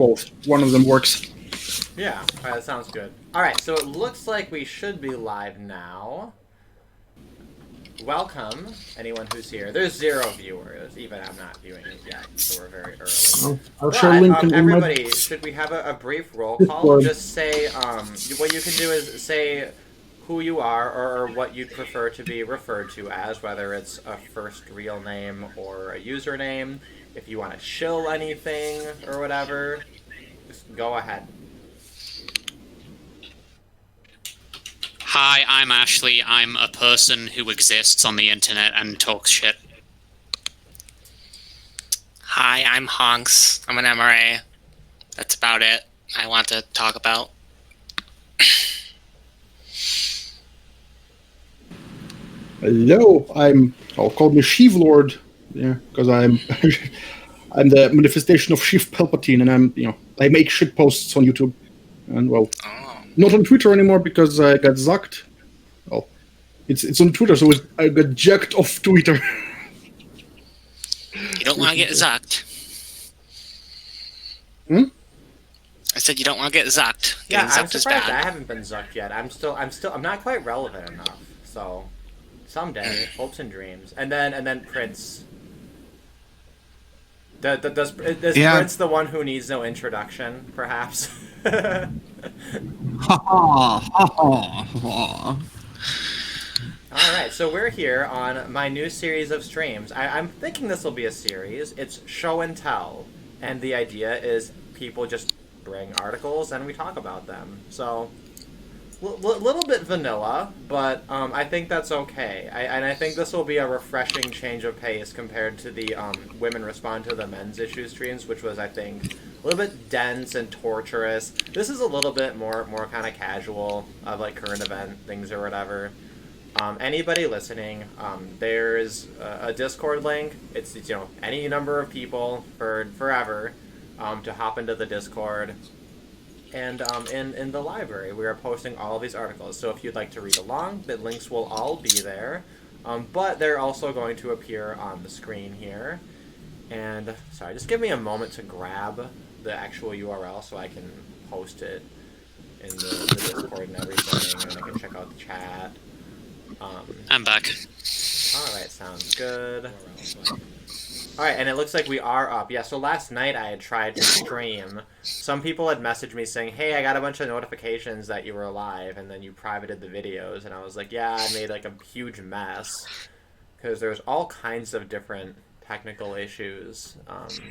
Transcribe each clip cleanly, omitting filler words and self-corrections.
both. One of them works. Yeah, that sounds good. Alright, so it looks like we should be live now. Welcome, anyone who's here. There's 0 viewers, even I'm not viewing it yet, so we're very early. I'll share But, link in my everybody, should we have a brief roll call? Discord. Just say, what you can do is say who you are or what you'd prefer to be referred to as, whether it's a first real name or a username. If you want to shill anything or whatever, just go ahead. Hi, I'm Ashley. I'm a person who exists on the internet and talks shit. Hi, I'm Honks. I'm an MRA. That's about it I want to talk about. Hello, I'll call me Sheev Lord, yeah, because I'm I'm the manifestation of Sheev Palpatine, and I make shit posts on YouTube, and not on Twitter anymore because I got zucked. Well, it's on Twitter, so I got jacked off Twitter. You don't want to get zucked. I said you don't want to get zucked. Yeah, Getting I'm zucked is surprised bad. I haven't been zucked yet. I'm not quite relevant enough. So, someday, hopes and dreams, and then Prince. Does Prince the one who needs no introduction? Perhaps. Alright, so we're here on my new series of streams. I'm thinking this will be a series. It's show and tell. And the idea is people just bring articles and we talk about them. So, little bit vanilla, but I think that's okay. And I think this will be a refreshing change of pace compared to the Women Respond to the Men's Issue streams, which was, I think, a little bit dense and torturous. This is a little bit more kind of casual, of like current event things or whatever. Anybody listening, there's a Discord link. It's any number of people for forever to hop into the Discord. And in the library, we are posting all of these articles. So if you'd like to read along, the links will all be there. But they're also going to appear on the screen here. And, sorry, just give me a moment to grab the actual URL so I can post it in the Discord and everything. And I can check out the chat. I'm back. Alright, sounds good. Alright, and it looks like we are up. Yeah, so last night I had tried to stream. Some people had messaged me saying, hey, I got a bunch of notifications that you were alive, and then you privated the videos. And I was like, yeah, I made like a huge mess. Because there's all kinds of different technical issues.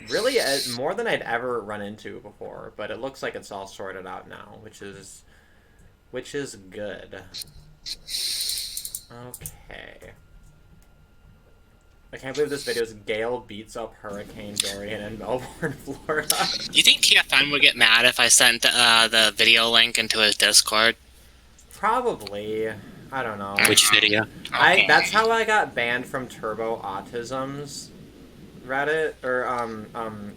Really, more than I'd ever run into before. But it looks like it's all sorted out now, which is good. Okay. I can't believe this video is Gale beats up Hurricane Dorian in Melbourne, Florida. Do you think TFN would get mad if I sent the video link into his Discord? Probably. I don't know. Which video? Okay. That's how I got banned from Turbo Autism's Reddit or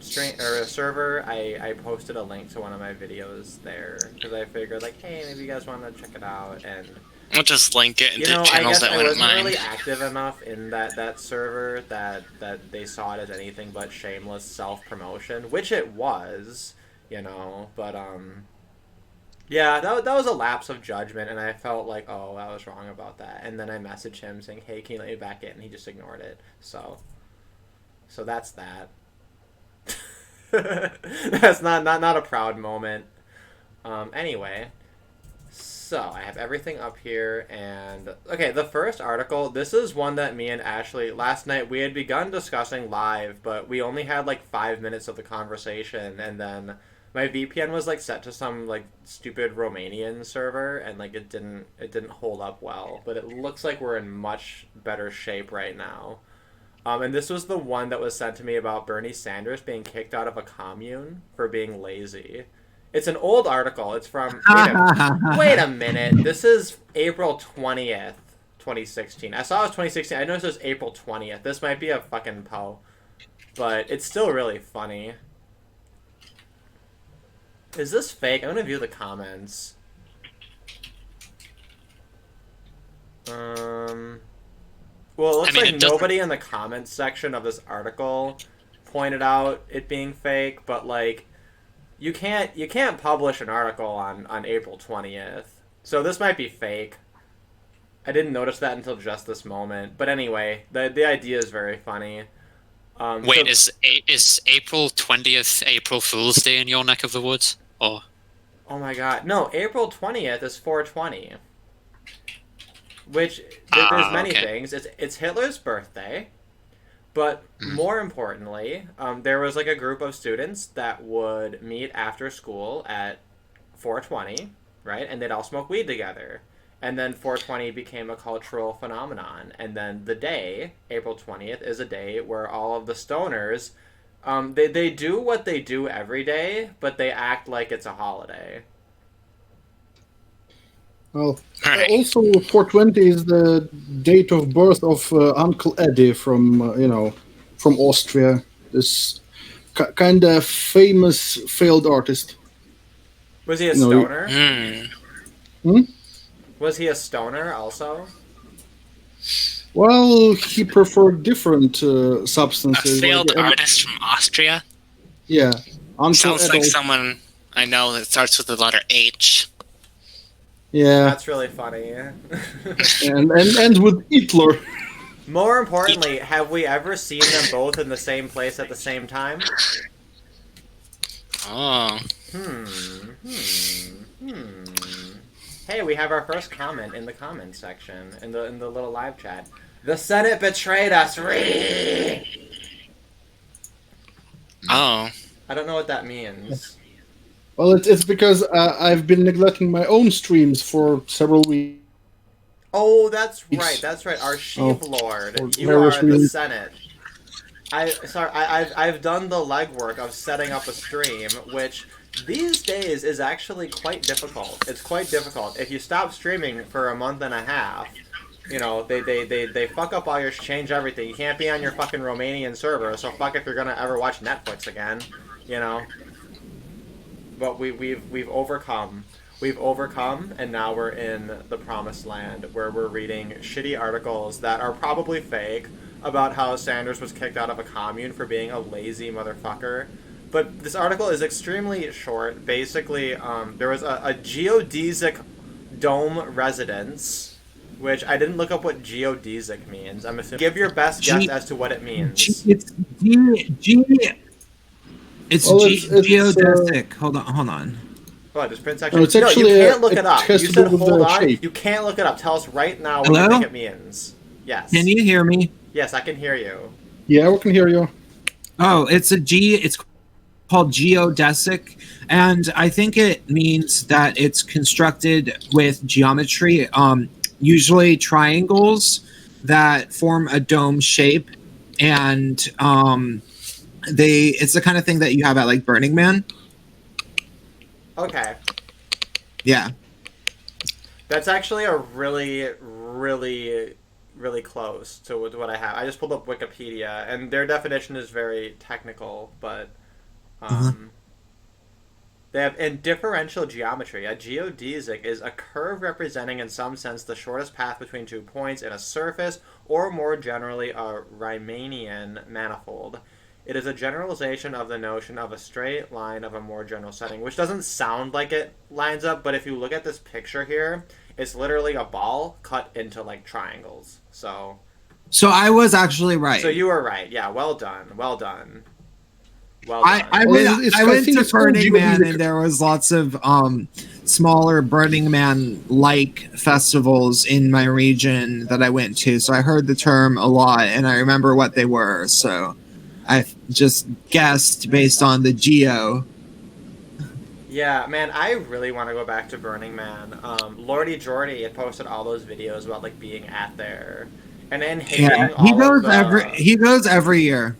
stream or server. I posted a link to one of my videos there because I figured like, hey, maybe you guys want to check it out. And I'll just link it into I channels guess that I wouldn't wasn't mind. really active enough in that server that they saw it as anything but shameless self-promotion, which it was, but yeah, that was a lapse of judgment, and I felt like, oh, I was wrong about that, and then I messaged him saying, hey, can you let me back in, and he just ignored it, so that's that. That's not a proud moment. Anyway, so I have everything up here, and okay, the first article, this is one that me and Ashley, last night, we had begun discussing live, but we only had like 5 minutes of the conversation, and then my VPN was like set to some like stupid Romanian server, and like it didn't hold up well, but it looks like we're in much better shape right now. And this was the one that was sent to me about Bernie Sanders being kicked out of a commune for being lazy. It's an old article. It's from... Wait a minute. This is April 20th, 2016. I saw it was 2016. I noticed it was April 20th. This might be a fucking Poe. But it's still really funny. Is this fake? I'm gonna view the comments. Well, it looks like nobody in the comments section of this article pointed out it being fake, but like... you can't publish an article on April 20th. So this might be fake. I didn't notice that until just this moment. But anyway, the idea is very funny. Wait, is April 20th April Fool's Day in your neck of the woods? Or Oh my god. No, April 20th is 420. Which, there's many okay. things. It's Hitler's birthday. But more importantly, there was like a group of students that would meet after school at 420, right? And they'd all smoke weed together. And then 420 became a cultural phenomenon. And then the day, April 20th, is a day where all of the stoners, they do what they do every day, but they act like it's a holiday. Well, Alright. also 420 is the date of birth of Uncle Eddie from from Austria. This kind of famous failed artist. Was he a No, stoner? Hmm? Was he a stoner also? Well, he preferred different A substances. failed Like, artist from Austria? yeah, Uncle Sounds like Adolf. someone I know that starts with the letter H. Yeah, That's really funny. and ends with Hitler. More importantly, have we ever seen them both in the same place at the same time? Oh. Hey, we have our first comment in the comment section, in the little live chat. The Senate betrayed us. Oh. I don't know what that means. Well, it's because I've been neglecting my own streams for several weeks. Oh, that's right. Our Sheev Oh, Lord. for You various are the reasons. Senate. I've done the legwork of setting up a stream, which these days is actually quite difficult. It's quite difficult. If you stop streaming for a month and a half, they fuck up all your change everything. You can't be on your fucking Romanian server, so fuck if you're gonna ever watch Netflix again, But we've overcome. We've overcome, and now we're in the promised land where we're reading shitty articles that are probably fake about how Sanders was kicked out of a commune for being a lazy motherfucker. But this article is extremely short. Basically, there was a geodesic dome residence, which I didn't look up what geodesic means. I'm assuming. Give your best guess as to what it means. It's Well, it's, geodesic. Hold on. What, does Prince No, actually... it's actually you can't look it it up. has You to said do with hold the on. shape. You can't look it up. Tell us right now what Hello? you think it means. Yes. Can you hear me? Yes, I can hear you. Yeah, we can hear you. Oh, it's called geodesic, and I think it means that it's constructed with geometry, usually triangles that form a dome shape, and it's the kind of thing that you have at like Burning Man. Okay. Yeah. That's actually a really, really, really close to what I have. I just pulled up Wikipedia, and their definition is very technical, but they have in differential geometry. A geodesic is a curve representing, in some sense, the shortest path between 2 points in a surface, or more generally, a Riemannian manifold. It is a generalization of the notion of a straight line of a more general setting, which doesn't sound like it lines up, but if you look at this picture here, it's literally a ball cut into like triangles. So I was actually right. So you were right. Yeah, well done. Well done. I Well, went, it's- I I went think to it's called Burning Man, geodesic. and there was lots of smaller Burning Man like festivals in my region that I went to. So I heard the term a lot, and I remember what they were. So I just guessed based on the geo. Yeah, man, I really want to go back to Burning Man. Lordy Jordy had posted all those videos about like being at there, and then hitting Yeah, all of the... he goes every year.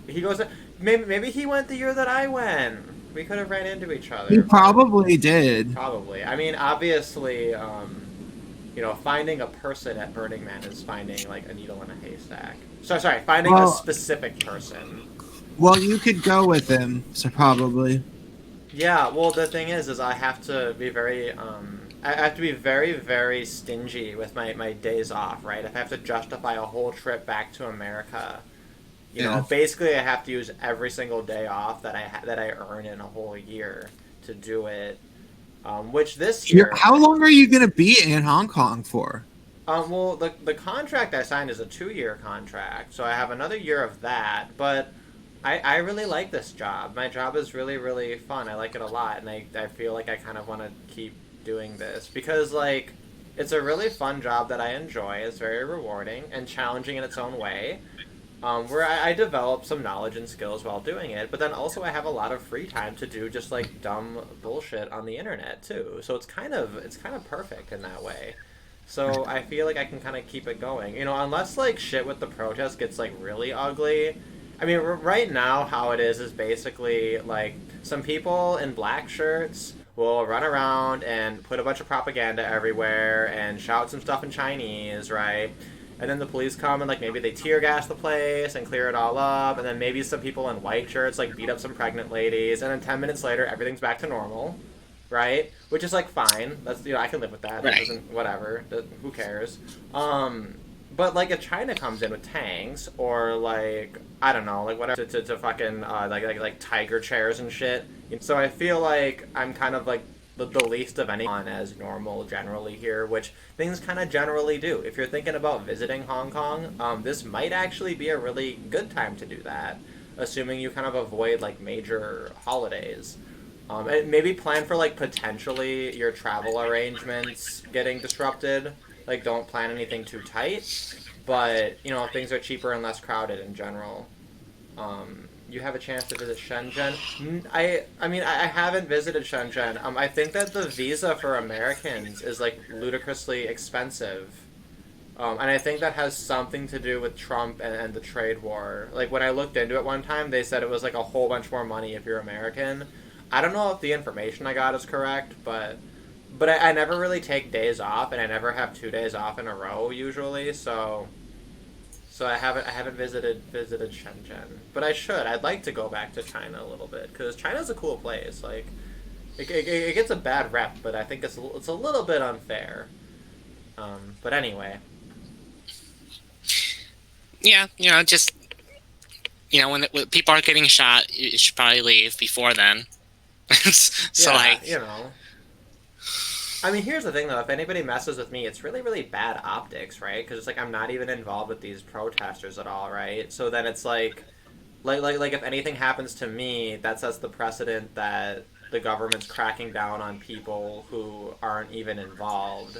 He goes. Maybe he went the year that I went. We could have ran into each other. He probably did. Probably. I mean, obviously, finding a person at Burning Man is finding like a needle in a haystack. Sorry, finding a specific person. Well, you could go with him, so probably. Yeah. Well, the thing is I have to be very I have to be very, very stingy with my days off, right? If I have to justify a whole trip back to America, You know, basically I have to use every single day off that I earn in a whole year to do it. Which this year, How long are you going to be in Hong Kong for? well, the contract I signed is a 2-year contract, so I have another year of that. But I really like this job. My job is really, really fun. I like it a lot, and I feel like I kind of want to keep doing this because, like, it's a really fun job that I enjoy. It's very rewarding and challenging in its own way. Where I develop some knowledge and skills while doing it, but then also I have a lot of free time to do just like dumb bullshit on the internet too. So it's kind of perfect in that way. So I feel like I can kind of keep it going, you know, unless like shit with the protest gets like really ugly. I mean, right now how it is basically like some people in black shirts will run around and put a bunch of propaganda everywhere and shout some stuff in Chinese, right? And then the police come and like maybe they tear gas the place and clear it all up, and then maybe some people in white shirts like beat up some pregnant ladies, and then 10 minutes later everything's back to normal, right? Which is like fine. That's, you know, I can live with that. That doesn't, whatever. Who cares? But like if China comes in with tanks or like I don't know, like whatever to fucking like tiger chairs and shit. So I feel like I'm kind of like the least of anyone as normal generally here, which things kind of generally do. If you're thinking about visiting Hong Kong, this might actually be a really good time to do that, assuming you kind of avoid like major holidays. And maybe plan for like potentially your travel arrangements getting disrupted. Like don't plan anything too tight, but you know things are cheaper and less crowded in general. You have a chance to visit Shenzhen. I mean, I haven't visited Shenzhen. I think that the visa for Americans is like ludicrously expensive. And I think that has something to do with Trump and the trade war. Like when I looked into it one time, they said it was like a whole bunch more money if you're American. I don't know if the information I got is correct, but I never really take days off, and I never have 2 days off in a row usually, so I haven't visited Shenzhen, but I should. I'd like to go back to China a little bit because China's a cool place. Like, it gets a bad rep, but I think it's a little bit unfair. But anyway. Yeah, you know, just you know, when people are getting shot, you should probably leave before then. So yeah, like, you know. I mean, here's the thing, though. If anybody messes with me, it's really, really bad optics, right? Because it's like I'm not even involved with these protesters at all, right? So then it's like if anything happens to me, that sets the precedent that the government's cracking down on people who aren't even involved.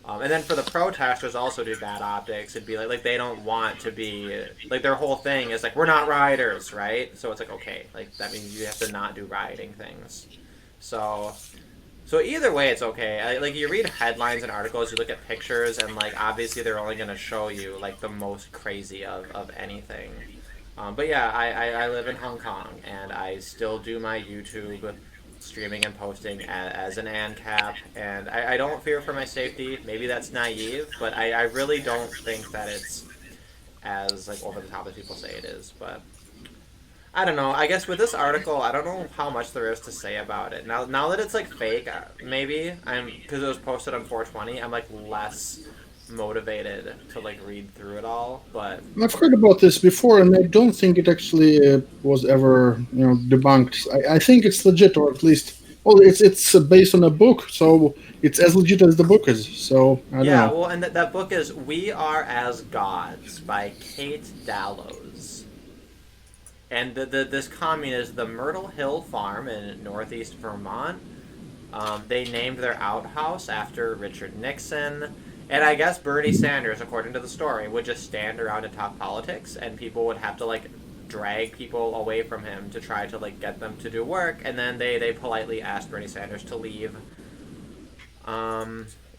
And then for the protesters also do bad optics. It'd be like they don't want to be, like their whole thing is like, we're not rioters, right? So it's like, okay, like that means you have to not do rioting things. So either way, it's okay. Like, you read headlines and articles, you look at pictures, and, like, obviously they're only going to show you, like, the most crazy of anything. But yeah, I live in Hong Kong, and I still do my YouTube streaming and posting as an ANCAP, and I don't fear for my safety. Maybe that's naive, but I really don't think that it's as, like, over the top as people say it is, but I don't know. I guess with this article, I don't know how much there is to say about it. Now that it's like fake, maybe because it was posted on 420. I'm like less motivated to like read through it all. But I've heard about this before, and I don't think it actually was ever debunked. I think it's legit, or at least it's based on a book, so it's as legit as the book is. So I don't know. Well, and that book is "We Are as Gods" by Kate Dallows. And this commune is the Myrtle Hill Farm in northeast Vermont. They named their outhouse after Richard Nixon. And I guess Bernie Sanders, according to the story, would just stand around and talk politics, and people would have to, like, drag people away from him to try to, like, get them to do work, and then they politely asked Bernie Sanders to leave.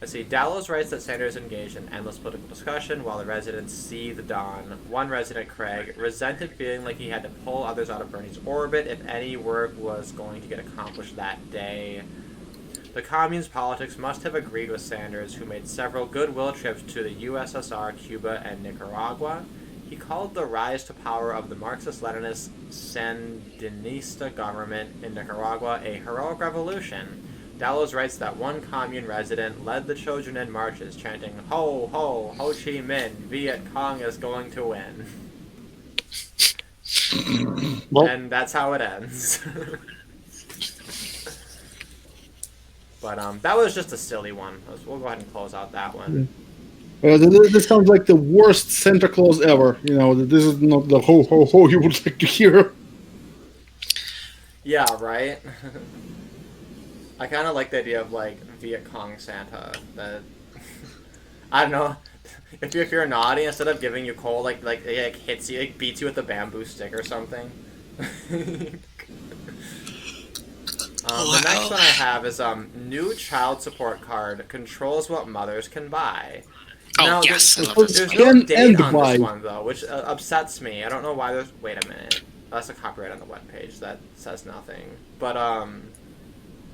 Let's see. Dallows writes that Sanders engaged in endless political discussion while the residents seethed on. One resident, Craig, resented feeling like he had to pull others out of Bernie's orbit if any work was going to get accomplished that day. The commune's politics must have agreed with Sanders, who made several goodwill trips to the USSR, Cuba, and Nicaragua. He called the rise to power of the Marxist-Leninist Sandinista government in Nicaragua a heroic revolution. Dallows writes that one commune resident led the children in marches, chanting, "Ho, ho, Ho Chi Minh, Viet Cong is going to win." Well, And that's how it ends. But that was just a silly one. We'll go ahead and close out that one. this sounds like the worst Santa Claus ever. You know, this is not the ho ho ho you would like to hear. Yeah, right? I kind of like the idea of, like, Viet Cong Santa. That, I don't know. If you're naughty, instead of giving you coal, like it hits you, like, beats you with a bamboo stick or something. The next one I have is new child support card controls what mothers can buy. Oh, Now, yes. I there's, love this there's one. no date on buy. this one though, which upsets me. I don't know why there's. Wait a minute. That's a copyright on the webpage that says nothing. But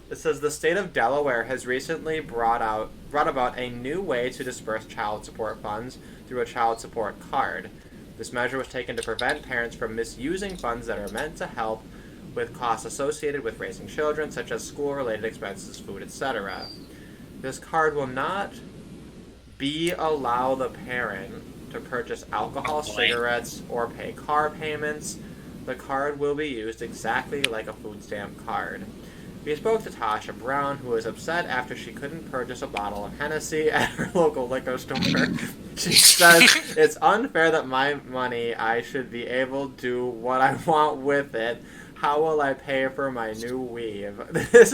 it says the state of Delaware has recently brought about a new way to disperse child support funds through a child support card. This measure was taken to prevent parents from misusing funds that are meant to help with costs associated with raising children, such as school-related expenses, food, etc. This card will not allow the parent to purchase alcohol, cigarettes, or pay car payments. The card will be used exactly like a food stamp card. We spoke to Tasha Brown, who was upset after she couldn't purchase a bottle of Hennessy at her local liquor store. She says, "It's unfair that my money, I should be able to do what I want with it. How will I pay for my new weave?" This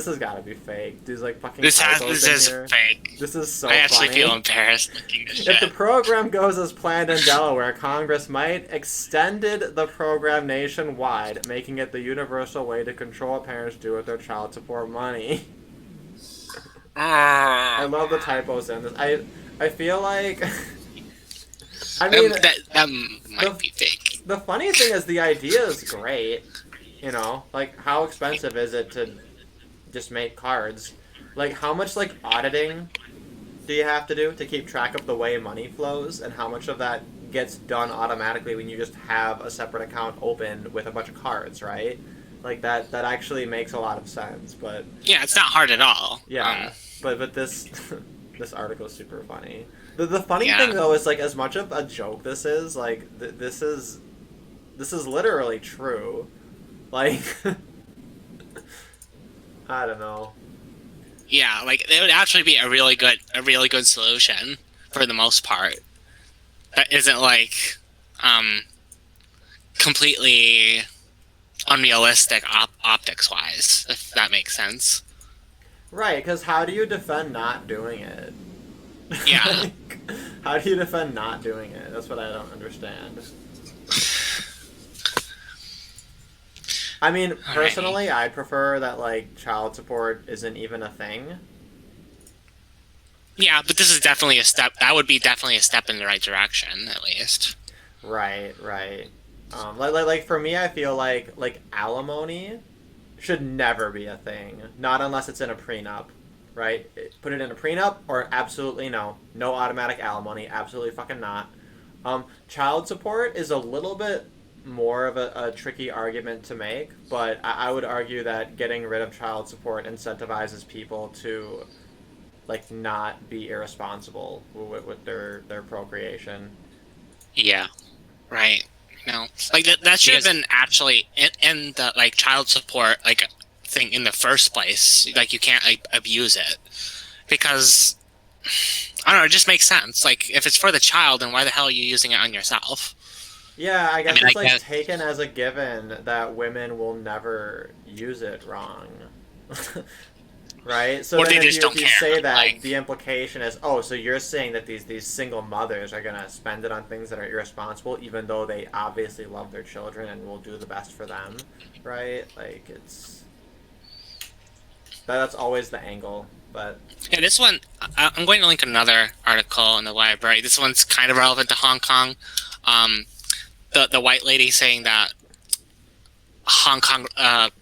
has got to be fake. These like fucking This typos in is here. fake. This is so I actually funny. feel embarrassed looking this If the shit. program goes as planned in Delaware, Congress might extended the program nationwide, making it the universal way to control what parents do with their child support money. I love the typos in this. I feel like I mean that might be fake. the funny thing is the idea is great. You know, like how expensive is it to just make cards? Like how much like auditing do you have to do to keep track of the way money flows, and how much of that gets done automatically when you just have a separate account open with a bunch of cards, right? Like that actually makes a lot of sense. But Yeah, it's not hard at all. yeah, but this this article is super funny. The funny Yeah. thing though is like as much of a joke this is, like this is literally true. Like I don't know. Yeah, like it would actually be a really good solution for the most part. That isn't like completely unrealistic optics wise, if that makes sense. Right, because how do you defend not doing it? Yeah. Like, how do you defend not doing it? That's what I don't understand. I mean, personally, I'd prefer that, like, child support isn't even a thing. Yeah, but this is definitely a step. That would be definitely a step in the right direction, at least. Right. Like for me, I feel like alimony should never be a thing. Not unless it's in a prenup, right? Put it in a prenup or absolutely no automatic alimony. Absolutely fucking not. Child support is a little bit more of a tricky argument to make, but I would argue that getting rid of child support incentivizes people to like not be irresponsible with their procreation. Yeah. Right. No. Like that should have been actually in the like child support like thing in the first place. Like you can't like abuse it because I don't know. It just makes sense. Like if it's for the child, then why the hell are you using it on yourself? Yeah, I guess mean, it's I like guess- taken as a given that women will never use it wrong. Right? So Or then they if just you, don't if you care, say that, like- the implication is, oh, so you're saying that these single mothers are gonna spend it on things that are irresponsible, even though they obviously love their children and will do the best for them, right? Like it's that's always the angle, but Yeah, this one, I'm going to link another article in the library. This one's kind of relevant to Hong Kong. The white lady saying that Hong Kong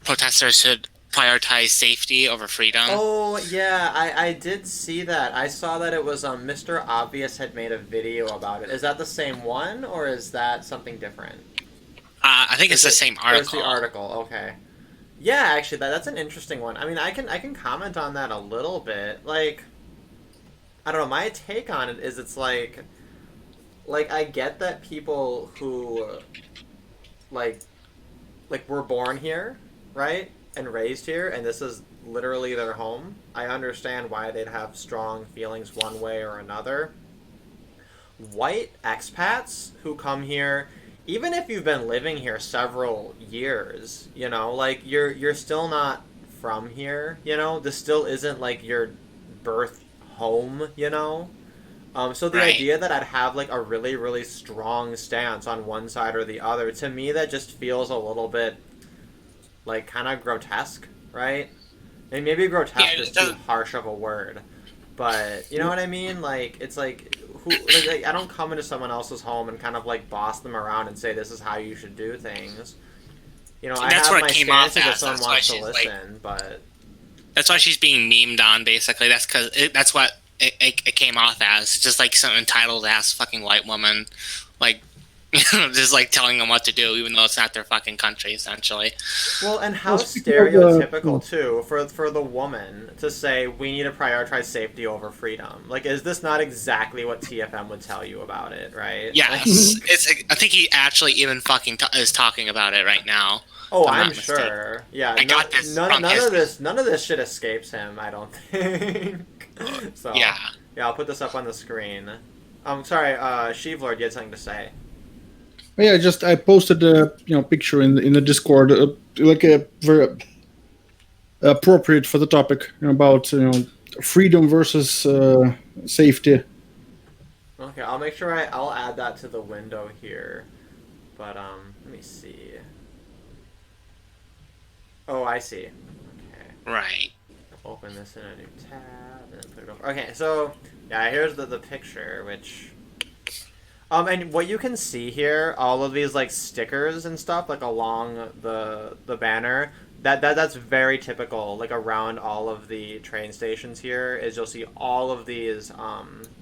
protesters should prioritize safety over freedom. oh yeah, I did see that. I saw that it was Mr. Obvious had made a video about it. Is that the same one or is that something different? I think it's the Is it- same or it's article. the article, okay. Yeah, actually, that's an interesting one. I mean, I can comment on that a little bit. Like, I don't know. My take on it is, it's like like I get that people who like were born here, right? And raised here, and this is literally their home. I understand why they'd have strong feelings one way or another. White expats who come here, even if you've been living here several years, you know, like you're still not from here, you know. This still isn't like your birth home, you know. So the idea that I'd have like a really, really strong stance on one side or the other, to me that just feels a little bit like kind of grotesque, right? And maybe grotesque is too harsh of a word, but you know what I mean? Like it's like like I don't come into someone else's home and kind of like boss them around and say this is how you should do things. You know, I have my stances if someone wants to listen, but that's why she's being memed on. Basically, that's what it came off as, just like some entitled ass fucking white woman, like just like telling them what to do, even though it's not their fucking country, essentially. Well, and how stereotypical too for the woman to say we need to prioritize safety over freedom. Like, is this not exactly what TFM would tell you about it, right? Yes, I think he actually even fucking is talking about it right now. Oh, I'm sure. Yeah, I got this. None of this shit escapes him, I don't think. So yeah, I'll put this up on the screen. I'm sorry, Sheevlord, you had something to say. Yeah, I posted a picture in the Discord, like a very appropriate for the topic about freedom versus safety. Okay, I'll make sure I'll add that to the window here, but let me see. Oh, I see. Okay. Right. Open this in a new tab and then put it over. Okay, so yeah, here's the picture, which. And what you can see here, all of these like stickers and stuff, like along the banner, that's very typical. Like around all of the train stations here, is you'll see all of these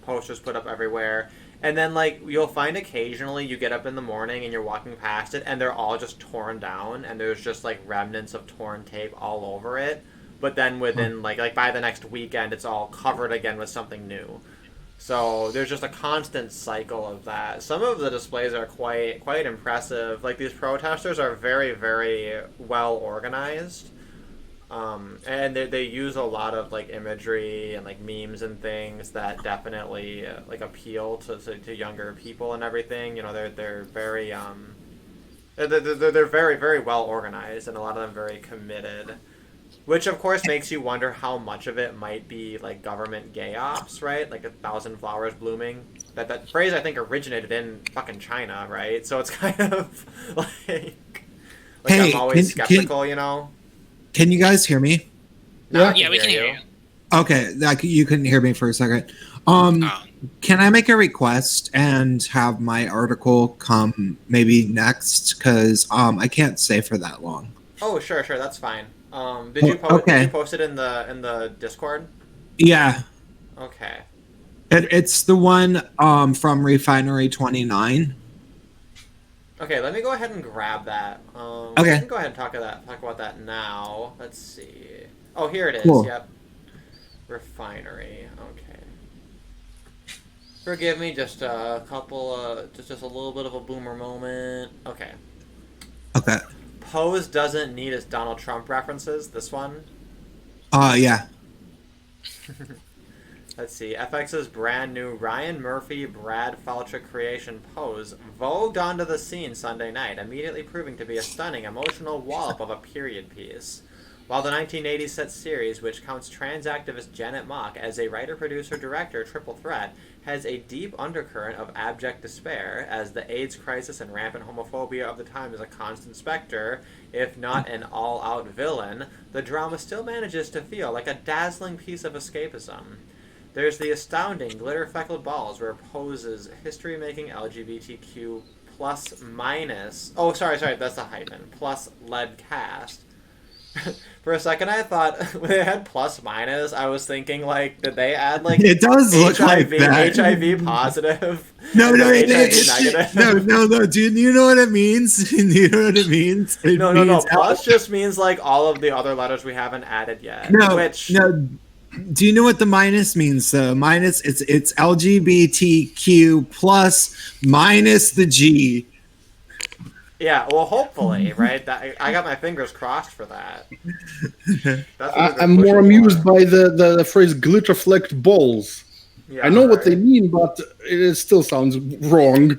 posters put up everywhere, and then like you'll find occasionally you get up in the morning and you're walking past it, and they're all just torn down, and there's just like remnants of torn tape all over it. But then within like by the next weekend, it's all covered again with something new. So there's just a constant cycle of that. Some of the displays are quite impressive. Like these protesters are very, very well organized, and they use a lot of like imagery and like memes and things that definitely like appeal to younger people and everything. You know, they're very they're very, very well organized, and a lot of them very committed. Which, of course, makes you wonder how much of it might be, like, government gay ops, right? Like, 1,000 flowers blooming. That phrase, I think, originated in fucking China, right? So it's kind of, like hey, I'm always skeptical, you know? Can you guys hear me? Yeah, we can hear you. Okay, you couldn't hear me for a second. Can I make a request and have my article come maybe next? Because I can't stay for that long. Oh, sure, that's fine. Did you post it in the Discord? Yeah. Okay. It's the one from Refinery 29. Okay, let me go ahead and grab that. Okay. We can go ahead and talk about that now. Let's see. Oh, here it is. Cool. Yep. Refinery. Okay. Forgive me, just a couple. Just a little bit of a boomer moment. Okay. Okay. Pose doesn't need his Donald Trump references. This one. Yeah. Let's see. FX's brand new Ryan Murphy Brad Falchuk creation Pose vogued onto the scene Sunday night, immediately proving to be a stunning, emotional wallop of a period piece. While the 1980s set series, which counts trans activist Janet Mock as a writer, producer, director triple threat, has a deep undercurrent of abject despair, as the AIDS crisis and rampant homophobia of the time is a constant specter, if not an all-out villain, the drama still manages to feel like a dazzling piece of escapism. There's the astounding glitter-feckled balls where Pose's history-making LGBTQ plus minus... Oh, sorry, that's the hyphen. Plus lead cast. For a second, I thought when they had plus minus, I was thinking like, did they add like it does look HIV, like that. HIV positive? No, HIV negative. No. Do you know what it means? Do you know what it means? No. Plus just means like all of the other letters we haven't added yet. No, which Do you know what the minus means though? Minus it's LGBTQ plus minus the G. Yeah, well, hopefully, right? I got my fingers crossed for that. That's what I'm more amused by the phrase glitterflecked balls. Yeah, I know what they right. mean, but it still sounds wrong.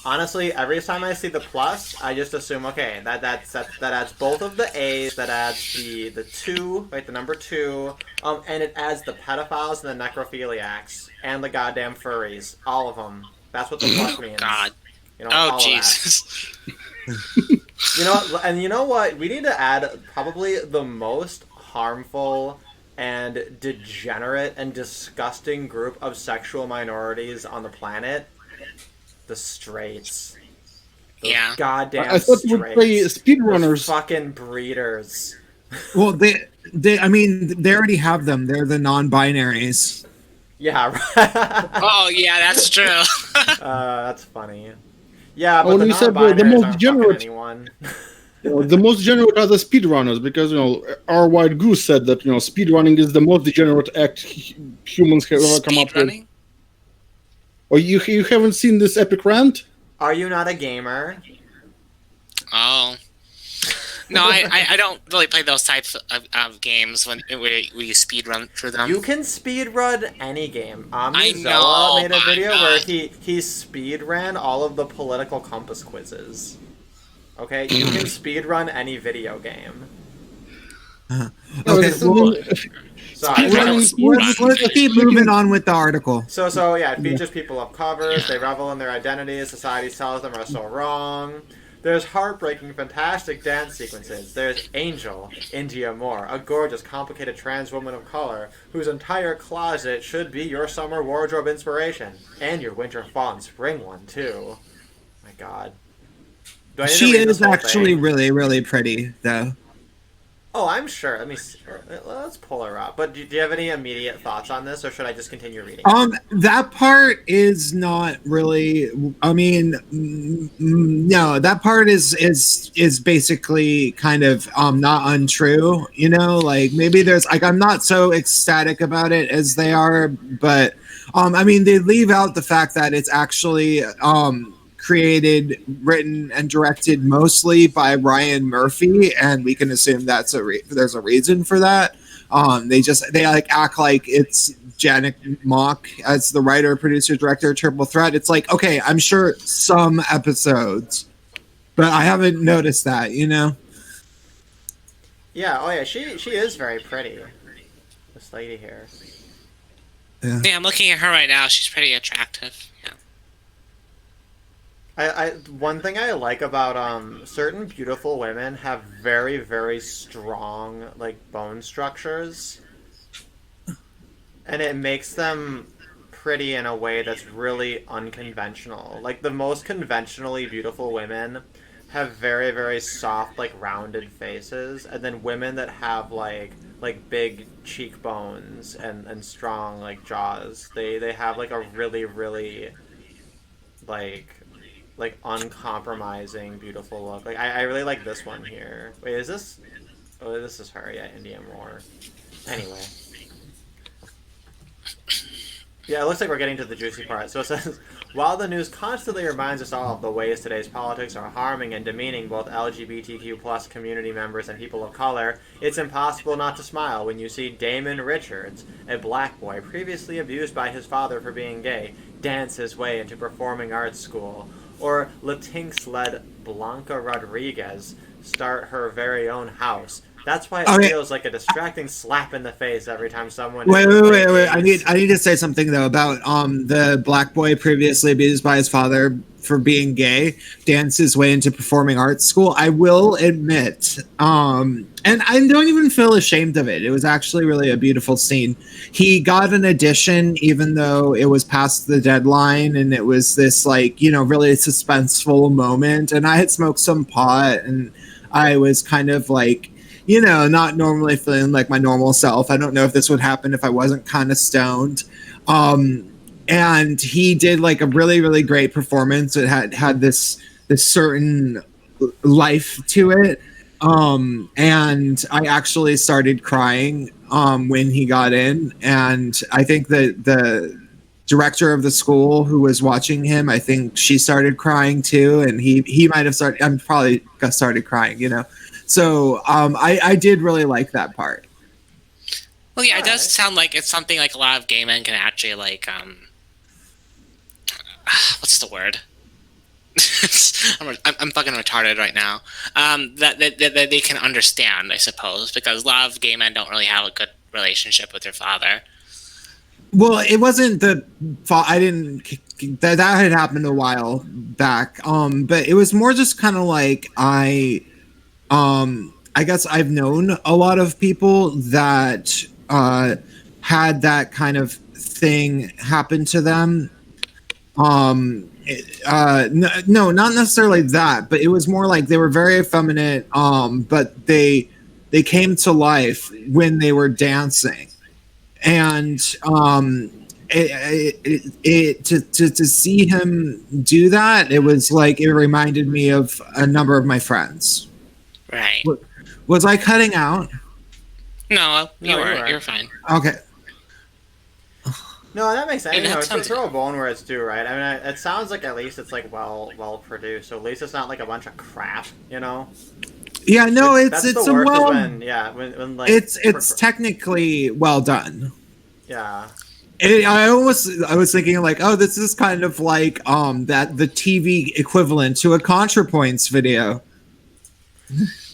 Honestly, every time I see the plus, I just assume, okay, that adds both of the A's, that adds the 2, right, the number 2, and it adds the pedophiles and the necrophiliacs and the goddamn furries, all of them. That's what the plus means. God. You know, all Oh of that. Jesus. You know, and you know what? We need to add probably the most harmful and degenerate and disgusting group of sexual minorities on the planet: the straights. Those Yeah. goddamn I thought you would say straights. Those speedrunners. fucking breeders. Well, I mean, they already have them. They're the non-binaries. Yeah, right. Oh yeah, that's true. That's funny. Yeah, but Oh, the you said the non-binaries most aren't fucking degenerate. anyone. The most degenerate are the speedrunners, because our white goose said that speedrunning is the most degenerate act humans have ever come up with. Speedrunning? Or you haven't seen this epic rant? Are you not a gamer? Oh. No, I don't really play those types of games where you speed run through them. You can speedrun any game. I Amizola know, made a my video God. where he speedran all of the political compass quizzes. Okay, you can speedrun any video game. Okay, well, Sorry. let's keep moving on with the article. So yeah, it features people of colors. They revel in their identities. Society tells them are so wrong. There's heartbreaking, fantastic dance sequences. There's Angel, India Moore, a gorgeous, complicated trans woman of color whose entire closet should be your summer wardrobe inspiration. And your winter, fall, and spring one, too. My God. Do I need to She read this is whole actually thing? really, really pretty, though. Oh, I'm sure. Let me see. Let's pull her up. But do you have any immediate thoughts on this, or should I just continue reading? That part is not really. I mean, no, that part is basically kind of not untrue. You know, like maybe there's like I'm not so ecstatic about it as they are, but I mean they leave out the fact that it's actually created, written, and directed mostly by Ryan Murphy, and we can assume that's there's a reason for that. They like act like it's Janik Mock as the writer, producer, director of Triple Threat. It's like, okay, I'm sure some episodes, but I haven't noticed that, you know? Yeah, oh yeah, she is very pretty. This lady here. Yeah, I'm looking at her right now. She's pretty attractive. Yeah. One thing I like about certain beautiful women have very, very strong like bone structures, and it makes them pretty in a way that's really unconventional. Like the most conventionally beautiful women have very, very soft, like rounded faces, and then women that have like big cheekbones and strong like jaws, they have like a really, really like uncompromising, beautiful look. Like I really like this one here. Wait, is this? Oh, this is her. Yeah, India Moore. Anyway. Yeah, it looks like we're getting to the juicy part. So it says, while the news constantly reminds us all of the ways today's politics are harming and demeaning both LGBTQ plus community members and people of color, it's impossible not to smile when you see Damon Richards, a black boy previously abused by his father for being gay, dance his way into performing arts school, or Latinx-led Blanca Rodriguez start her very own house. That's why it feels like a distracting slap in the face every time someone. Wait! I need to say something though about the black boy previously abused by his father for being gay danced his way into performing arts school. I will admit, and I don't even feel ashamed of it. It was actually really a beautiful scene. He got an audition even though it was past the deadline, and it was this like really suspenseful moment. And I had smoked some pot, and I was kind of like. Not normally feeling like my normal self. I don't know if this would happen if I wasn't kind of stoned. And he did like a really, really great performance. It had this certain life to it. And I actually started crying when he got in, and I think that the director of the school who was watching him, I think she started crying too, and he might have started. I'm probably got started crying, you know. So I did really like that part. Well, yeah, it does sound like it's something like a lot of gay men can actually like. What's the word? I'm fucking retarded right now. That they can understand, I suppose, because a lot of gay men don't really have a good relationship with their father. Well, it wasn't the I didn't that had happened a while back. But it was more just kind of like I guess I've known a lot of people that had that kind of thing happen to them. No, not necessarily that, but it was more like they were very effeminate, but they came to life when they were dancing, and to see him do that, it was like it reminded me of a number of my friends. Right. Was I cutting out? No, you're fine. Okay. No, that makes sense. Yeah, You know, that to sounds throw a bone where it's due, right? I mean, it sounds like at least it's like well produced. So at least it's not like a bunch of crap, you know. Yeah, no, That's it's the a worst is well. when like It's technically well done. yeah. I was thinking like, oh, this is kind of like that the TV equivalent to a ContraPoints video.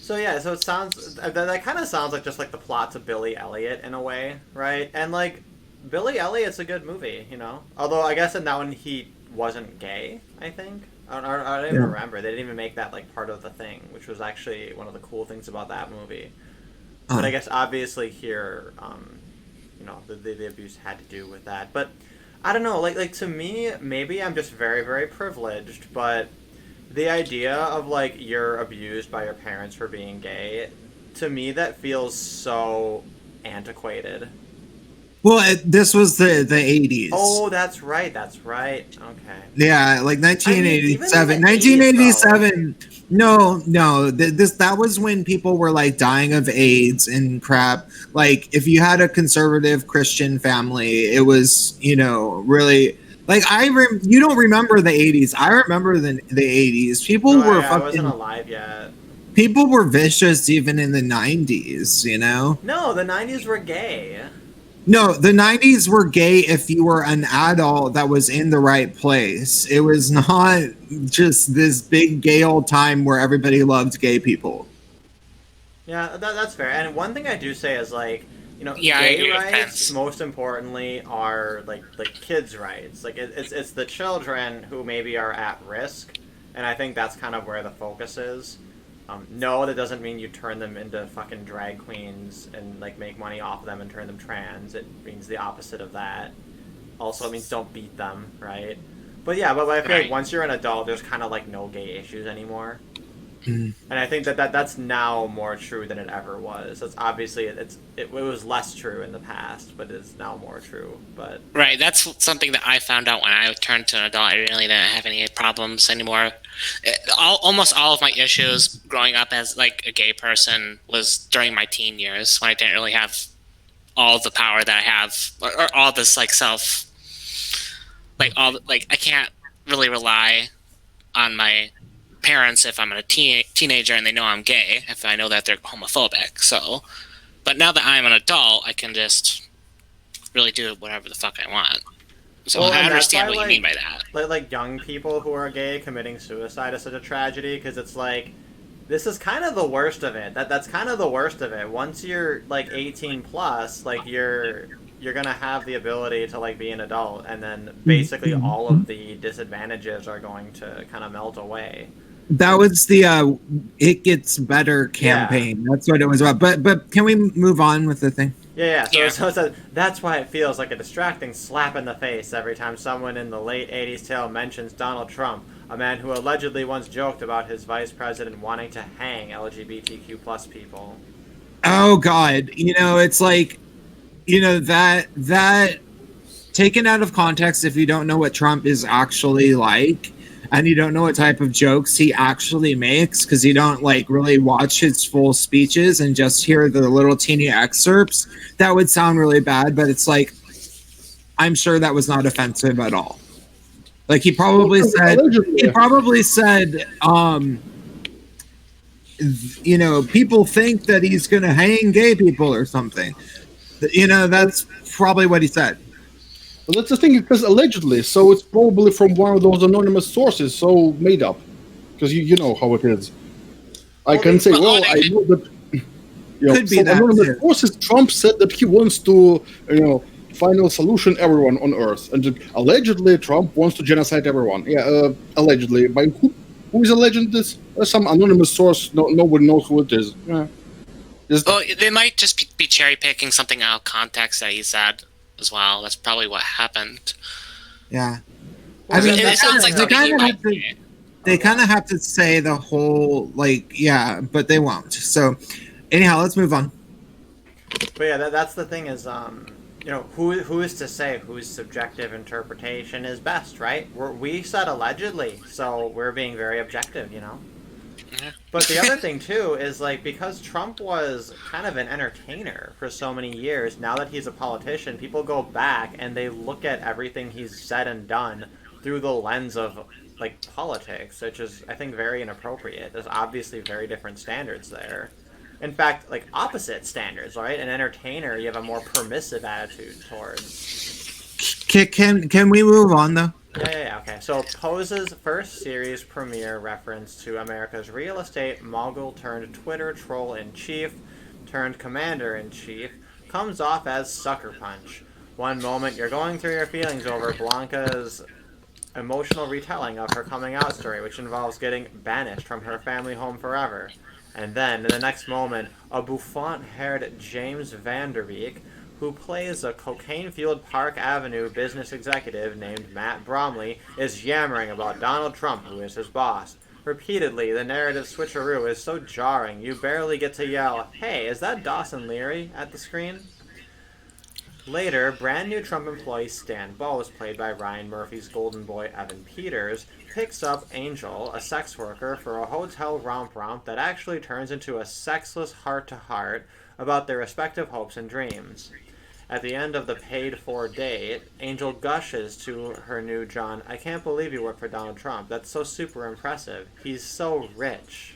So yeah, so it sounds that kind of sounds like just like the plot to Billy Elliot in a way, right? And like Billy Elliot's a good movie, you know. Although I guess in that one he wasn't gay. I think I don't even remember. They didn't even make that like part of the thing, which was actually one of the cool things about that movie. But I guess obviously here, you know, the abuse had to do with that. But I don't know, like to me, maybe I'm just very, very privileged, but the idea of like you're abused by your parents for being gay, to me that feels so antiquated. Well, this was the 80s. Oh, that's right. Okay. Yeah, like 1987. I mean, even in the 1987. No. That was when people were like dying of AIDS and crap. Like if you had a conservative Christian family, it was, you know, really like you don't remember the 80s. I remember the 80s. People were I wasn't alive yet. People were vicious even in the 90s, you know? No, the 90s were gay. No, the 90s were gay if you were an adult that was in the right place. It was not just this big gay old time where everybody loved gay people. Yeah, that's fair. And one thing I do say is like, you know, Yeah, gay rights most importantly are like kids' rights. Like it's the children who maybe are at risk, and I think that's kind of where the focus is. No, that doesn't mean you turn them into fucking drag queens and like make money off of them and turn them trans. It means the opposite of that. Also, it means don't beat them, right? But yeah, but I feel like once you're an adult, there's kind of like no gay issues anymore. And I think that's now more true than it ever was. It's obviously it was less true in the past, but it's now more true. But right, that's something that I found out when I turned to an adult. I really didn't have any problems anymore. Almost all of my issues growing up as like a gay person was during my teen years when I didn't really have all the power that I have, or all this like self, like all like I can't really rely on my parents if I'm a teenager and they know I'm gay, if I know that they're homophobic. So, but now that I'm an adult, I can just really do whatever the fuck I want. So I understand what you mean by that. Like young people who are gay committing suicide is such a tragedy because it's like this is kind of the worst of it. That's kind of the worst of it. Once you're like 18 plus, like you're gonna have the ability to like be an adult, and then basically all of the disadvantages are going to kind of melt away. That was the "It Gets Better" campaign. Yeah. That's what it was about. But can we move on with the thing? Yeah. So that's why it feels like a distracting slap in the face every time someone in the late 80s tale mentions Donald Trump, a man who allegedly once joked about his vice president wanting to hang LGBTQ plus people. Oh God, you know, it's like, you know, that taken out of context, if you don't know what Trump is actually like, and you don't know what type of jokes he actually makes because you don't like really watch his full speeches and just hear the little teeny excerpts, that would sound really bad. But it's like, I'm sure that was not offensive at all. Like he probably said, you know, people think that he's going to hang gay people or something. You know, that's probably what he said. Well, that's the thing, because allegedly, so it's probably from one of those anonymous sources, so made up. Because you know how it is. I can say, well, I know that. You know, Could be that anonymous too. sources, Trump said that he wants to, you know, final solution everyone on Earth, and that allegedly Trump wants to genocide everyone. Yeah, allegedly. By who is alleging this? Some anonymous source. Nobody knows who it is. Yeah. Well, they might just be cherry picking something out of context that he said as well. That's probably what happened. Yeah. Well, I mean, it sounds like they kind of have to. be. They kind of have to say the whole, like, yeah, but they won't. So, anyhow, let's move on. But yeah, that's the thing is, you know, who is to say whose subjective interpretation is best, right? We said allegedly, so we're being very objective, you know? Yeah. But the other thing, too, is, like, because Trump was kind of an entertainer for so many years, now that he's a politician, people go back and they look at everything he's said and done through the lens of, like, politics, which is, I think, very inappropriate. There's obviously very different standards there. In fact, like, opposite standards, right? An entertainer, you have a more permissive attitude towards. Can we move on, though? Yeah, okay. So Pose's first series premiere reference to America's real estate mogul turned Twitter troll-in-chief turned commander-in-chief comes off as sucker punch. One moment you're going through your feelings over Blanca's emotional retelling of her coming out story, which involves getting banished from her family home forever. And then, in the next moment, a bouffant-haired James Van Der Beek, who plays a cocaine-fueled Park Avenue business executive named Matt Bromley, is yammering about Donald Trump, who is his boss. Repeatedly, the narrative switcheroo is so jarring you barely get to yell, "Hey, is that Dawson Leary?" at the screen. Later, brand new Trump employee Stan Bowes, played by Ryan Murphy's golden boy Evan Peters, picks up Angel, a sex worker, for a hotel romp that actually turns into a sexless heart-to-heart about their respective hopes and dreams. At the end of the paid-for date, Angel gushes to her new John, "I can't believe you work for Donald Trump. That's so super impressive. He's so rich."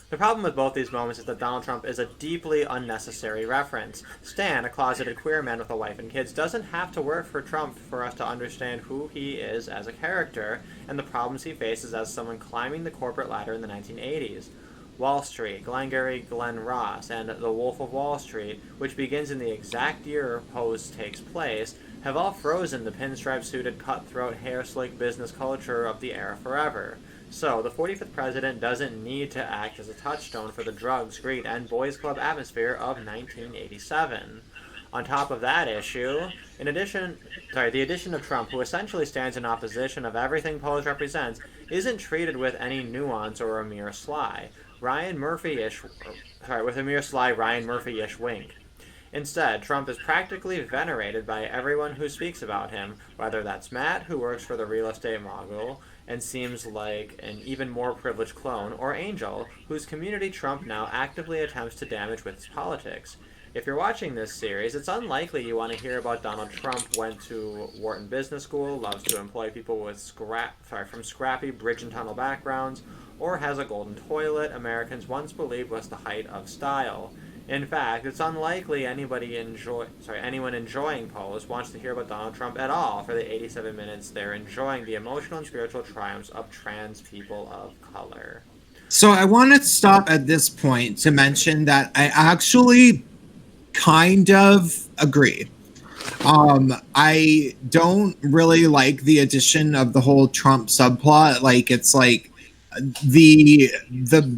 The problem with both these moments is that Donald Trump is a deeply unnecessary reference. Stan, a closeted queer man with a wife and kids, doesn't have to work for Trump for us to understand who he is as a character and the problems he faces as someone climbing the corporate ladder in the 1980s. Wall Street, Glengarry Glen Ross, and The Wolf of Wall Street, which begins in the exact year Pose takes place, have all frozen the pinstripe-suited, cutthroat, hair-slick business culture of the era forever. So, the 45th president doesn't need to act as a touchstone for the drugs, greed, and boys club atmosphere of 1987. On top of that issue, the addition of Trump, who essentially stands in opposition of everything Pose represents, isn't treated with any nuance or a mere sly Ryan Murphy-ish wink. Instead, Trump is practically venerated by everyone who speaks about him, whether that's Matt, who works for the real estate mogul and seems like an even more privileged clone, or Angel, whose community Trump now actively attempts to damage with his politics. If you're watching this series, it's unlikely you want to hear about Donald Trump went to Wharton Business School, loves to employ people with from scrappy bridge and tunnel backgrounds, or has a golden toilet Americans once believed was the height of style. In fact, it's unlikely anyone enjoying Pose wants to hear about Donald Trump at all for the 87 minutes they're enjoying the emotional and spiritual triumphs of trans people of color. So I want to stop at this point to mention that I actually kind of agree. I don't really like the addition of the whole Trump subplot. Like, it's like the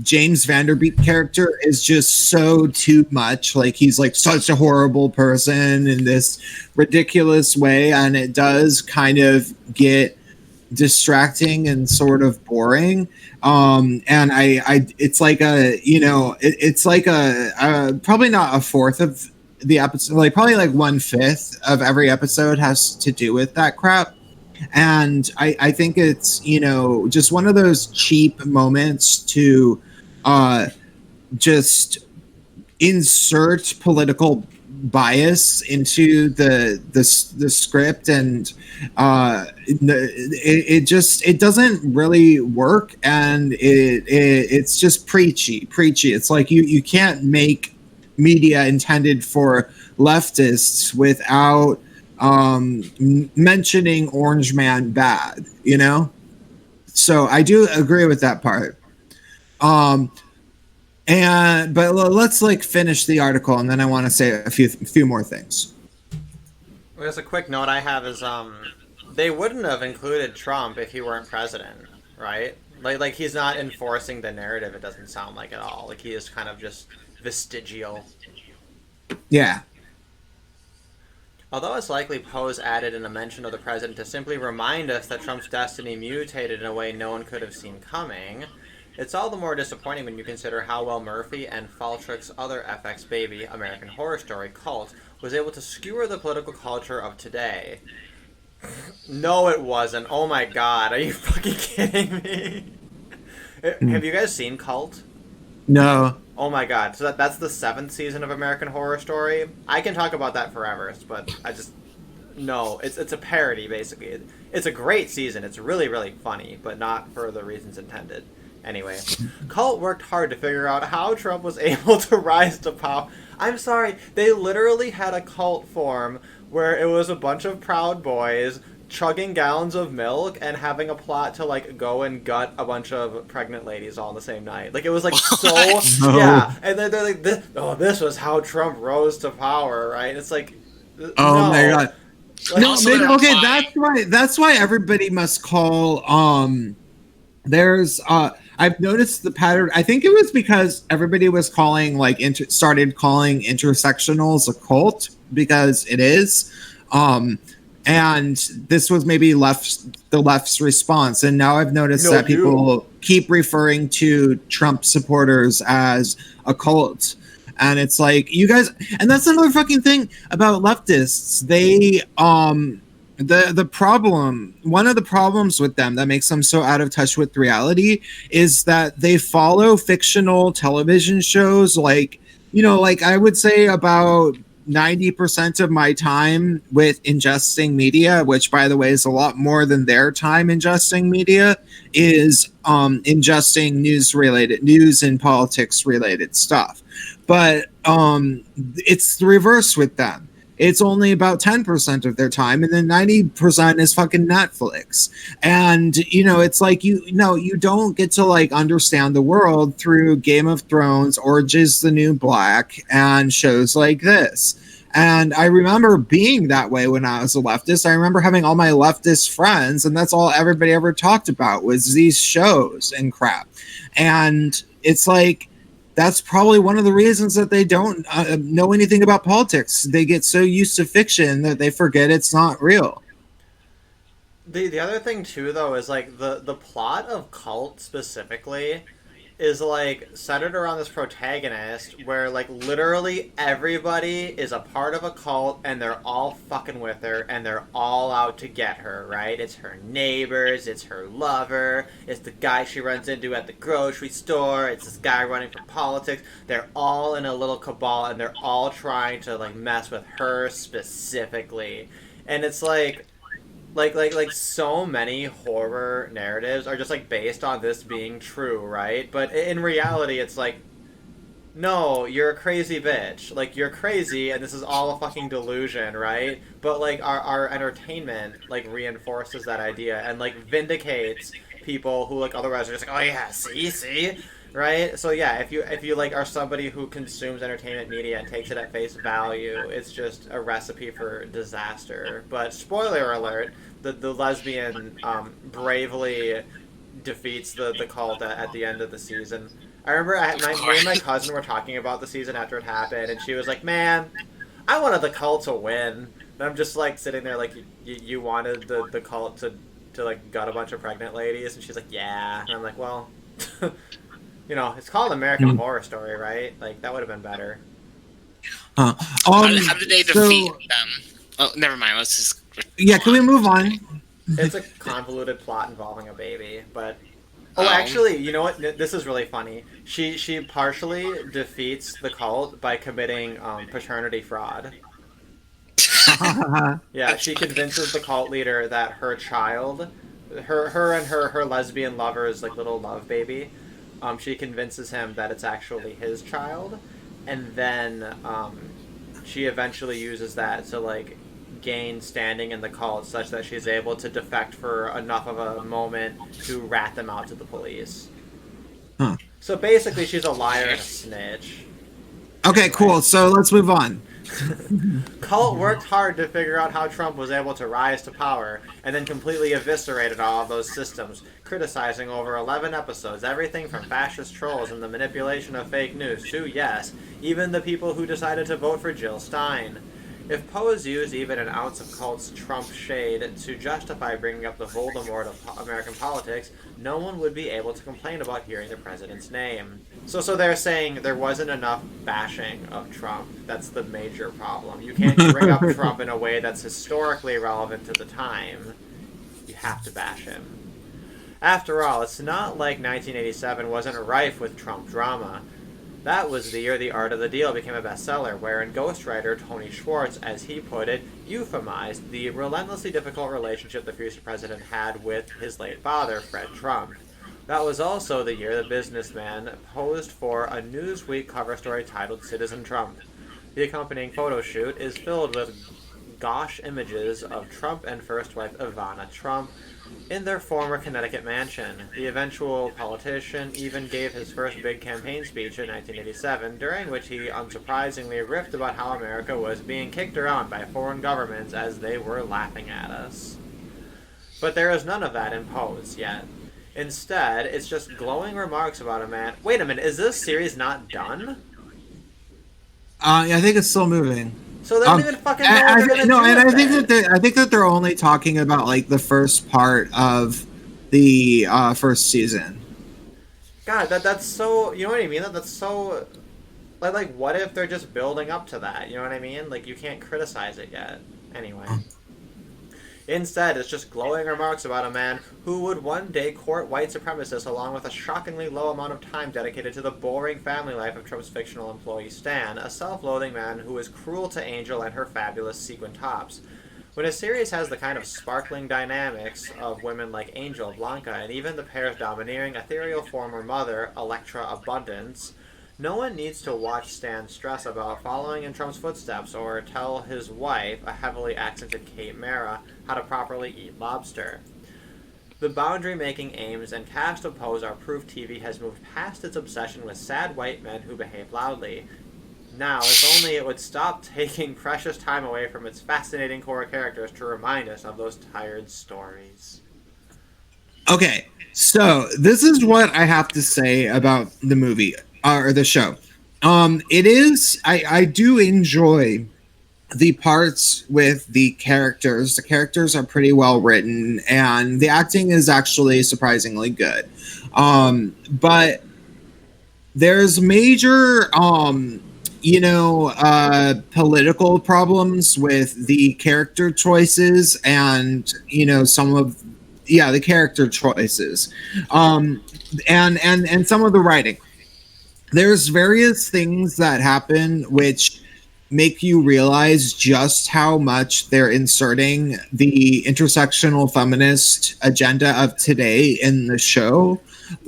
James Van Der Beek character is just so too much. Like, he's like such a horrible person in this ridiculous way, and it does kind of get distracting and sort of boring. And I it's like it's like a probably not a fourth of the episode, like probably like 1/5 of every episode has to do with that crap. And I think it's, just one of those cheap moments to just insert political bias into the script, and it doesn't really work, and it's just preachy. It's like you can't make media intended for leftists without mentioning Orange Man bad, so I do agree with that part. But let's finish the article, and then I want to say a few more things. Just a quick note I have is they wouldn't have included Trump if he weren't president, right? Like he's not enforcing the narrative. It doesn't sound like at all. Like he is kind of just vestigial. Yeah. Although it's likely Poe's added in a mention of the president to simply remind us that Trump's destiny mutated in a way no one could have seen coming. It's all the more disappointing when you consider how well Murphy and Faltrick's other FX baby, American Horror Story Cult, was able to skewer the political culture of today. No, it wasn't. Oh my god, are you fucking kidding me? Have you guys seen Cult? No. Oh my god, so that's the 7th season of American Horror Story? I can talk about that forever, but I just... No, it's a parody, basically. It's a great season, it's really, really funny, but not for the reasons intended. Anyway, Cult worked hard to figure out how Trump was able to rise to power. I'm sorry, they literally had a cult form where it was a bunch of Proud Boys chugging gallons of milk and having a plot to go and gut a bunch of pregnant ladies all in the same night. It was so No. yeah, and then they're like, this was how Trump rose to power, right? It's like, Oh no. my god. Like, No, that's why everybody must call there's I've noticed the pattern. I think it was because everybody was calling started calling intersectionals a cult, because it is, and this was maybe the left's response. And now I've noticed that people keep referring to Trump supporters as a cult, and it's like, you guys, and that's another fucking thing about leftists. They the problem, one of the problems with them that makes them so out of touch with reality is that they follow fictional television shows. I would say about 90% of my time with ingesting media, which by the way is a lot more than their time ingesting media, is ingesting news and politics related stuff. But it's the reverse with them. It's only about 10% of their time, and then 90% is fucking Netflix. And, it's like, you don't get to understand the world through Game of Thrones, Orange is the New Black, and shows like this. And I remember being that way when I was a leftist. I remember having all my leftist friends, and that's all everybody ever talked about was these shows and crap. And it's like, that's probably one of the reasons that they don't know anything about politics. They get so used to fiction that they forget it's not real. The other thing too, though, is the plot of Cult specifically is centered around this protagonist where literally everybody is a part of a cult and they're all fucking with her and they're all out to get her, right? It's her neighbors, it's her lover, it's the guy she runs into at the grocery store, it's this guy running for politics. They're all in a little cabal and they're all trying to mess with her specifically. And it's like so many horror narratives are just based on this being true, right? But in reality, it's no, you're a crazy bitch. You're crazy, and this is all a fucking delusion, right? But our entertainment reinforces that idea and vindicates people who otherwise are just oh yeah, see, right? So yeah, if you are somebody who consumes entertainment media and takes it at face value, it's just a recipe for disaster. But spoiler alert, the lesbian bravely defeats the cult at the end of the season. I remember me and my cousin were talking about the season after it happened, and she was like, "Man, I wanted the cult to win." And I'm just sitting there you wanted the cult to gut a bunch of pregnant ladies, and she's like, "Yeah," and I'm like, "Well." It's called American Horror Story, right? That would have been better. How did they defeat them? Oh, never mind. Let's just... Yeah, can we move on? It's a convoluted plot involving a baby, but actually, you know what? This is really funny. She partially defeats the cult by committing paternity fraud. Yeah, she convinces the cult leader that her child, her and her lesbian lover's like little love baby, she convinces him that it's actually his child, and then she eventually uses that to like gain standing in the cult such that she's able to defect for enough of a moment to rat them out to the police. Huh. So basically, she's a liar and a snitch. Okay, cool. So let's move on. Cult worked hard to figure out how Trump was able to rise to power, and then completely eviscerated all of those systems, criticizing over 11 episodes everything from fascist trolls and the manipulation of fake news to, yes, even the people who decided to vote for Jill Stein. If Pose used even an ounce of cult's Trump shade to justify bringing up the Voldemort of American politics, no one would be able to complain about hearing the president's name. So they're saying there wasn't enough bashing of Trump. That's the major problem. You can't bring up Trump in a way that's historically relevant to the time. You have to bash him. After all, it's not like 1987 wasn't rife with Trump drama. That was the year The Art of the Deal became a bestseller, wherein ghostwriter Tony Schwartz, as he put it, euphemized the relentlessly difficult relationship the future president had with his late father, Fred Trump. That was also the year the businessman posed for a Newsweek cover story titled Citizen Trump. The accompanying photo shoot is filled with gauche images of Trump and first wife Ivana Trump in their former Connecticut mansion. The eventual politician even gave his first big campaign speech in 1987, during which he unsurprisingly riffed about how America was being kicked around by foreign governments as they were laughing at us. But there is none of that in Pose yet. Instead, it's just glowing remarks about a man. Wait a minute, is this series not done? I think it's still moving. So they don't even fucking know what they're gonna do. I think that they're only talking about like the first part of the first season. God, that's so. You know what I mean? That's so. Like, what if they're just building up to that? You know what I mean? Like, you can't criticize it yet. Anyway. Instead, it's just glowing remarks about a man who would one day court white supremacists along with a shockingly low amount of time dedicated to the boring family life of Trump's fictional employee Stan, a self-loathing man who is cruel to Angel and her fabulous sequin tops. When a series has the kind of sparkling dynamics of women like Angel, Blanca, and even the pair's domineering, ethereal former mother, Electra Abundance, no one needs to watch Stan stress about following in Trump's footsteps or tell his wife, a heavily accented Kate Mara, how to properly eat lobster. The boundary-making aims and cast of Pose are proof TV has moved past its obsession with sad white men who behave loudly. Now, if only it would stop taking precious time away from its fascinating core characters to remind us of those tired stories. Okay, so this is what I have to say about the movie. Or the show. It is, I do enjoy the parts with the characters. The characters are pretty well written, and the acting is actually surprisingly good. But there's major, political problems with the character choices and, some of, the character choices. And some of the writing. There's various things that happen which make you realize just how much they're inserting the intersectional feminist agenda of today in the show,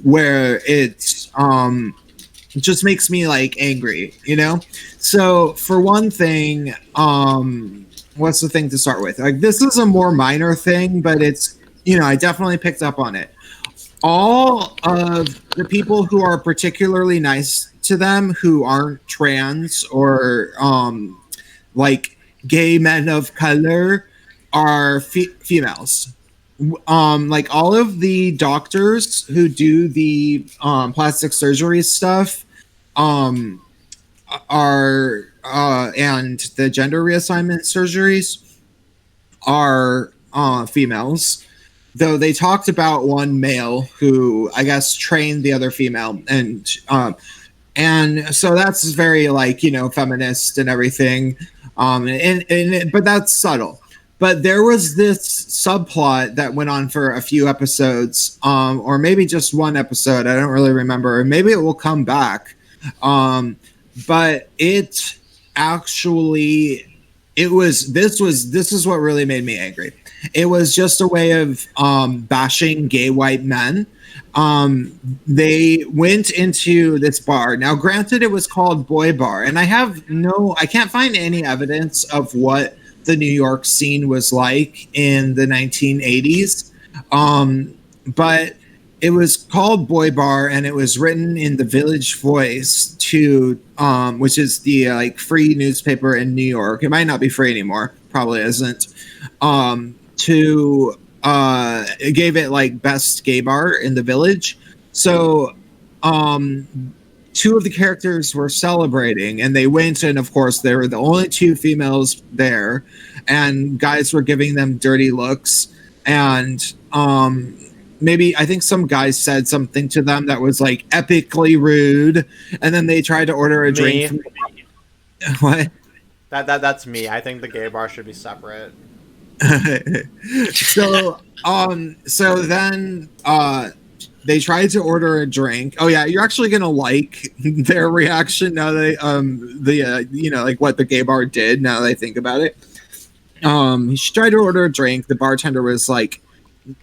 where it's it just makes me like angry, So for one thing, what's the thing to start with? Like, this is a more minor thing, but it's, I definitely picked up on it. All of the people who are particularly nice to them, who aren't trans or like gay men of color, are females. Like all of the doctors who do the plastic surgery stuff are and the gender reassignment surgeries are females. Though they talked about one male who I guess trained the other female, and so that's very like feminist and everything, but that's subtle. But there was this subplot that went on for a few episodes, or maybe just one episode. I don't really remember. Or maybe it will come back. But it actually, this is what really made me angry. It was just a way of bashing gay white men. They went into this bar. Now, granted, it was called Boy Bar, and I can't find any evidence of what the New York scene was like in the 1980s. But it was called Boy Bar, and it was written in the Village Voice, which is the free newspaper in New York. It might not be free anymore, probably isn't. It gave it best gay bar in the village. So two of the characters were celebrating, and they went, and of course they were the only two females there, and guys were giving them dirty looks, and maybe I think some guys said something to them that was epically rude, and then they tried to order a drink. What? That's me. I think the gay bar should be separate. So then they tried to order a drink. Oh yeah, you're actually gonna like their reaction now that what the gay bar did. Now that I think about it, she tried to order a drink. The bartender was like,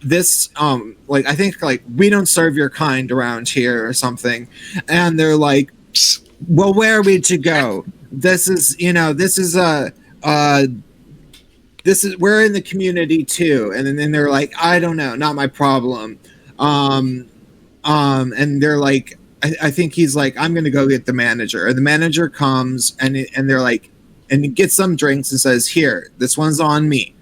"This, I think we don't serve your kind around here or something," and they're like, "Well, where are we to go? We're in the community too," and then they're like, "I don't know, not my problem." And they're like, I think he's like, "I'm gonna go get the manager." And the manager comes, and they're like, and he gets some drinks and says, "Here, this one's on me,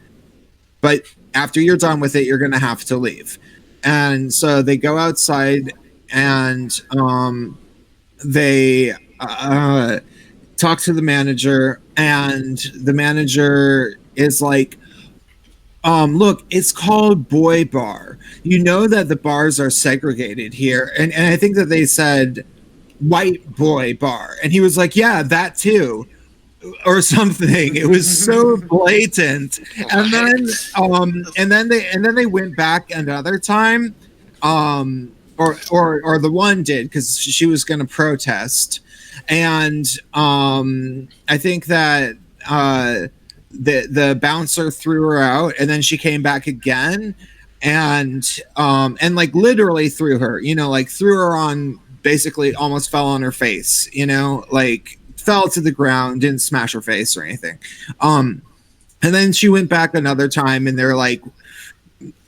but after you're done with it, you're gonna have to leave." And so they go outside, and they talk to the manager, and the manager is like, "Look, it's called Boy Bar. You know that the bars are segregated here." And I think that they said white boy bar. And he was like, "Yeah, that too." Or something. It was so blatant. And then they went back another time. Or the one did, because she was gonna protest. And I think that the bouncer threw her out, and then she came back again, and literally threw her, threw her on, basically almost fell on her face, fell to the ground, didn't smash her face or anything. And then she went back another time, and they're like,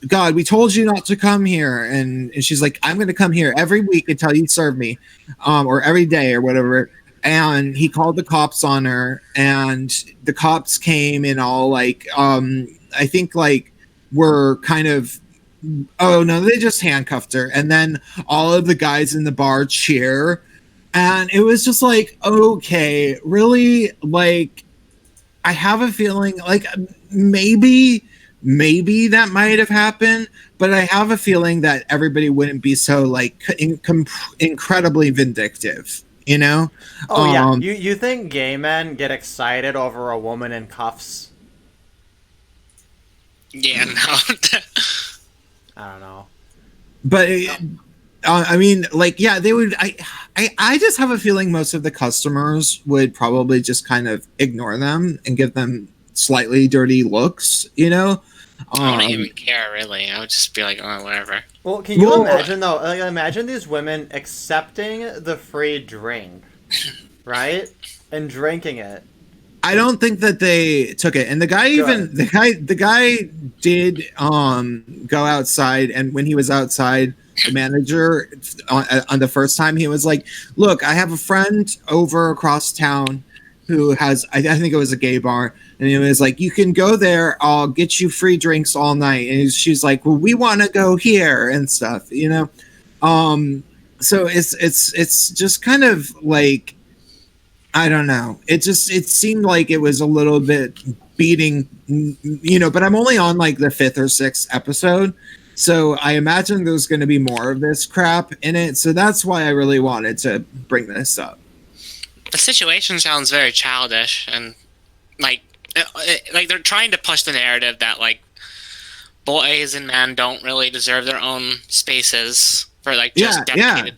"God, we told you not to come here." And she's like, "I'm going to come here every week until you serve me, or every day or whatever." And he called the cops on her, and the cops came and all I think were kind of, oh no, they just handcuffed her. And then all of the guys in the bar cheer. And it was just like, okay, really? I have a feeling maybe that might have happened, but I have a feeling that everybody wouldn't be so incredibly vindictive. Oh yeah. You think gay men get excited over a woman in cuffs? Yeah, no. I don't know. But they would. I just have a feeling most of the customers would probably just kind of ignore them and give them slightly dirty looks. I wouldn't even care, really. I would just be like, "Oh, whatever." Well, can you imagine though? Imagine these women accepting the free drink, right, and drinking it. I don't think that they took it, and the guy did go outside, and when he was outside, the manager on the first time, he was like, "Look, I have a friend over across town who has, I think it was a gay bar, and he was like, you can go there, I'll get you free drinks all night." And she's like, "Well, we want to go here," and stuff, so it's just kind of like, I don't know, it seemed like it was a little bit beating, but I'm only on the 5th or 6th episode, so I imagine there's going to be more of this crap in it, so that's why I really wanted to bring this up. The situation sounds very childish, and like they're trying to push the narrative that like boys and men don't really deserve their own spaces for like just dedicated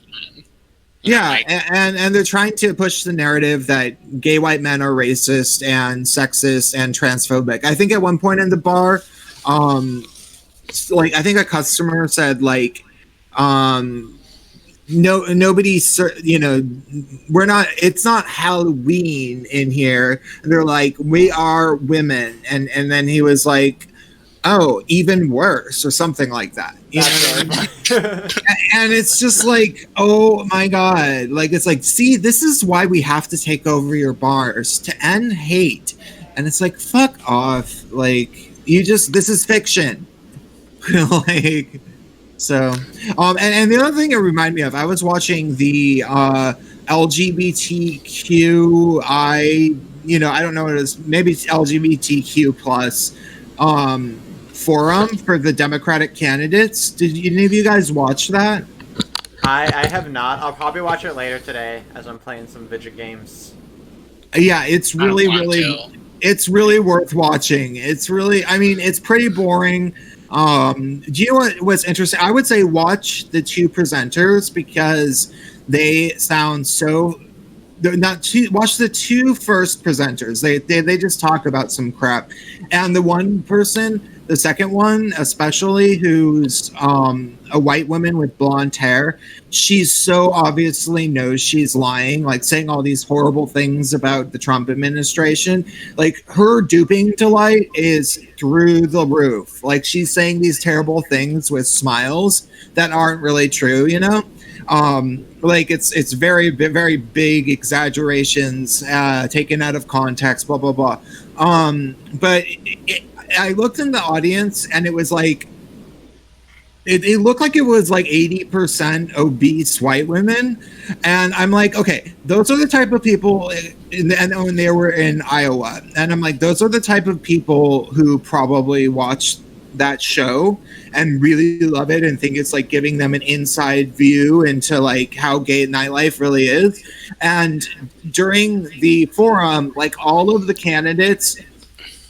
men. And they're trying to push the narrative that gay white men are racist and sexist and transphobic. I think at one point in the bar, like I think a customer said like, nobody, you know, we're not. It's not Halloween in here. And they're like, we are women, and then he was like, oh, even worse, or something like that. You know? And it's just like, oh my god, like it's like, see, this is why we have to take over your bars to end hate, and it's like, fuck off, like this is fiction, like. So, and the other thing it reminded me of, I was watching the LGBTQI, you know, I don't know what it is, maybe it's LGBTQ plus forum for the Democratic candidates. Did any of you guys watch that? I have not. I'll probably watch it later today as I'm playing some video games. Yeah, it's really it's really worth watching. It's really, I mean, it's pretty boring. Do you know what's interesting? I would say watch the two presenters because they sound so. They're not too. Watch the two first presenters. They just talk about some crap, and the one person, the second one especially, who's a white woman with blonde hair, she's so obviously knows she's lying, like saying all these horrible things about the Trump administration. Like her duping delight is through the roof. Like she's saying these terrible things with smiles that aren't really true, you know? Like it's very, very big exaggerations, taken out of context, blah, blah, blah. But I looked in the audience and it was like, it looked like it was like 80% obese white women. And I'm like, okay, those are the type of people, and when they were in Iowa, and I'm like, those are the type of people who probably watched that show and really love it and think it's like giving them an inside view into like how gay nightlife really is. And during the forum, like all of the candidates,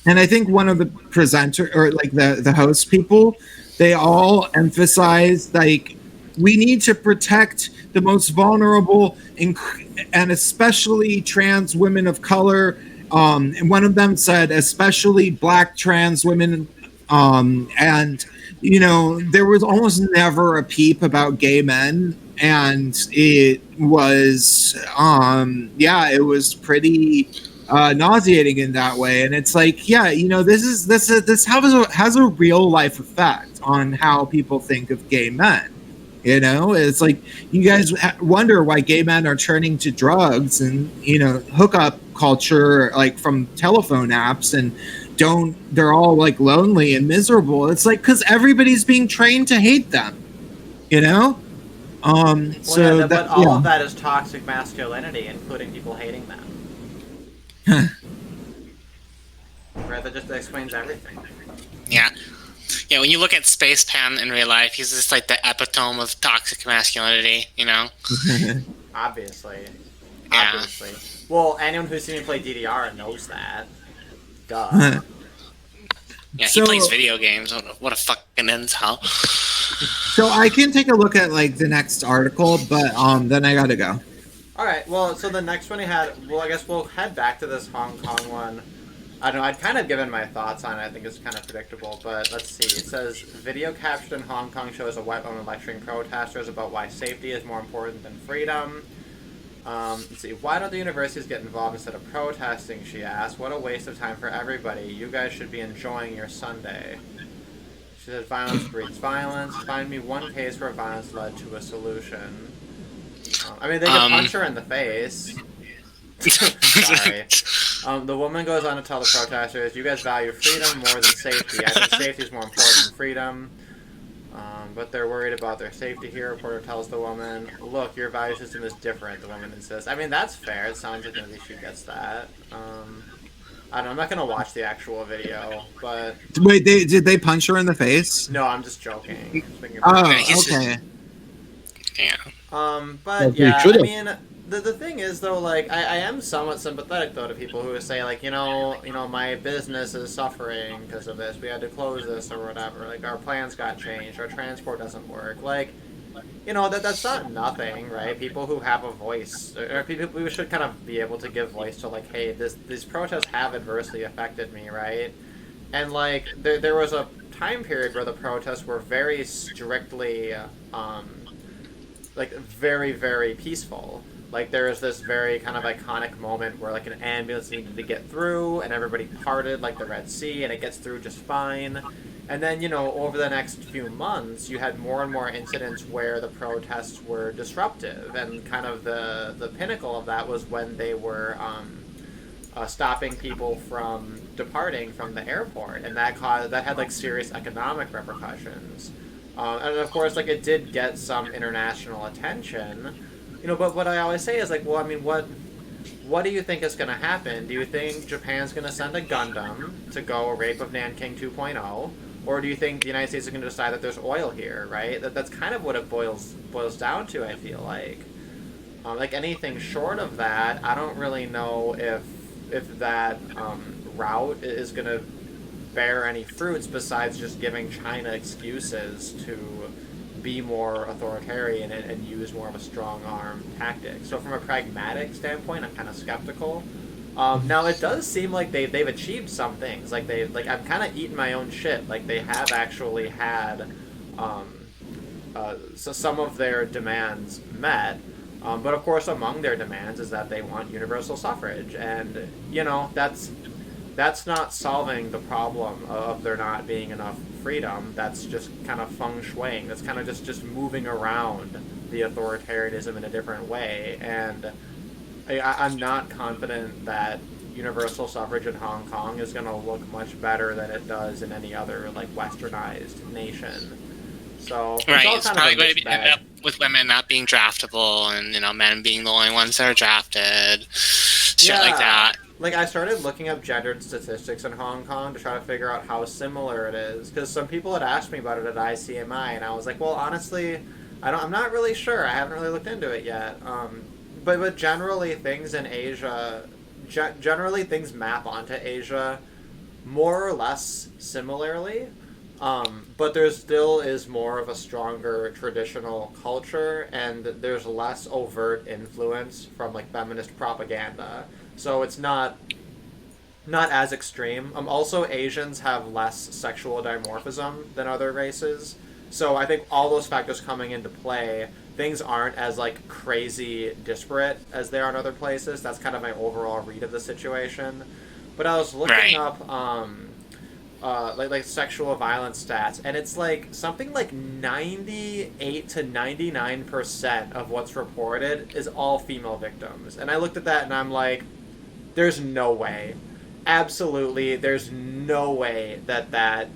and I think one of the presenter or like the host people, they all emphasize like we need to protect the most vulnerable and especially trans women of color. And one of them said, especially Black trans women. And you know, there was almost never a peep about gay men, and it was it was pretty nauseating in that way. And it's like, yeah, you know, this has a real life effect on how people think of gay men. You know, it's like you guys wonder why gay men are turning to drugs and, you know, hookup culture, like from telephone apps, and they're all like lonely and miserable. It's like because everybody's being trained to hate them, you know. But all of that is toxic masculinity, including people hating them. Right, that just explains everything. Yeah. Yeah, when you look at Space Pan in real life, he's just like the epitome of toxic masculinity, you know? Obviously. Yeah. Obviously. Well, anyone who's seen me play DDR knows that. Duh. Yeah, he plays video games. What a fucking incel. So I can take a look at like the next article, but then I gotta go. Alright, well, so the next one he had, well, I guess we'll head back to this Hong Kong one. I don't know, I'd kind of given my thoughts on it. I think it's kind of predictable, but let's see. It says, video captured in Hong Kong shows a white woman lecturing protesters about why safety is more important than freedom. Let's see, why don't the universities get involved instead of protesting, she asked. What a waste of time for everybody. You guys should be enjoying your Sunday. She said, violence breeds violence. Find me one case where violence led to a solution. I mean, they could punch her in the face. Sorry. The woman goes on to tell the protesters, you guys value freedom more than safety. I think safety is more important than freedom. But they're worried about their safety here, reporter tells the woman. Look, your value system is different, the woman insists. I mean, that's fair. It sounds like maybe she gets that. I don't know, I'm not going to watch the actual video, but... Wait, did they punch her in the face? No, I'm just joking. Oh, okay. Yeah. But yeah, I mean, the thing is though, like I am somewhat sympathetic though to people who say like my business is suffering because of this. We had to close this or whatever. Like our plans got changed. Our transport doesn't work. Like that's not nothing, right? People who have a voice, or people we should kind of be able to give voice to like, hey, these protests have adversely affected me, right? And like there was a time period where the protests were very strictly like very very peaceful. Like there was this very kind of iconic moment where like an ambulance needed to get through and everybody parted like the Red Sea and it gets through just fine. And then, over the next few months, you had more and more incidents where the protests were disruptive, and kind of the pinnacle of that was when they were stopping people from departing from the airport, and that had like serious economic repercussions. And of course, like it did get some international attention, But what I always say is like, well, I mean, what do you think is going to happen? Do you think Japan's going to send a Gundam to go rape of Nanking 2.0? Or do you think the United States is going to decide that there's oil here, right? That's kind of what it boils down to, I feel like. Like anything short of that, I don't really know if that route is going to bear any fruits besides just giving China excuses to be more authoritarian and use more of a strong arm tactic. So from a pragmatic standpoint, I'm kind of skeptical. Now it does seem like they've achieved some things. Like I'm kind of eating my own shit. Like they have actually had so some of their demands met. But of course, among their demands is that they want universal suffrage, and that's not solving the problem of there not being enough freedom. That's just kind of feng shuiing. That's kind of just moving around the authoritarianism in a different way, and I'm not confident that universal suffrage in Hong Kong is going to look much better than it does in any other like westernized nation. So it's probably going to end up with women not being draftable, and men being the only ones that are drafted, shit like that. Like I started looking up gendered statistics in Hong Kong to try to figure out how similar it is, because some people had asked me about it at ICMI, and I was like, well, honestly, I'm not really sure. I haven't really looked into it yet. But generally things in Asia, generally things map onto Asia more or less similarly. But there still is more of a stronger traditional culture, and there's less overt influence from like feminist propaganda. So it's not as extreme. Also, Asians have less sexual dimorphism than other races. So I think all those factors coming into play, things aren't as like crazy disparate as they are in other places. That's kind of my overall read of the situation. But I was looking up like sexual violence stats, and it's like something like 98 to 99% of what's reported is all female victims. And I looked at that and I'm like, there's no way. Absolutely, there's no way that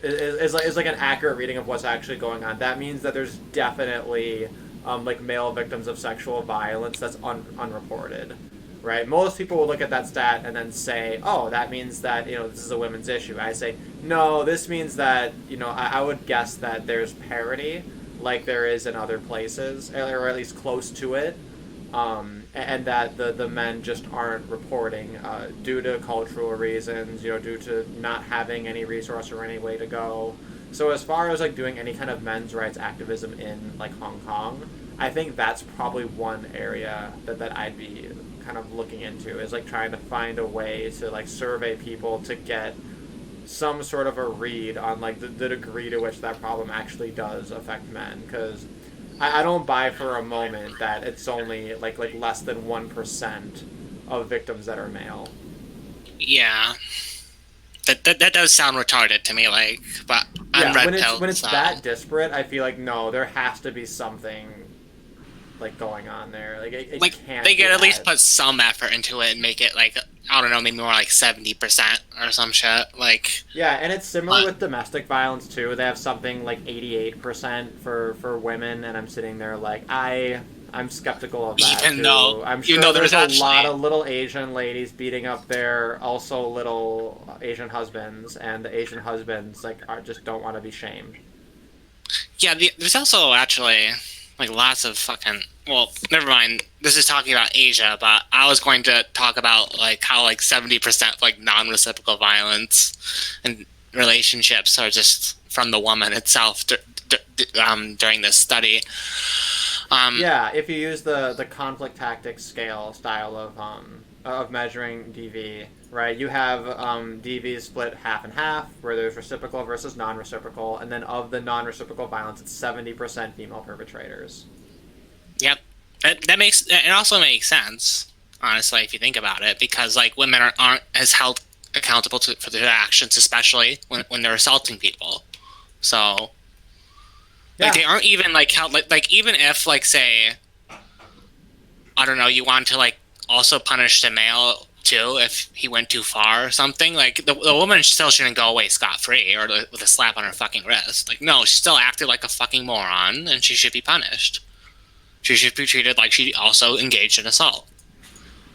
is like an accurate reading of what's actually going on. That means that there's definitely like male victims of sexual violence that's unreported, right? Most people will look at that stat and then say, oh, that means that this is a women's issue. I say, no, this means that I would guess that there's parity like there is in other places, or at least close to it. And that the men just aren't reporting due to cultural reasons, due to not having any resource or any way to go. So as far as like doing any kind of men's rights activism in like Hong Kong, I think that's probably one area that I'd be kind of looking into, is like trying to find a way to like survey people to get some sort of a read on like the degree to which that problem actually does affect men, because I don't buy for a moment that it's only like less than 1% of victims that are male. Yeah, that does sound retarded to me. Like, but when it's that disparate, I feel like no, there has to be something like going on there. Like it can't. They could at least put some effort into it and make it like, I don't know, maybe more like 70% or some shit. Like, yeah, and it's similar with domestic violence too. They have something like 88% for women, and I'm sitting there like I'm skeptical of that. Even though I'm sure there's a lot of little Asian ladies beating up their also little Asian husbands, and the Asian husbands like just don't want to be shamed. Yeah, there's also actually like lots of fucking well, never mind. This is talking about Asia, but I was going to talk about like how like 70% like non-reciprocal violence and relationships are just from the woman itself during this study. Yeah, if you use the conflict tactics scale style of measuring DV, right? You have DV split half and half, where there's reciprocal versus non-reciprocal, and then of the non-reciprocal violence, it's 70% female perpetrators. Yep, it also makes sense, honestly, if you think about it, because like women aren't as held accountable for their actions, especially when they're assaulting people. So, like, they aren't even like held like even if like say, I don't know, you want to like also punish the male too if he went too far or something. Like the woman still shouldn't go away scot-free or with a slap on her fucking wrist. Like no, she still acted like a fucking moron, and she should be punished. She should be treated like she also engaged in assault.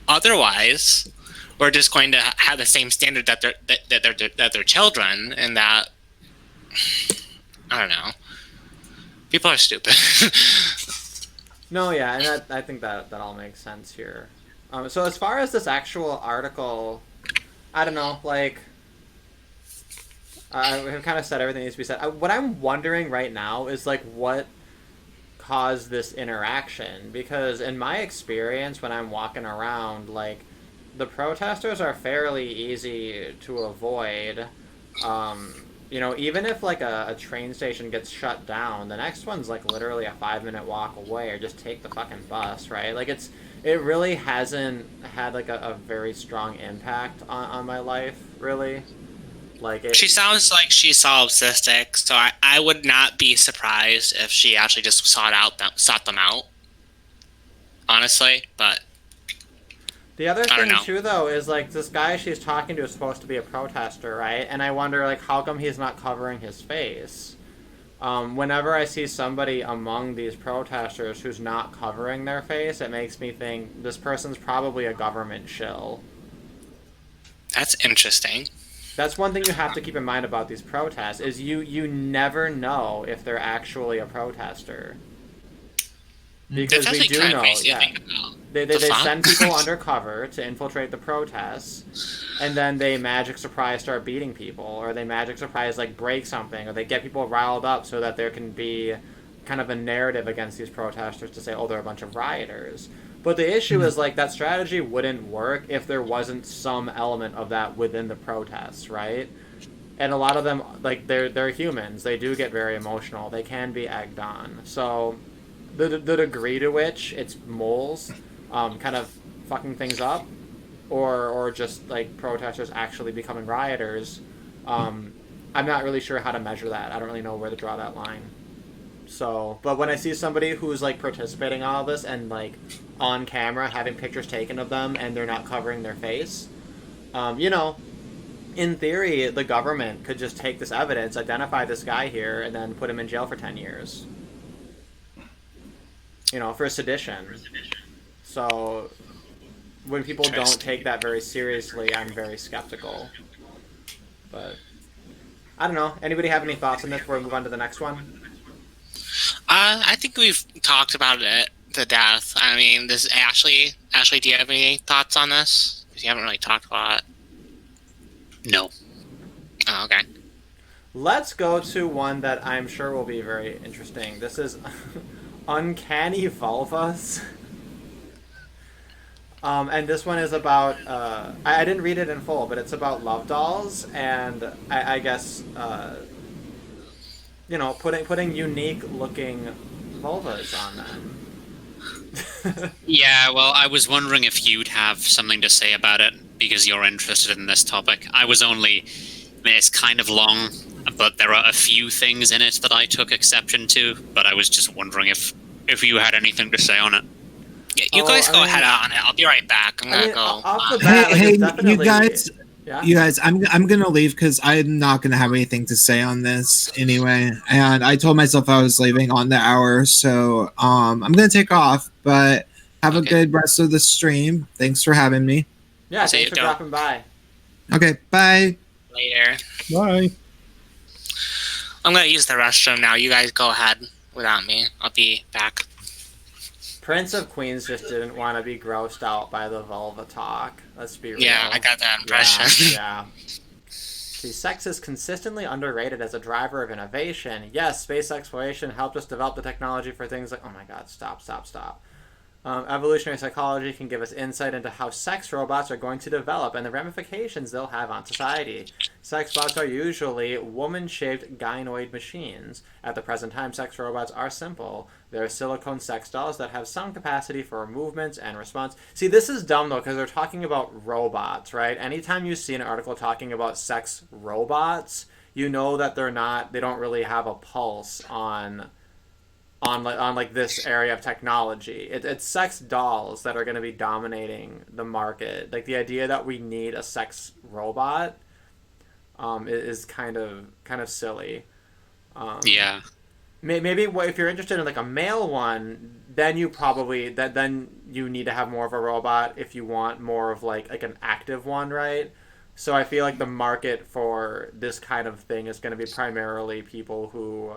Otherwise, we're just going to have the same standard that they're children, and that I don't know. People are stupid. No, yeah, and I think that all makes sense here. So as far as this actual article, I don't know, like, we've kind of said everything needs to be said. What I'm wondering right now is, like, what caused this interaction? Because in my experience, when I'm walking around, like, the protesters are fairly easy to avoid. You know, even if like a train station gets shut down, the next one's like literally a 5-minute walk away, or just take the fucking bus, right? Like it really hasn't had like a very strong impact on my life, really. Like she sounds like she's solipsistic, so I would not be surprised if she actually just sought them out. Honestly, but the other thing too, though, is like this guy she's talking to is supposed to be a protester, right? And I wonder, like, how come he's not covering his face? Whenever I see somebody among these protesters who's not covering their face, it makes me think this person's probably a government shill. That's interesting. That's one thing you have to keep in mind about these protests, is you never know if they're actually a protester. Because we do know, yeah. They send people undercover to infiltrate the protests, and then they magic surprise start beating people, or they magic surprise like break something, or they get people riled up so that there can be kind of a narrative against these protesters to say, oh, they're a bunch of rioters. But the issue is like that strategy wouldn't work if there wasn't some element of that within the protests, right? And a lot of them, like, they're humans. They do get very emotional. They can be egged on. So the degree to which it's moles kind of fucking things up, or just like protesters actually becoming rioters, I'm not really sure how to measure that. I don't really know where to draw that line. So, but when I see somebody who's like participating in all this and like on camera having pictures taken of them and they're not covering their face, you know, in theory the government could just take this evidence, identify this guy here, and then put him in jail for 10 years. You know, for sedition. So when people don't take that very seriously, I'm very skeptical. But I don't know. Anybody have any thoughts on this before we move on to the next one? I think we've talked about it to death. I mean, this Ashley, do you have any thoughts on this? Because you haven't really talked about it. No. Oh, okay. Let's go to one that I'm sure will be very interesting. This is Uncanny Vulvas. And this one is about, I didn't read it in full, but it's about love dolls, and I guess, you know, putting unique looking vulvas on them. Yeah, well, I was wondering if you'd have something to say about it, because you're interested in this topic. I mean, it's kind of long, but there are a few things in it that I took exception to, but I was just wondering if you had anything to say on it. Yeah, you guys go ahead on it. I'll be right back. I'm gonna go. Off the bat, hey, definitely... you guys, I'm gonna leave because I'm not gonna have anything to say on this anyway. And I told myself I was leaving on the hour, so I'm gonna take off. But have a good rest of the stream. Thanks for having me. Yeah, thanks for dropping by. Okay, bye. Later. Bye. I'm gonna use the restroom now. You guys go ahead without me. I'll be back. Prince of Queens just didn't want to be grossed out by the vulva talk. Let's be real. Yeah, I got that impression. Yeah. See, sex is consistently underrated as a driver of innovation. Yes, space exploration helped us develop the technology for things like... Oh my god, stop. Evolutionary psychology can give us insight into how sex robots are going to develop and the ramifications they'll have on society. Sex bots are usually woman-shaped gynoid machines. At the present time, sex robots are simple. They're silicone sex dolls that have some capacity for movements and response. See, this is dumb, though, because they're talking about robots, right? Anytime you see an article talking about sex robots, you know that they don't really have a pulse on this area of technology. It's sex dolls that are going to be dominating the market. Like, the idea that we need a sex robot is kind of silly. Yeah. Maybe if you're interested in like a male one, then you need to have more of a robot if you want more of like an active one, right? So I feel like the market for this kind of thing is going to be primarily people who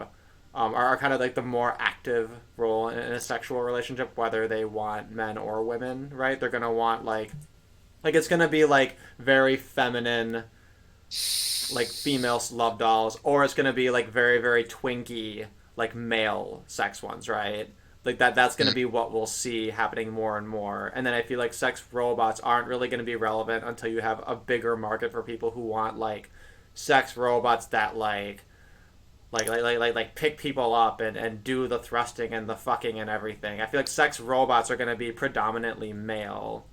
are kind of like the more active role in a sexual relationship, whether they want men or women, right? They're going to want like it's going to be like very feminine, like female love dolls, or it's going to be like very, very twinky, like male sex ones, right? Like that's going to be what we'll see happening more and more. And then I feel like sex robots aren't really going to be relevant until you have a bigger market for people who want like sex robots that like pick people up and do the thrusting and the fucking and everything. I feel like sex robots are going to be predominantly male,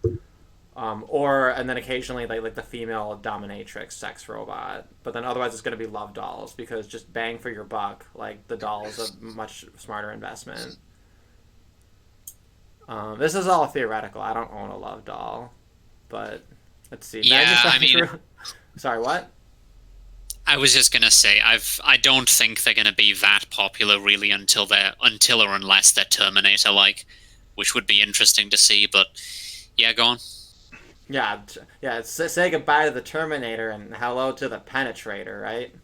and then occasionally like the female dominatrix sex robot. But then otherwise it's going to be love dolls because just bang for your buck. Like the doll is a much smarter investment. This is all theoretical. I don't own a love doll, but let's see. Yeah, Sorry, what? I was just gonna say I don't think they're gonna be that popular really until or unless they're Terminator-like, which would be interesting to see. But yeah, go on. Yeah. Say goodbye to the Terminator and hello to the Penetrator, right?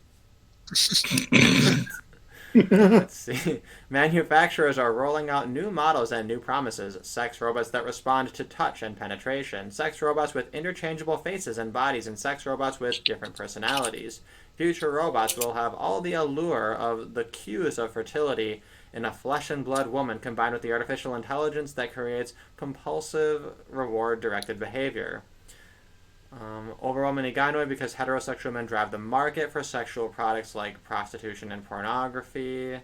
Let's see. Manufacturers are rolling out new models and new promises. Sex robots that respond to touch and penetration. Sex robots with interchangeable faces and bodies, and sex robots with different personalities. Future robots will have all the allure of the cues of fertility in a flesh and blood woman combined with the artificial intelligence that creates compulsive reward-directed behavior. Overwhelmingly gynoid because heterosexual men drive the market for sexual products like prostitution and pornography. I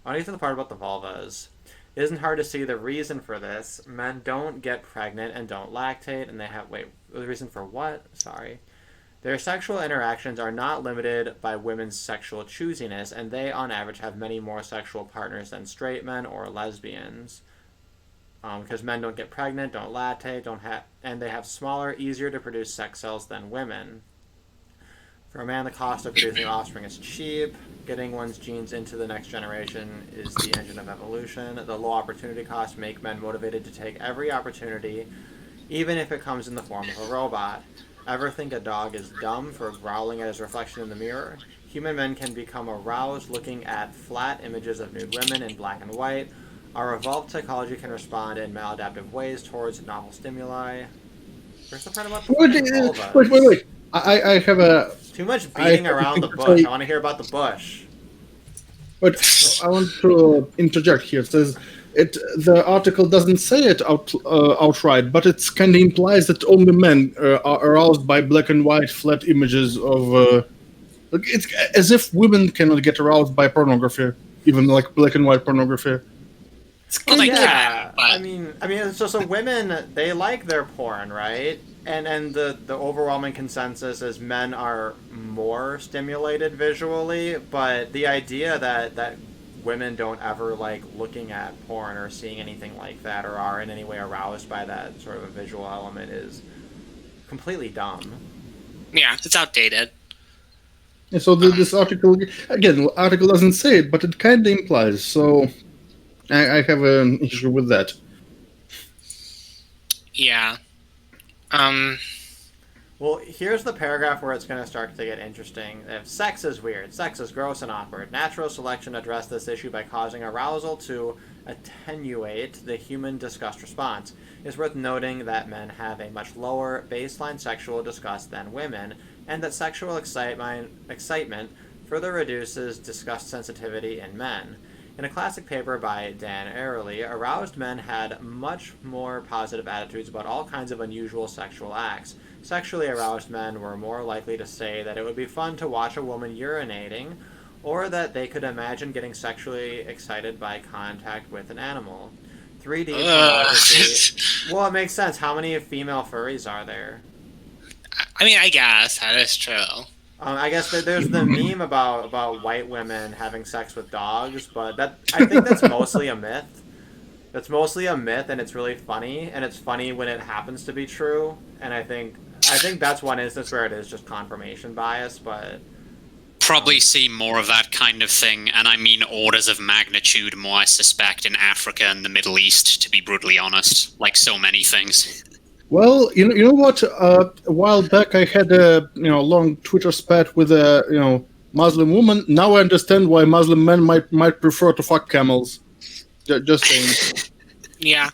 want to get to the part about the vulvas. It isn't hard to see the reason for this. Men don't get pregnant and don't lactate, and they have... Wait, the reason for what? Sorry. Their sexual interactions are not limited by women's sexual choosiness, and they, on average, have many more sexual partners than straight men or lesbians. Because men don't get pregnant, don't lactate, and they have smaller, easier to produce sex cells than women. For a man, the cost of producing offspring is cheap. Getting one's genes into the next generation is the engine of evolution. The low opportunity costs make men motivated to take every opportunity, even if it comes in the form of a robot. Ever think a dog is dumb for growling at his reflection in the mirror? Human men can become aroused looking at flat images of nude women in black and white. Our evolved psychology can respond in maladaptive ways towards novel stimuli. Where's the part about the vulva? Wait. I have a... Too much beating around the bush. I want to hear about the bush. But I want to interject here. It says the article doesn't say it outright, but it kind of implies that only men are aroused by black and white flat images of... it's as if women cannot get aroused by pornography, even like black and white pornography. Well, yeah, I mean, so women, they like their porn, right? And the overwhelming consensus is men are more stimulated visually, but the idea that women don't ever like looking at porn or seeing anything like that or are in any way aroused by that sort of a visual element is completely dumb. Yeah, it's outdated. Yeah, so this article, again, the article doesn't say it, but it kind of implies, so... I have an issue with that. Yeah. Well, here's the paragraph where it's going to start to get interesting. If sex is weird, sex is gross and awkward. Natural selection addressed this issue by causing arousal to attenuate the human disgust response. It's worth noting that men have a much lower baseline sexual disgust than women, and that sexual excitement further reduces disgust sensitivity in men. In a classic paper by Dan Ariely, aroused men had much more positive attitudes about all kinds of unusual sexual acts. Sexually aroused men were more likely to say that it would be fun to watch a woman urinating, or that they could imagine getting sexually excited by contact with an animal. 3D pornography. Well, it makes sense. How many female furries are there? I mean, I guess that is true. I guess there's the meme about white women having sex with dogs, but I think that's mostly a myth. That's mostly a myth, and it's really funny, and it's funny when it happens to be true. And I think that's one instance where it is just confirmation bias, but probably see more of that kind of thing, and I mean orders of magnitude more, I suspect, in Africa and the Middle East, to be brutally honest, like so many things. Well, you know what? A while back, I had a long Twitter spat with a Muslim woman. Now I understand why Muslim men might prefer to fuck camels. Just saying. Yeah.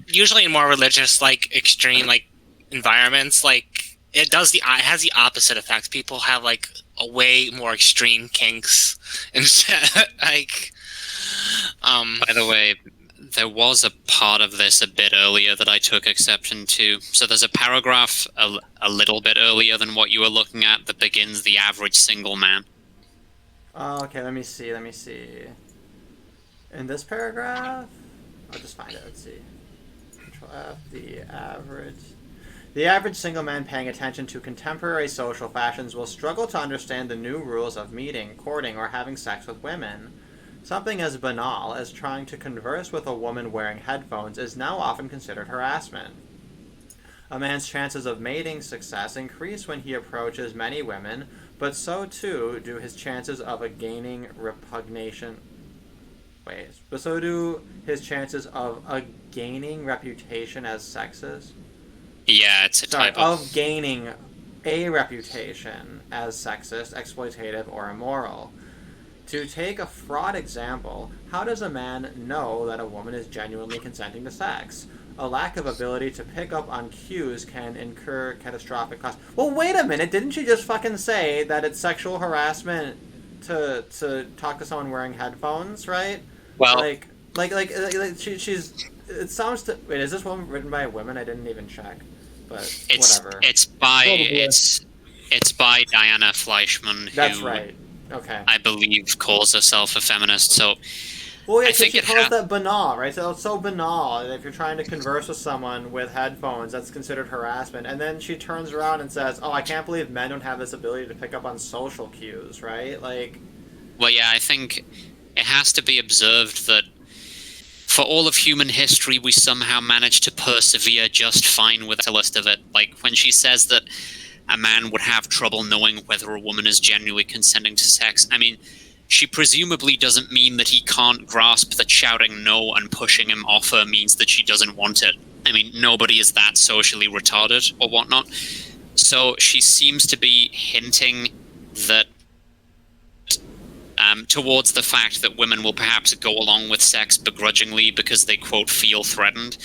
Usually in more religious, like extreme, like environments, like it has the opposite effect. People have like a way more extreme kinks instead. Like, by the way, there was a part of this a bit earlier that I took exception to. So there's a paragraph a little bit earlier than what you were looking at that begins the average single man. Oh, okay, let me see. In this paragraph, I'll just find it. Let's see. Control F. The average single man paying attention to contemporary social fashions will struggle to understand the new rules of meeting, courting, or having sex with women. Something as banal as trying to converse with a woman wearing headphones is now often considered harassment. A man's chances of mating success increase when he approaches many women, but so too do his chances of gaining reputation as sexist. Yeah, it's a type of gaining a reputation as sexist, exploitative, or immoral. To take a fraud example, how does a man know that a woman is genuinely consenting to sex? A lack of ability to pick up on cues can incur catastrophic costs. Well, wait a minute, didn't you just fucking say that it's sexual harassment to talk to someone wearing headphones, right? Well, she's. It sounds to. Wait, is this one written by women? I didn't even check, but whatever. It's by Diana Fleischman. That's right. Okay. I believe calls herself a feminist. So, well, yeah, I think she calls that banal, right? So it's so banal. If you're trying to converse with someone with headphones, that's considered harassment. And then she turns around and says, "Oh, I can't believe men don't have this ability to pick up on social cues," right? Like. Well, yeah, I think it has to be observed that for all of human history, we somehow managed to persevere just fine with the list of it. Like when she says that a man would have trouble knowing whether a woman is genuinely consenting to sex. I mean, she presumably doesn't mean that he can't grasp that shouting no and pushing him off her means that she doesn't want it. I mean, nobody is that socially retarded or whatnot. So she seems to be hinting that towards the fact that women will perhaps go along with sex begrudgingly because they, quote, feel threatened.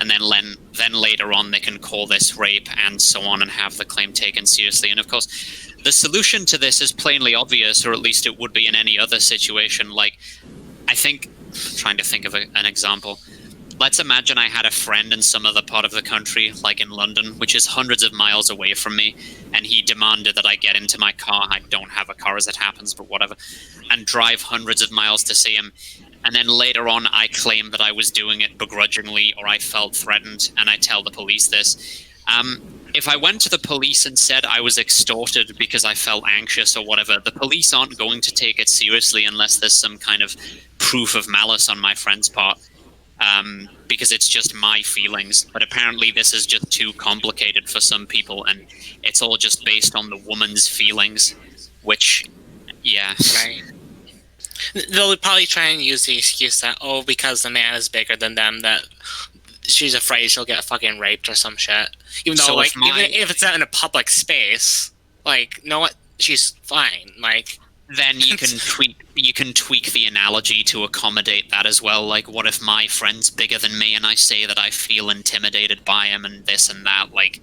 And then later on they can call this rape and so on and have the claim taken seriously. And of course, the solution to this is plainly obvious, or at least it would be in any other situation. Like, I think, trying to think of an example. Let's imagine I had a friend in some other part of the country, like in London, which is hundreds of miles away from me, and he demanded that I get into my car. I don't have a car as it happens, but whatever, and drive hundreds of miles to see him. And then later on, I claim that I was doing it begrudgingly or I felt threatened, and I tell the police this. If I went to the police and said I was extorted because I felt anxious or whatever, the police aren't going to take it seriously unless there's some kind of proof of malice on my friend's part, because it's just my feelings. But apparently this is just too complicated for some people, and it's all just based on the woman's feelings, which, yeah. Right. They'll probably try and use the excuse that, oh, because the man is bigger than them, that she's afraid she'll get fucking raped or some shit. Even though, even if it's not in a public space, like, no, what, she's fine. Like, then you can tweak the analogy to accommodate that as well. Like, what if my friend's bigger than me and I say that I feel intimidated by him and this and that? Like,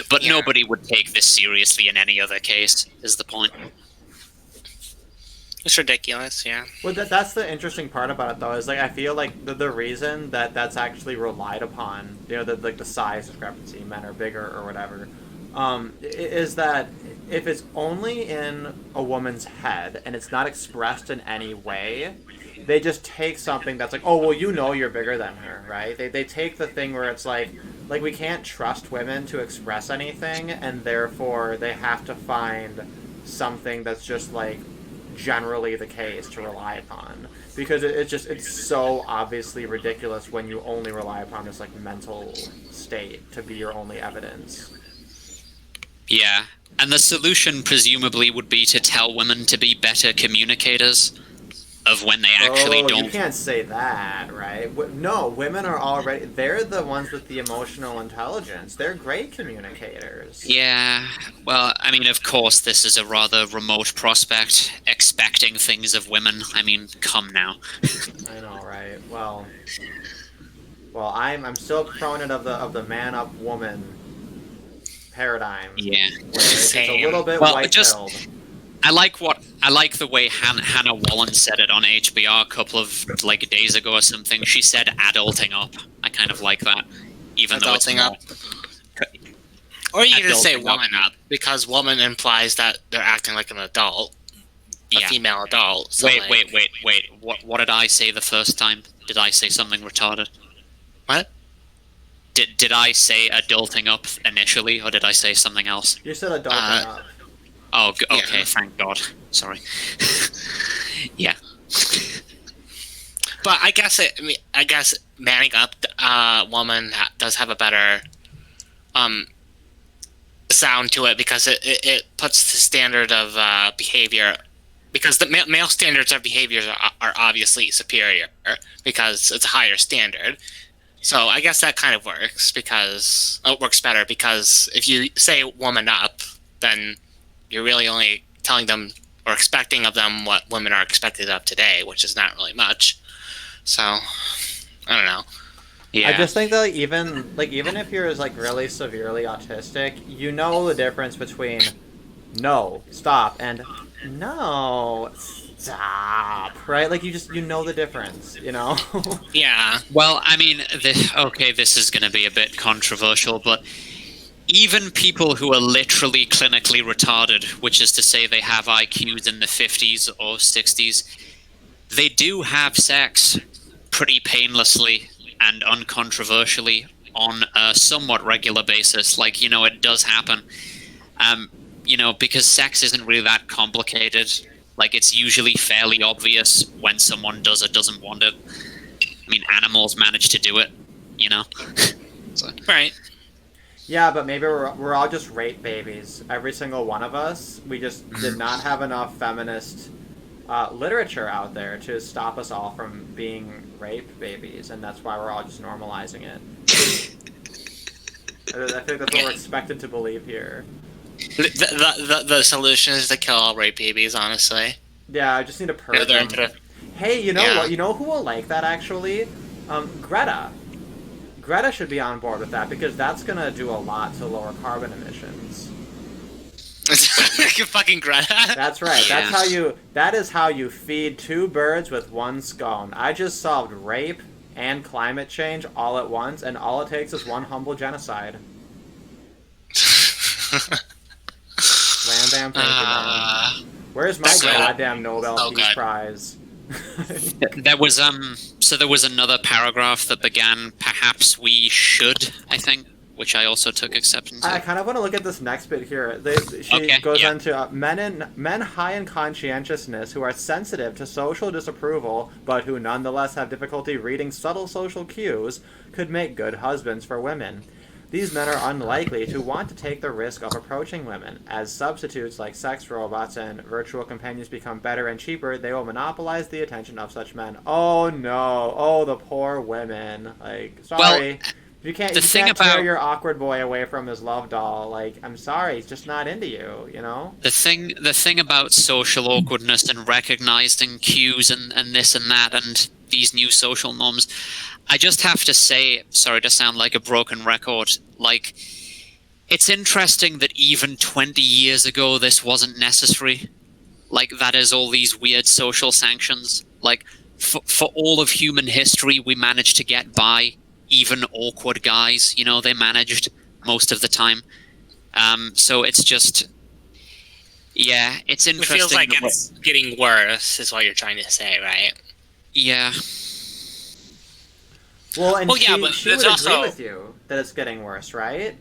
but Yeah. nobody would take this seriously in any other case. Is the point? It's ridiculous, yeah. Well, that's the interesting part about it, though, is like I feel like the reason that that's actually relied upon, the size discrepancy, men are bigger or whatever, is that if it's only in a woman's head and it's not expressed in any way, they just take something that's like, oh, well, you're bigger than her, right? They take the thing where it's like we can't trust women to express anything, and therefore they have to find something that's just like generally the case to rely upon, because it's so obviously ridiculous when you only rely upon this like mental state to be your only evidence. Yeah, and the solution presumably would be to tell women to be better communicators of when they actually don't. You can't say that, right? No, women are already, they're the ones with the emotional intelligence. They're great communicators. Yeah, well, I mean, of course, this is a rather remote prospect, expecting things of women. I mean, come now. I know, right? Well, I'm still a proponent of the man up woman paradigm. Yeah, where it's a little bit well, white-pilled. I like the way Hannah Wallen said it on HBR a couple of days ago or something. She said "adulting up." I kind of like that, even though it's Adulting more, up. Or you can just say Adulting woman up, because woman implies that they're acting like an adult, a Yeah. female adult. So Wait. What did I say the first time? Did I say something retarded? What? Did I say adulting up initially, or did I say something else? You said adulting up. Oh, okay. Yeah. Thank God. Sorry. Yeah. But I guess manning up woman does have a better sound to it, because it puts the standard of behavior, because the male standards of behaviors are obviously superior because it's a higher standard. So I guess that kind of works, because it works better, because if you say woman up, then you're really only telling them or expecting of them what women are expected of today, which is not really much. So I don't know. Yeah. I just think that even if you're really severely autistic, you know the difference between no, stop, and no, stop, right? Like you know the difference, you know? Yeah. Well, I mean, this is going to be a bit controversial, but even people who are literally clinically retarded, which is to say they have IQs in the 50s or 60s, they do have sex pretty painlessly and uncontroversially on a somewhat regular basis. It does happen. Because sex isn't really that complicated. It's usually fairly obvious when someone does or doesn't want it. I mean, animals manage to do it, So. Right. Yeah, but maybe we're all just rape babies. Every single one of us. We just did not have enough feminist literature out there to stop us all from being rape babies, and that's why we're all just normalizing it. I think that's what we're expected to believe here. The solution is to kill all rape babies, honestly. Yeah, I just need to purge them. Hey, you know what? You know who will like that, actually? Greta. Greta should be on board with that, because that's going to do a lot to lower carbon emissions. Fucking Greta. That's right. Yeah. That is how you feed two birds with one scone. I just solved rape and climate change all at once, and all it takes is one humble genocide. Wham bam, thank you, man. Where's my goddamn Nobel Peace Prize? There was another paragraph that began, "Perhaps we should," I think, which I also took exception to. I kind of want to look at this next bit here. She goes into men high in conscientiousness who are sensitive to social disapproval, but who nonetheless have difficulty reading subtle social cues, could make good husbands for women. These men are unlikely to want to take the risk of approaching women. As substitutes like sex robots and virtual companions become better and cheaper, they will monopolize the attention of such men. Oh no. Oh, the poor women. Sorry. If you can't, The if you thing can't tear about- your awkward boy away from his love doll, like, I'm sorry, he's just not into you, you know? The thing about social awkwardness and recognizing cues and this and that and these new social norms, I just have to say, sorry to sound like a broken record, like, it's interesting that even 20 years ago this wasn't necessary. Like, that is all these weird social sanctions. Like, for all of human history, we managed to get by. Even awkward guys, you know, they managed most of the time. So it's just, yeah, it's It interesting. feels like that it's getting worse, is what you're trying to say, right? yeah, Well, and Well, yeah, she, but she it's would also- agree with you that it's getting worse, right?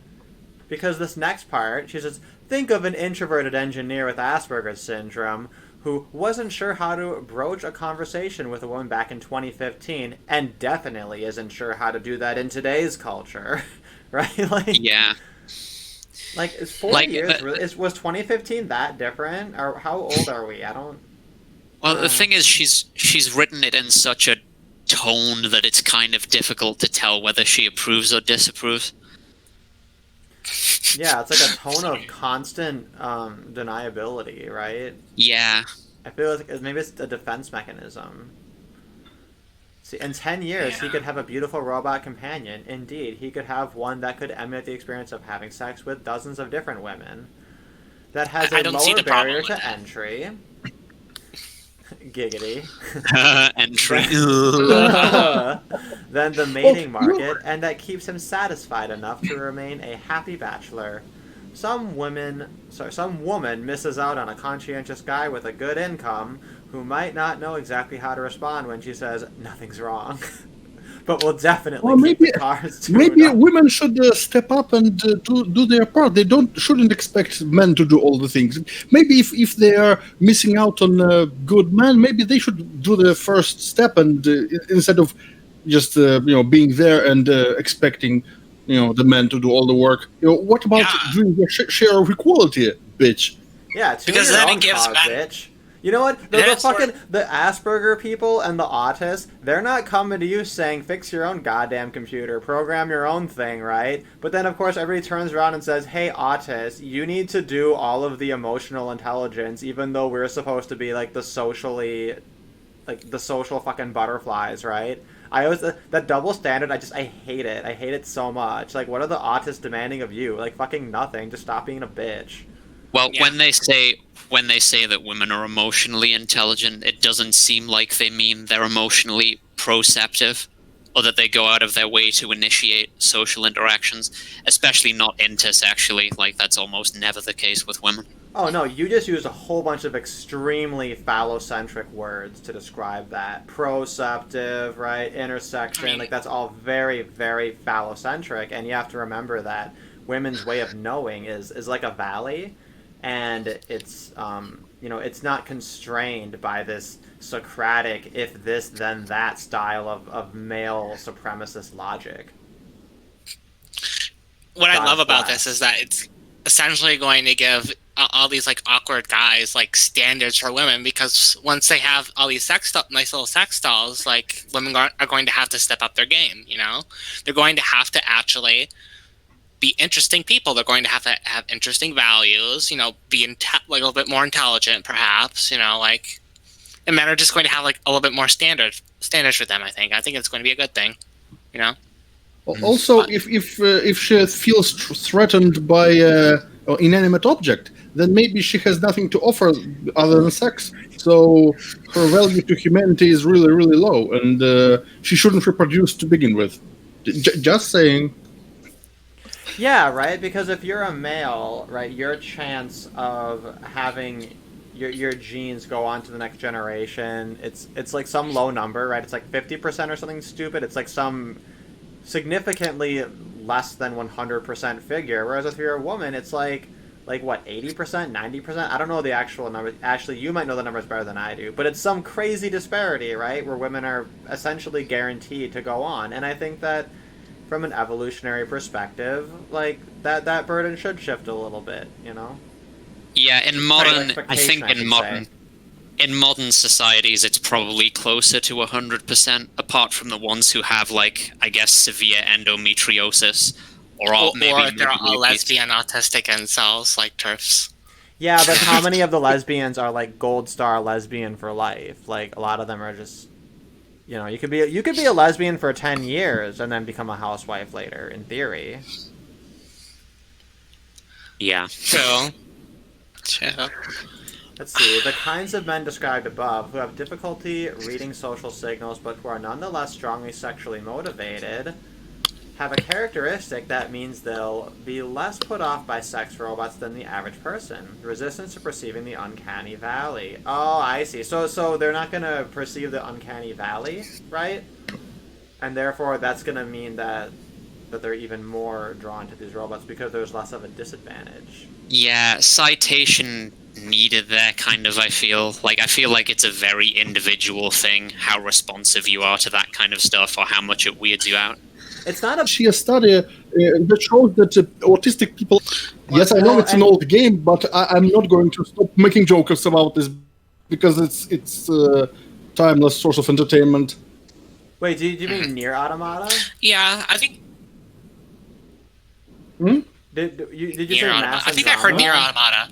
Because this next part, she says, think of an introverted engineer with Asperger's syndrome who wasn't sure how to broach a conversation with a woman back in 2015 and definitely isn't sure how to do that in today's culture, right? yeah. Like, is 4 Like, years, was 2015 that different? Or how old are we? I don't... Well, the thing is, she's written it in such a tone that it's kind of difficult to tell whether she approves or disapproves. Yeah, it's like a tone of constant deniability, right? Yeah, I feel like maybe it's a defense mechanism. See, in 10 years, he Yeah. could have a beautiful robot companion. Indeed, he could have one that could emulate the experience of having sex with dozens of different women. That has I a don't see lower the problem barrier with to that. entry. Giggity. entry. Than the mating Oh, market, and that keeps him satisfied enough to remain a happy bachelor. Some woman misses out on a conscientious guy with a good income who might not know exactly how to respond when she says nothing's wrong, but will definitely Well, keep maybe- the cars tuned Maybe up. women should step up and do their part. They shouldn't expect men to do all the things. Maybe if they are missing out on a good man, maybe they should do the first step and instead of just being there and expecting the men to do all the work. What about Yeah. doing the share of equality, bitch? Yeah, tune Because your then it own gives cause, men- bitch. You know what? Then The it's sort- fucking the Asperger people and the autists, they're not coming to you saying fix your own goddamn computer, program your own thing, right? But then of course everybody turns around and says, "Hey autist, you need to do all of the emotional intelligence even though we're supposed to be like the social fucking butterflies, right?" I always that double standard. I hate it. I hate it so much. Like, what are the autists demanding of you? Like, fucking nothing. Just stop being a bitch. Well, Yeah. when they say that women are emotionally intelligent, it doesn't seem like they mean they're emotionally proceptive, or that they go out of their way to initiate social interactions, especially not intersexually. Like, that's almost never the case with women. Oh no, you just used a whole bunch of extremely phallocentric words to describe that. Proceptive, right? Intersection, I mean- like that's all very, very phallocentric, and you have to remember that women's way of knowing is like a valley, and it's it's not constrained by this Socratic if this then that style of male supremacist logic. What I God love about bless. this is that it's essentially going to give all these like awkward guys like standards for women, because once they have all these nice little sex dolls, like women are going to have to step up their game. They're going to have to actually be interesting people. They're going to have interesting values. Be like a little bit more intelligent, perhaps. And men are just going to have like a little bit more standards for them. I think it's going to be a good thing. Also, if she feels threatened by an inanimate object, then maybe she has nothing to offer other than sex. So her value to humanity is really, really low, and she shouldn't reproduce to begin with. Just saying. Yeah, right. Because if you're a male, right, your chance of having your genes go on to the next generation, it's like some low number, right? It's like 50% or something stupid. It's like some significantly less than 100% figure. Whereas if you're a woman, it's like what, 80%, 90%? I don't know the actual number. Actually, you might know the numbers better than I do. But it's some crazy disparity, right, where women are essentially guaranteed to go on. And I think that from an evolutionary perspective, like that burden should shift a little bit, Yeah, in modern, I expectation, think I should in modern, say. in modern societies, it's probably closer to 100%, apart from the ones who have, like, I guess, severe endometriosis, or maybe they're all lesbian autistic incels like TERFs. Yeah, but how many of the lesbians are like gold star lesbian for life? Like a lot of them are just, you could be a lesbian for 10 years and then become a housewife later, in theory. Yeah. True. Let's see. The kinds of men described above who have difficulty reading social signals but who are nonetheless strongly sexually motivated have a characteristic that means they'll be less put off by sex robots than the average person. Resistance to perceiving the uncanny valley. Oh, I see. So they're not going to perceive the uncanny valley, right? And therefore that's going to mean that they're even more drawn to these robots because there's less of a disadvantage. Yeah, citation needed there, kind of, I feel. Like, it's a very individual thing, how responsive you are to that kind of stuff, or how much it weirds you out. It's not a... She a study that shows that autistic people... Yes, I know it's an old game, but I'm not going to stop making jokes about this because it's a timeless source of entertainment. Wait, do you mean Nier Automata? Yeah, I think... Did you say Mass I think I heard Nier Automata.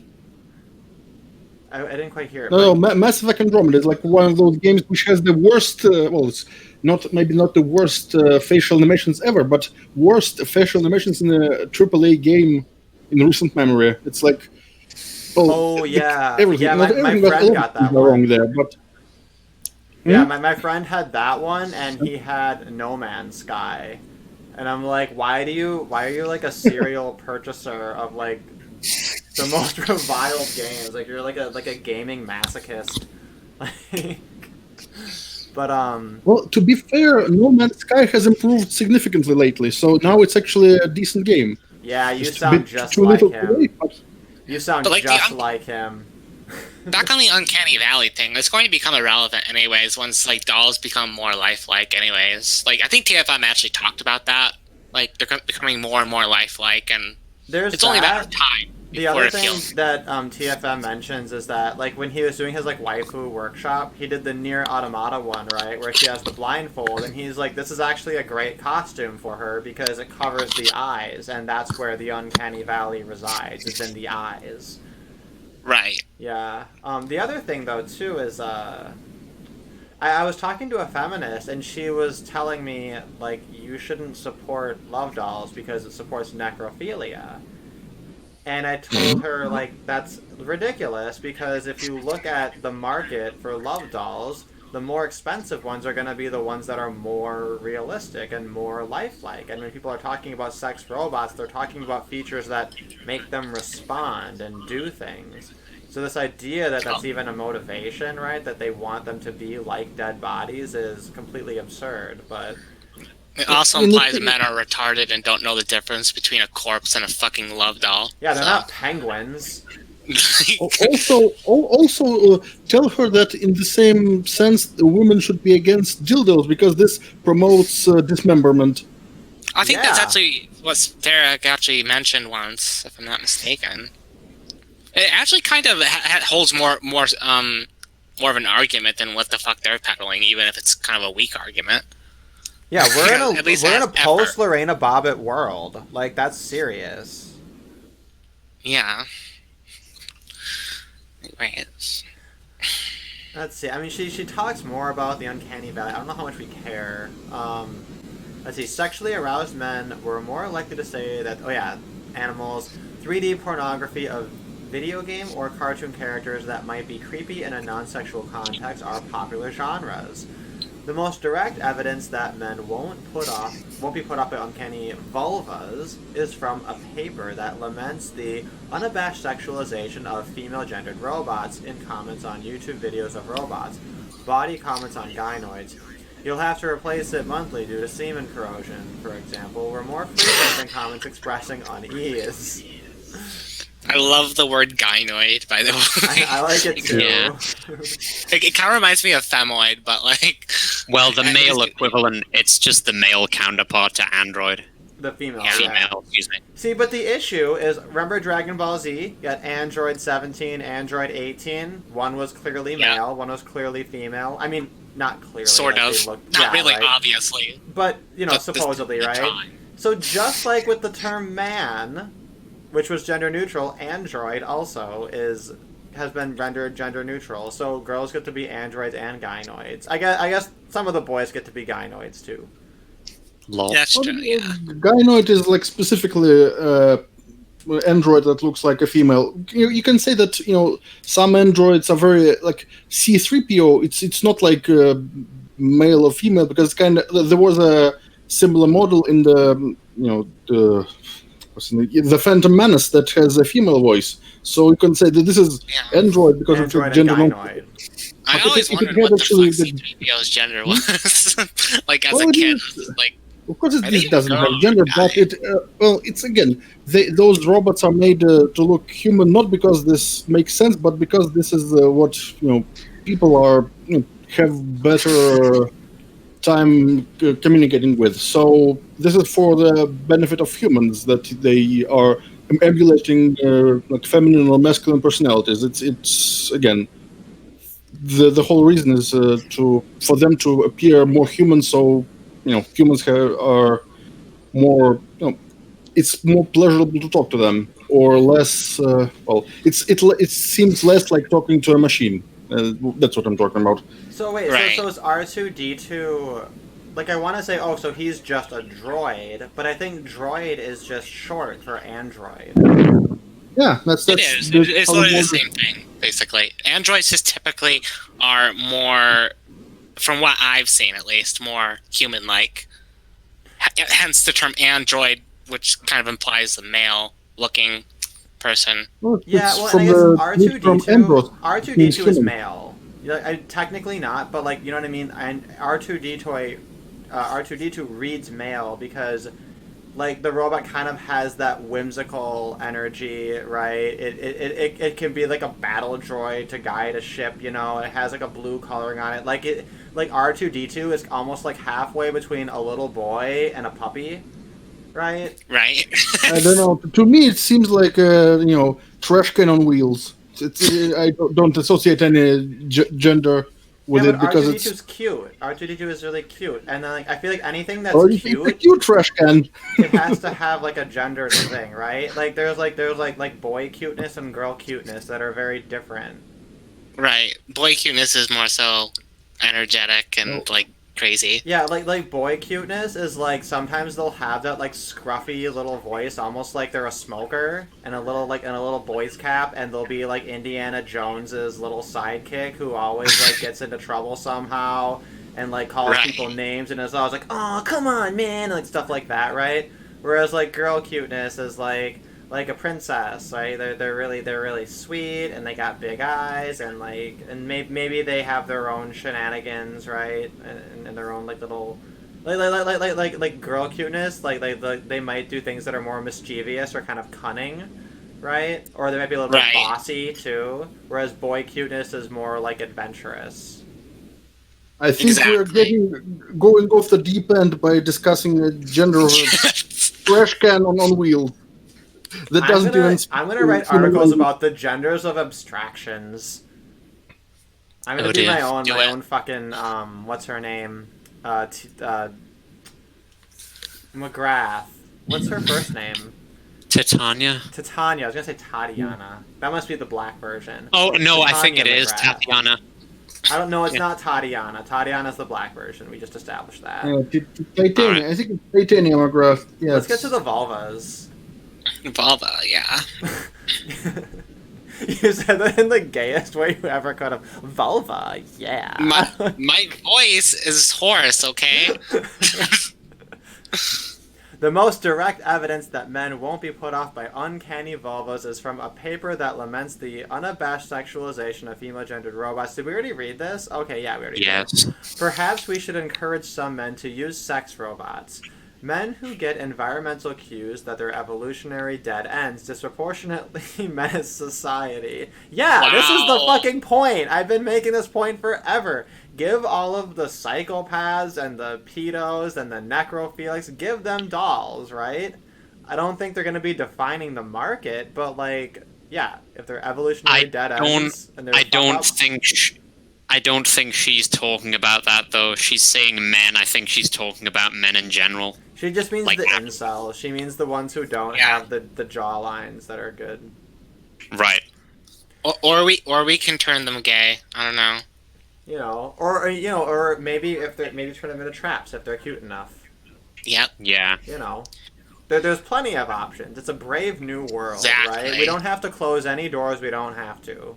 I didn't quite hear it. No, Mass Effect Andromeda is like one of those games which has the worst... it's maybe not the worst facial animations ever, but worst facial animations in a AAA game in recent memory. It's like... yeah. Everything. Yeah, my friend got that one. Wrong there, but... Yeah, my friend had that one, and he had No Man's Sky. And I'm like, why are you like a serial purchaser of like the most reviled games? Like you're like a gaming masochist. But well, to be fair, No Man's Sky has improved significantly lately, so now it's actually a decent game. Yeah, you sound just like him. You sound just like him. Back on the Uncanny Valley thing, it's going to become irrelevant anyways once like dolls become more lifelike anyways. Like I think TFM actually talked about that. Like they're becoming more and more lifelike, and it's only a matter of time. The other thing that TFM mentions is that like when he was doing his like waifu workshop, he did the Nier Automata one, right, where she has the blindfold, and he's like, this is actually a great costume for her because it covers the eyes, and that's where the Uncanny Valley resides. It's in the eyes. Right. Yeah. The other thing, though, too, is I was talking to a feminist, and she was telling me, like, you shouldn't support love dolls because it supports necrophilia. And I told her, like, that's ridiculous because if you look at the market for love dolls, the more expensive ones are going to be the ones that are more realistic and more lifelike. And when people are talking about sex robots, they're talking about features that make them respond and do things. So this idea that that's even a motivation, right, that they want them to be like dead bodies is completely absurd, but... It also implies men are retarded and don't know the difference between a corpse and a fucking love doll. Yeah, they're not penguins. Also, tell her that in the same sense, women should be against dildos because this promotes dismemberment. I think that's actually what Derek actually mentioned once, if I'm not mistaken. It actually kind of holds more of an argument than what the fuck they're peddling, even if it's kind of a weak argument. Yeah, we're in a post Lorena Bobbitt world. Like that's serious. Yeah. Right. Let's see. I mean, she talks more about the Uncanny Valley. I don't know how much we care. Let's see. Sexually aroused men were more likely to say that, animals, 3D pornography of video game or cartoon characters that might be creepy in a non-sexual context are popular genres. The most direct evidence that men won't be put off by uncanny vulvas is from a paper that laments the unabashed sexualization of female-gendered robots in comments on YouTube videos of robots. Body comments on gynoids. You'll have to replace it monthly due to semen corrosion, for example, were more frequent than comments expressing unease. I love the word gynoid, by the way. I like it too. Yeah. It kind of reminds me of femoid, but like... Well, the male equivalent, it's just the male counterpart to android. The female. Yeah. Female, excuse me. See, but the issue is, remember Dragon Ball Z? You got Android 17, Android 18. One was clearly Yeah. male, one was clearly female. I mean, not clearly. Sort like, of. they looked- Not yeah, really, right? obviously. But, you know, But this- supposedly, the right? time. So just like with the term man, which was gender neutral, android also has been rendered gender neutral. So girls get to be androids and gynoids. I guess some of the boys get to be gynoids too. Lol. That's true, yeah. Gynoid is like specifically android that looks like a female. You can say that some androids are very like C-3PO. It's not like male or female because there was a similar model in the the Phantom Menace that has a female voice. So you can say that this is Yeah. android because Android of gender. and gynoid. I But always if it wondered had what the actually fuck the- C-3PO's gender was. Like, as Well, a it kid. is- Like, Of course, I this think doesn't it's have girl, gender, but guy. it's again, those robots are made to look human, not because this makes sense, but because this is what people are have better time communicating with. So this is for the benefit of humans that they are emulating like feminine or masculine personalities. It's again. The whole reason is for them to appear more human, so humans are more it's more pleasurable to talk to them, or less it seems less like talking to a machine. That's what I'm talking about. So wait, Right. so is R2D2 like I want to say so he's just a droid, but I think droid is just short for android. Yeah, that's it is. It's literally the same thing, basically. Androids just typically are more, from what I've seen at least, more human-like. Hence the term android, which kind of implies a male-looking person. Yeah, well, and I guess R2D2 is male. Technically not, but like you know what I mean. And R2D2 reads male because like the robot kind of has that whimsical energy, right? It can be like a battle droid to guide a ship, It has like a blue coloring on it. Like R2D2 is almost like halfway between a little boy and a puppy, right? Right. I don't know. To me, it seems like trash can on wheels. I don't associate any gender with yeah, it but because R2D2 is it's. cute. R2D2 is really cute, and then like I feel like anything that's Or it's a cute, cute trash can. it has to have like a gendered thing, right? Like there's boy cuteness and girl cuteness that are very different. Right. Boy cuteness is more so energetic and, like, crazy. Yeah, like boy cuteness is like sometimes they'll have that like scruffy little voice, almost like they're a smoker, and a little boy's cap, and they'll be like Indiana Jones's little sidekick who always like gets into trouble somehow and like calls Right. people names and is always like, "Oh, come on, man," and like stuff like that, right? Whereas like girl cuteness is like a princess, right? They're really sweet and they got big eyes and maybe they have their own shenanigans, right? And their own like little like girl cuteness, like they might do things that are more mischievous or kind of cunning, right? Or they might be a little bit Right. bossy too. Whereas boy cuteness is more like adventurous. I think we're Exactly. going off the deep end by discussing the gender of a trash can on wheels. That doesn't I'm gonna write articles about the genders of abstractions. I'm gonna Oh, do dear. my own Do my it. own fucking what's her name? McGrath. What's her first name? Titania? Titania. I was gonna say Tatiana. That must be the black version. Oh, no, I think it Titania is McGrath. Tatiana. I don't know. It's Yeah. not Tatiana. Tatiana's the black version. We just established that. Titanium. Alright. I think it's titanium McGrath. Yes. Let's get to the vulvas. Vulva, yeah. You said that in the gayest way you ever could have. Vulva, yeah. My voice is hoarse, okay? The most direct evidence that men won't be put off by uncanny vulvas is from a paper that laments the unabashed sexualization of female-gendered robots. Did we already read this? Okay, yeah, we already did. Yes. Perhaps we should encourage some men to use sex robots. Men who get environmental cues that their evolutionary dead ends disproportionately menace society. Yeah, this is the Wow. fucking point. I've been making this point forever. Give all of the psychopaths and the pedos and the necrophilics, give them dolls, right? I don't think they're going to be defining the market, but like, yeah, if they're evolutionary dead ends and they're I fuck don't up, think. I don't think she's talking about that though. She's saying men. I think she's talking about men in general. she just means like the that. incels. She means the ones who don't Yeah. have the jaw lines that are good. Right. Or we can turn them gay. I don't know. You know, or maybe if they maybe turn them into traps if they're cute enough. Yep. Yeah. You know, there's plenty of options. It's a brave new world, right? Exactly. We don't have to close any doors we don't have to.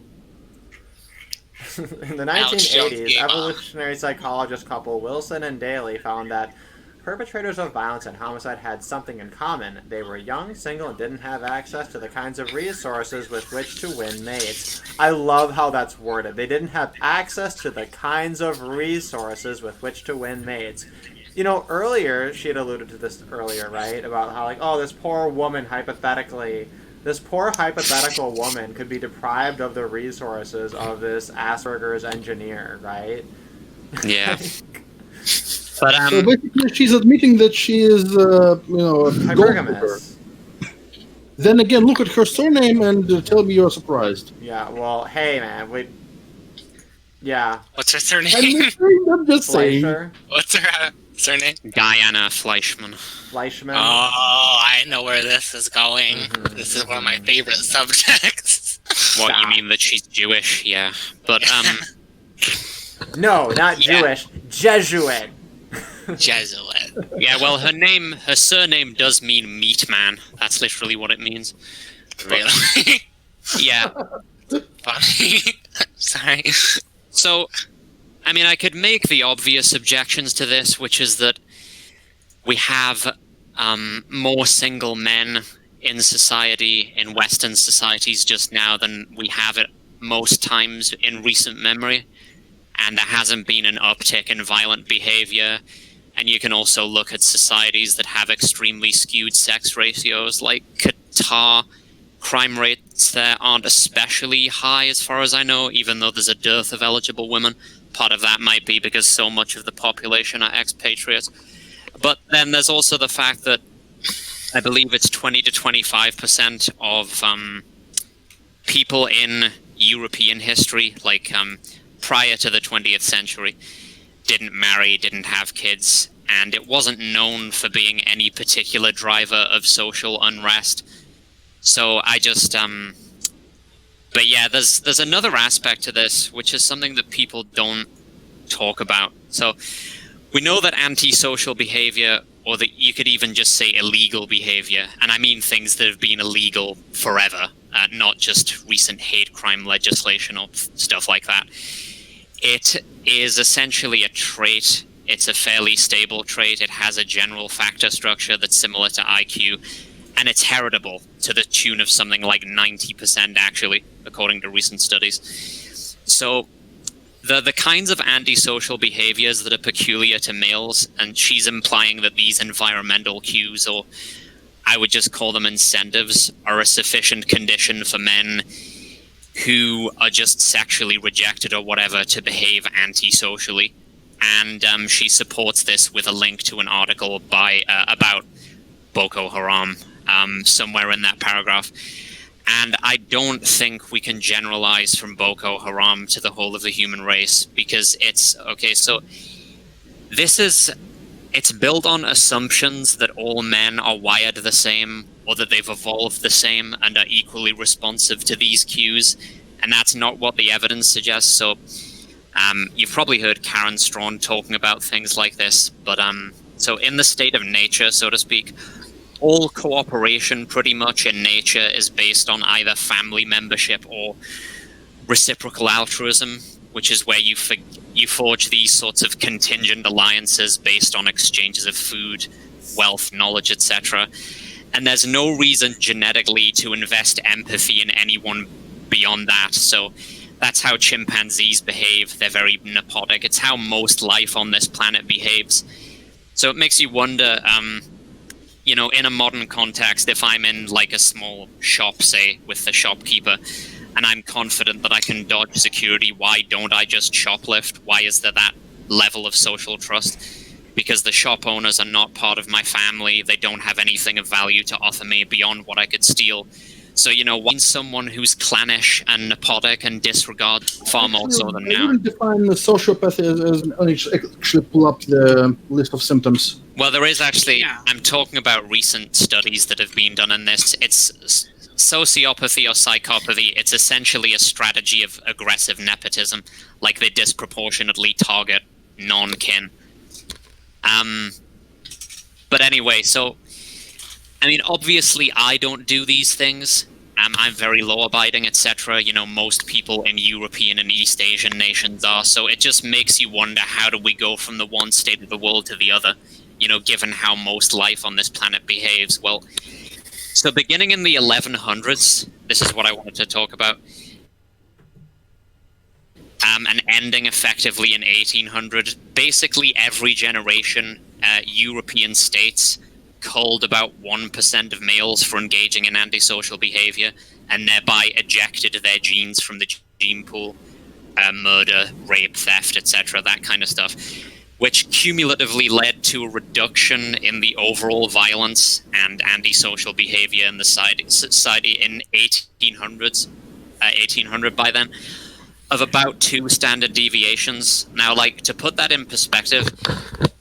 In the Alex Jones 1980s, gave up. evolutionary psychologist couple Wilson and Daly found that perpetrators of violence and homicide had something in common. They were young, single, and didn't have access to the kinds of resources with which to win mates. I love how that's worded. They didn't have access to the kinds of resources with which to win mates. You know, earlier, she had alluded to this earlier, right? About how, like, oh, this poor woman, hypothetically, this poor hypothetical woman could be deprived of the resources of this Asperger's engineer, right? Yeah. But So basically, she's admitting that she is, a gold digger. Hypergamous. Then again, look at her surname and tell me you're surprised. Yeah, well, hey, man, yeah, What's her surname? I'm just saying. Fleischer, What's her surname? Diana Fleischman. Fleischman. Oh, I know where this is going. Mhm. This is one of my favorite subjects. What, Stop. you mean that she's Jewish? Yeah. But No, not Yeah. Jewish, Jesuit. Jesuit. yeah. Well, her surname does mean meat man. That's literally what it means. Really? Yeah. Funny. Sorry. So, I mean, I could make the obvious objections to this, which is that we have more single men in society, in Western societies just now, than we have it most times in recent memory. And there hasn't been an uptick in violent behavior. And you can also look at societies that have extremely skewed sex ratios, like Qatar. Crime rates there aren't especially high, as far as I know, even though there's a dearth of eligible women. Part of that might be because so much of the population are expatriates. But then there's also the fact that I believe it's 20 to 25% of people in European history, like prior to the 20th century, didn't marry, didn't have kids, and it wasn't known for being any particular driver of social unrest. So I just, but yeah, there's another aspect to this, which is something that people don't talk about. So we know that antisocial behavior, or that you could even just say illegal behavior, and I mean things that have been illegal forever, not just recent hate crime legislation or stuff like that. It is essentially a trait. It's a fairly stable trait. It has a general factor structure that's similar to IQ, and it's heritable to the tune of something like 90%, actually, according to recent studies. So the kinds of antisocial behaviors that are peculiar to males, and she's implying that these environmental cues, or I would just call them incentives, are a sufficient condition for men who are just sexually rejected or whatever to behave antisocially. And she supports this with a link to an article by about Boko Haram somewhere in that paragraph. And I don't think we can generalize from Boko Haram to the whole of the human race, because it's okay. So it's built on assumptions that all men are wired the same, or that they've evolved the same and are equally responsive to these cues, and that's not what the evidence suggests. So you've probably heard Karen Strawn talking about things like this, but so in the state of nature, so to speak, all cooperation pretty much in nature is based on either family membership or reciprocal altruism, which is where you forge these sorts of contingent alliances based on exchanges of food, wealth, knowledge, etc. And there's no reason genetically to invest empathy in anyone beyond that. So that's how chimpanzees behave. They're very nepotic. It's how most life on this planet behaves. So it makes you wonder, you know, in a modern context, if I'm in like a small shop, say, with the shopkeeper, and I'm confident that I can dodge security, why don't I just shoplift? Why is there that level of social trust? Because the shop owners are not part of my family. They don't have anything of value to offer me beyond what I could steal. So, you know, when someone who's clannish and nepotic and disregard far more so than I now. wouldn't define the sociopathy as actually pull up the list of symptoms. Well, there is actually, Yeah. I'm talking about recent studies that have been done on this. It's sociopathy or psychopathy. It's essentially a strategy of aggressive nepotism, like they disproportionately target non-kin. But anyway, so, I mean, obviously I don't do these things. I'm very law-abiding, etc. You know, most people in European and East Asian nations are. So it just makes you wonder, how do we go from the one state of the world to the other? You know, given how most life on this planet behaves. Well, so beginning in the 1100s, this is what I wanted to talk about. And ending effectively in 1800, basically every generation, European states culled about 1% of males for engaging in antisocial behavior and thereby ejected their genes from the gene pool. Murder, rape, theft, etc., that kind of stuff, which cumulatively led to a reduction in the overall violence and antisocial behavior in the society in 1800 by then, of about 2 standard deviations. Now, like, to put that in perspective,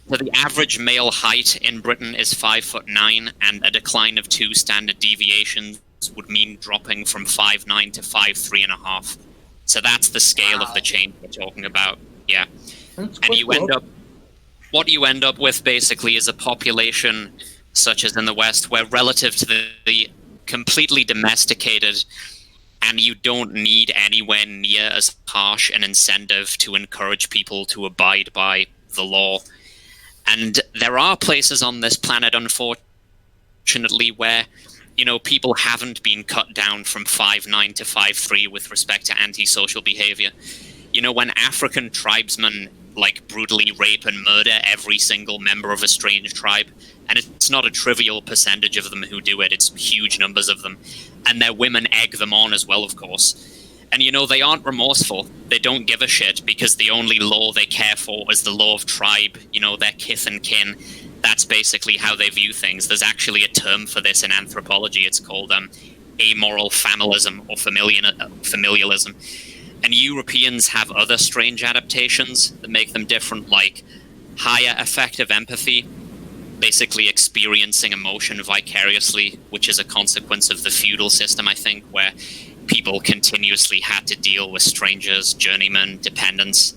so the average male height in Britain is 5'9", and a decline of 2 standard deviations would mean dropping from 5'9" to 5'3.5". So that's the scale of the change we're talking about. Yeah. That's And quite you low. end up, what you end up with basically is a population such as in the West, where relative to the completely domesticated, and you don't need anywhere near as harsh an incentive to encourage people to abide by the law. And there are places on this planet, unfortunately, where, you know, people haven't been cut down from 5'9" to 5'3" with respect to antisocial behavior. You know, when African tribesmen, like, brutally rape and murder every single member of a strange tribe, and it's not a trivial percentage of them who do it, it's huge numbers of them, and their women egg them on as well, of course. And, you know, they aren't remorseful. They don't give a shit, because the only law they care for is the law of tribe, you know, their kith and kin. That's basically how they view things. There's actually a term for this in anthropology. It's called amoral familism or familialism. And Europeans have other strange adaptations that make them different, like higher affective empathy, basically experiencing emotion vicariously, which is a consequence of the feudal system, I think, where people continuously had to deal with strangers, journeymen, dependents.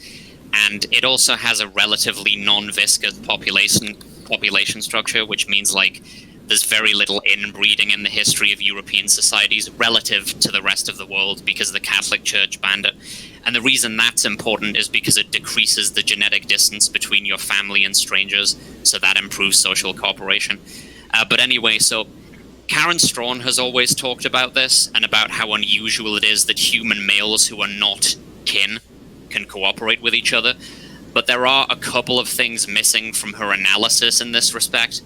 And it also has a relatively non-viscous population structure, which means, like, there's very little inbreeding in the history of European societies relative to the rest of the world, because the Catholic Church banned it. And the reason that's important is because it decreases the genetic distance between your family and strangers, so that improves social cooperation. But anyway, so Karen Strawn has always talked about this, and about how unusual it is that human males who are not kin can cooperate with each other. But there are a couple of things missing from her analysis in this respect.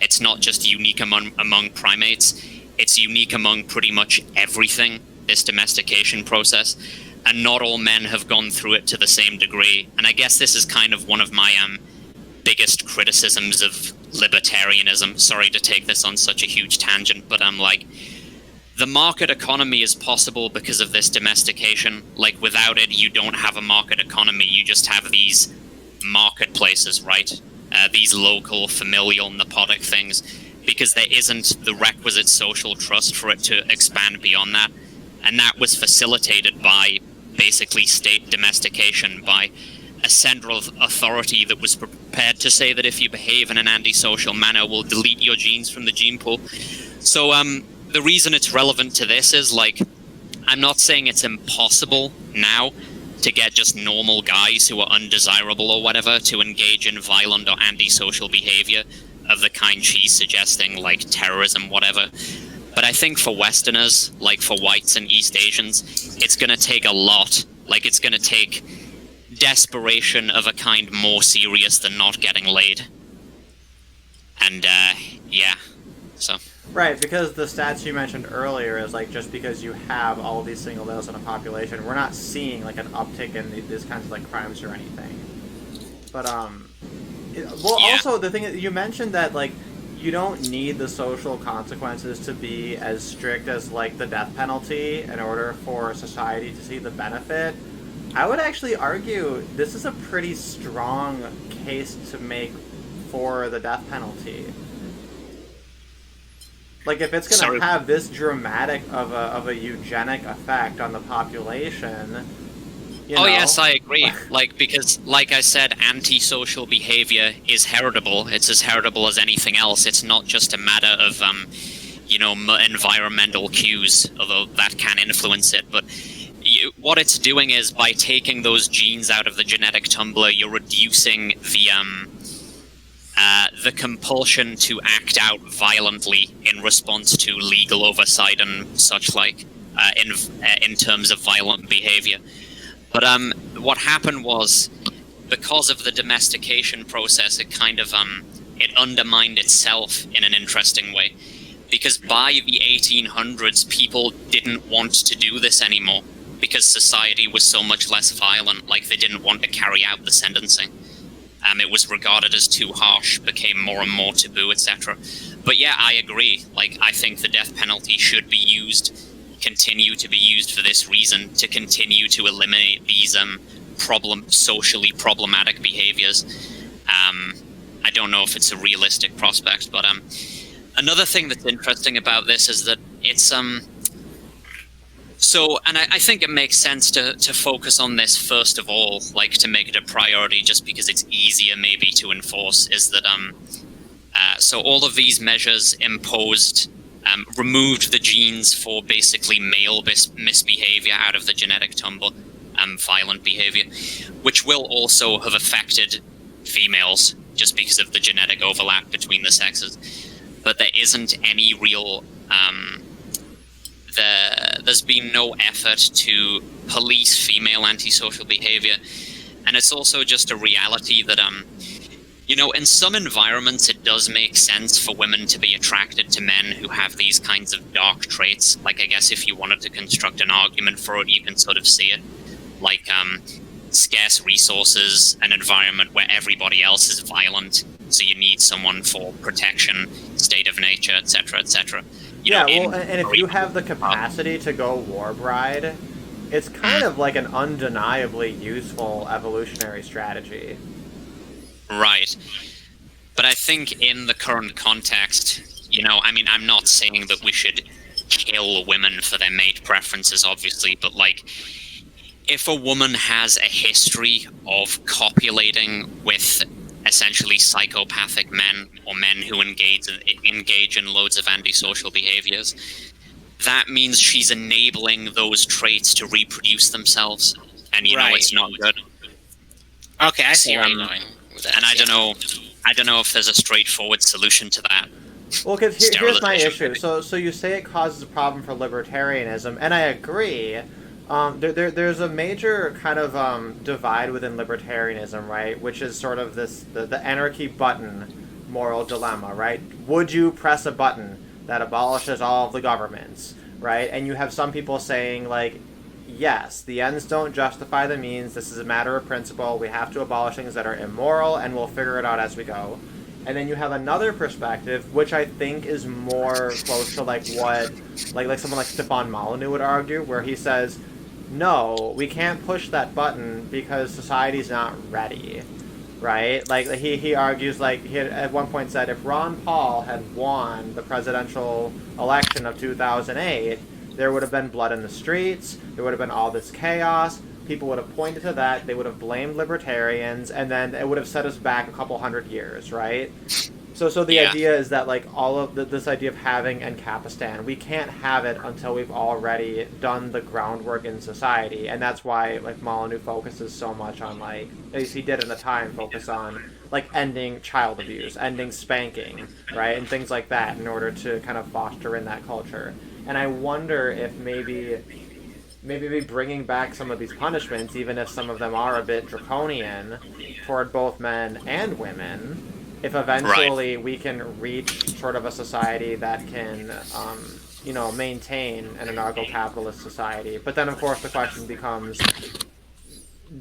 It's not just unique among primates, it's unique among pretty much everything, this domestication process. And not all men have gone through it to the same degree. And I guess this is kind of one of my biggest criticisms of libertarianism. Sorry to take this on such a huge tangent, but I'm like, the market economy is possible because of this domestication. Like, without it, you don't have a market economy. You just have these marketplaces, right? These local, familial, nepotic things, because there isn't the requisite social trust for it to expand beyond that. And that was facilitated by basically state domestication, by a central authority that was prepared to say that if you behave in an antisocial manner, we'll delete your genes from the gene pool. So the reason it's relevant to this is, like, I'm not saying it's impossible now to get just normal guys who are undesirable or whatever to engage in violent or antisocial behavior of the kind she's suggesting, like terrorism, whatever. But I think for Westerners, like for whites and East Asians, it's going to take a lot. Like, it's going to take desperation of a kind more serious than not getting laid. And, yeah, So Right, because the stats you mentioned earlier is like just because you have all of these single males in a population, we're not seeing like an uptick in these kinds of like crimes or anything. But well, Yeah. also the thing is, you mentioned that like you don't need the social consequences to be as strict as like the death penalty in order for society to see the benefit. I would actually argue this is a pretty strong case to make for the death penalty. Like, if it's going Sorry. to have this dramatic of a eugenic effect on the population, you know... Oh yes, I agree. Like, because, like I said, antisocial behavior is heritable. It's as heritable as anything else. It's not just a matter of, environmental cues, although that can influence it. But what it's doing is, by taking those genes out of the genetic tumbler, you're reducing the compulsion to act out violently in response to legal oversight and such like, in terms of violent behavior. But what happened was, because of the domestication process, it kind of it undermined itself in an interesting way. Because by the 1800s, people didn't want to do this anymore, because society was so much less violent. Like, they didn't want to carry out the sentencing. It was regarded as too harsh, became more and more taboo, etc. But yeah, I agree. Like, I think the death penalty should be used, continue to be used for this reason, to continue to eliminate these socially problematic behaviors. I don't know if it's a realistic prospect, but another thing that's interesting about this is that it's So, and I think it makes sense to focus on this first of all, like to make it a priority, just because it's easier maybe to enforce, is that so all of these measures imposed, removed the genes for basically male misbehavior out of the genetic tumble, violent behavior, which will also have affected females just because of the genetic overlap between the sexes. But there isn't any real... there's been no effort to police female antisocial behavior, and it's also just a reality that in some environments it does make sense for women to be attracted to men who have these kinds of dark traits. Like, I guess if you wanted to construct an argument for it, you can sort of see it, like scarce resources, an environment where everybody else is violent, so you need someone for protection, state of nature, etc., etc. Yeah, well, and if you have the capacity to go war bride, it's kind of like an undeniably useful evolutionary strategy. Right. But I think in the current context, I'm not saying that we should kill women for their mate preferences, obviously, but, like, if a woman has a history of copulating with essentially psychopathic men, or men who engage in loads of antisocial behaviors, that means she's enabling those traits to reproduce themselves, and it's not good. Okay, I see where you're going with that. And I don't know if there's a straightforward solution to that. Well, because here's my issue. So you say it causes a problem for libertarianism, and I agree. There's a major kind of divide within libertarianism, right? Which is sort of the anarchy button moral dilemma, right? Would you press a button that abolishes all of the governments, right? And you have some people saying, like, yes, the ends don't justify the means. This is a matter of principle. We have to abolish things that are immoral, and we'll figure it out as we go. And then you have another perspective, which I think is more close to like what, like someone like Stefan Molyneux would argue, where he says, no, we can't push that button because society's not ready, right? Like, he argues, like, he had at one point said, if Ron Paul had won the presidential election of 2008, there would have been blood in the streets, there would have been all this chaos, people would have pointed to that, they would have blamed libertarians, and then it would have set us back a couple hundred years, right? So the idea is that, like, all of this idea of having Ancapistan, we can't have it until we've already done the groundwork in society, and that's why, like, Molyneux focuses so much on, like, at least he did in the time, focus on, like, ending child abuse, ending spanking, right, and things like that in order to kind of foster in that culture. And I wonder if maybe bringing back some of these punishments, even if some of them are a bit draconian toward both men and women, if eventually we can reach sort of a society that can, maintain an anarcho-capitalist society. But then, of course, the question becomes,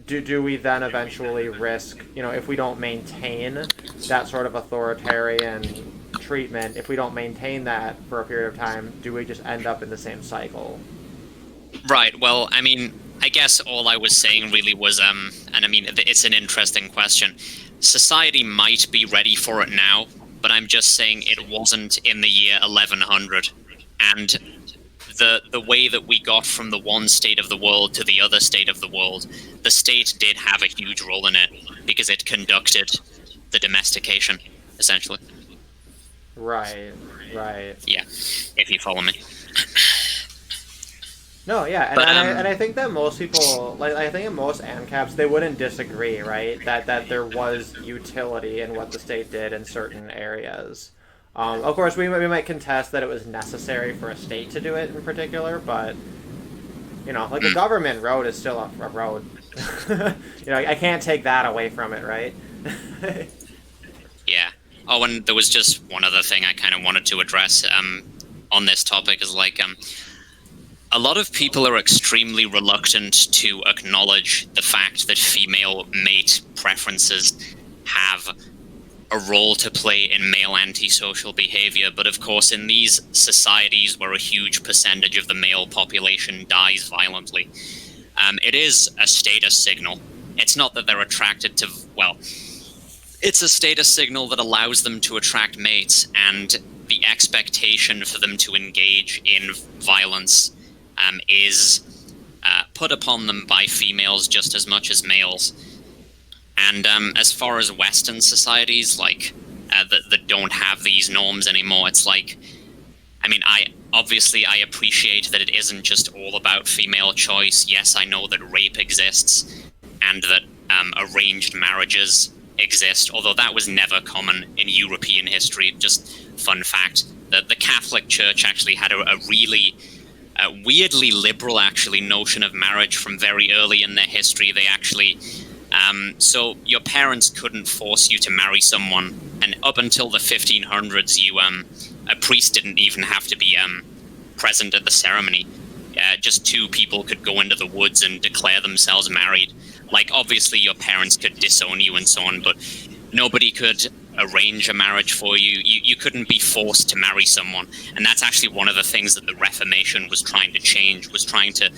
do we then eventually risk, if we don't maintain that sort of authoritarian treatment, if we don't maintain that for a period of time, do we just end up in the same cycle? Right. Well, I mean, I guess all I was saying really was, and I mean, it's an interesting question. Society might be ready for it now, but I'm just saying it wasn't in the year 1100. And the way that we got from the one state of the world to the other state of the world, the state did have a huge role in it because it conducted the domestication, essentially. Right. Yeah, if you follow me. No, yeah, and I think that most people, I think in most ANCAPs, they wouldn't disagree, right? That there was utility in what the state did in certain areas. Of course, we might contest that it was necessary for a state to do it in particular, but, a government road is still a road. I can't take that away from it, right? Yeah. Oh, and there was just one other thing I kind of wanted to address on this topic is a lot of people are extremely reluctant to acknowledge the fact that female mate preferences have a role to play in male antisocial behavior. But of course, in these societies where a huge percentage of the male population dies violently, it is a status signal. It's not that they're attracted to, well, it's a status signal that allows them to attract mates, and the expectation for them to engage in violence is put upon them by females just as much as males. And as far as Western societies, that don't have these norms anymore, it's I appreciate that it isn't just all about female choice. Yes, I know that rape exists and that arranged marriages exist, although that was never common in European history. Just fun fact, that the Catholic Church actually had a really weirdly liberal notion of marriage from very early in their history. They actually so your parents couldn't force you to marry someone, and up until the 1500s a priest didn't even have to be present at the ceremony. Just two people could go into the woods and declare themselves married. Obviously your parents could disown you and so on, but nobody could arrange a marriage for you. You couldn't be forced to marry someone. And that's actually one of the things that the Reformation was trying to change, was trying to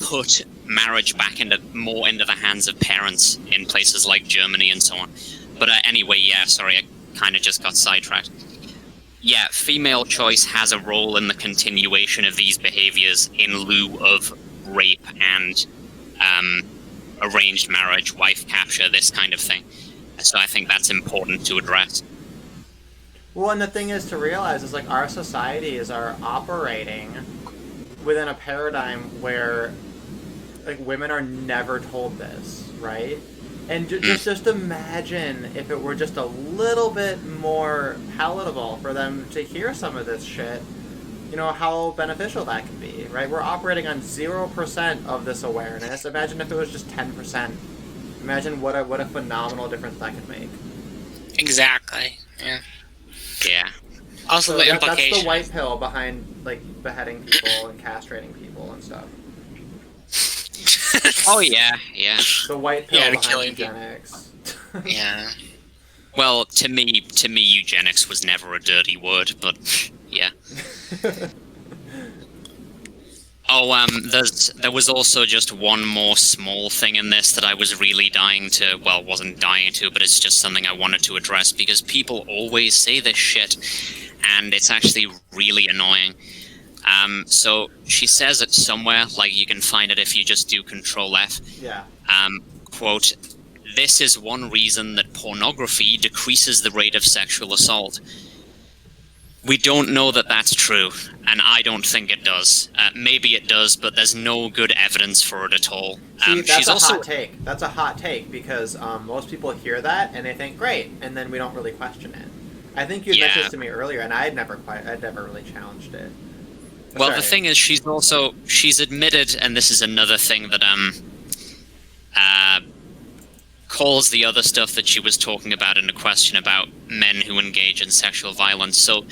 put marriage back more into the hands of parents in places like Germany and so on. But anyway, yeah, sorry, I kind of just got sidetracked. Yeah, female choice has a role in the continuation of these behaviors in lieu of rape and arranged marriage, wife capture, this kind of thing. So I think that's important to address. Well, and the thing is to realize is our societies are operating within a paradigm where women are never told this, right? And just imagine if it were just a little bit more palatable for them to hear some of this shit, how beneficial that could be, right? We're operating on 0% of this awareness. Imagine if it was just 10%. Imagine what a phenomenal difference that could make. Exactly. Yeah. Yeah. Also, the implication. That's the white pill behind beheading people and castrating people and stuff. Oh yeah. The white pill behind killing eugenics. Yeah. Well, to me, eugenics was never a dirty word, but yeah. Oh, there was also just one more small thing in this that I was really wasn't dying to, but it's just something I wanted to address, because people always say this shit, and it's actually really annoying. So she says it somewhere, you can find it if you just do Control F. Yeah. Quote, "This is one reason that pornography decreases the rate of sexual assault." We don't know that that's true, and I don't think it does. Maybe it does, but there's no good evidence for it at all. See, that's hot take. That's a hot take, because most people hear that and they think, great, and then we don't really question it. I think you mentioned this to me earlier, and I'd never really challenged it. Well, the thing is, she's admitted, and this is another thing that recalls the other stuff that she was talking about in the question about men who engage in sexual violence. So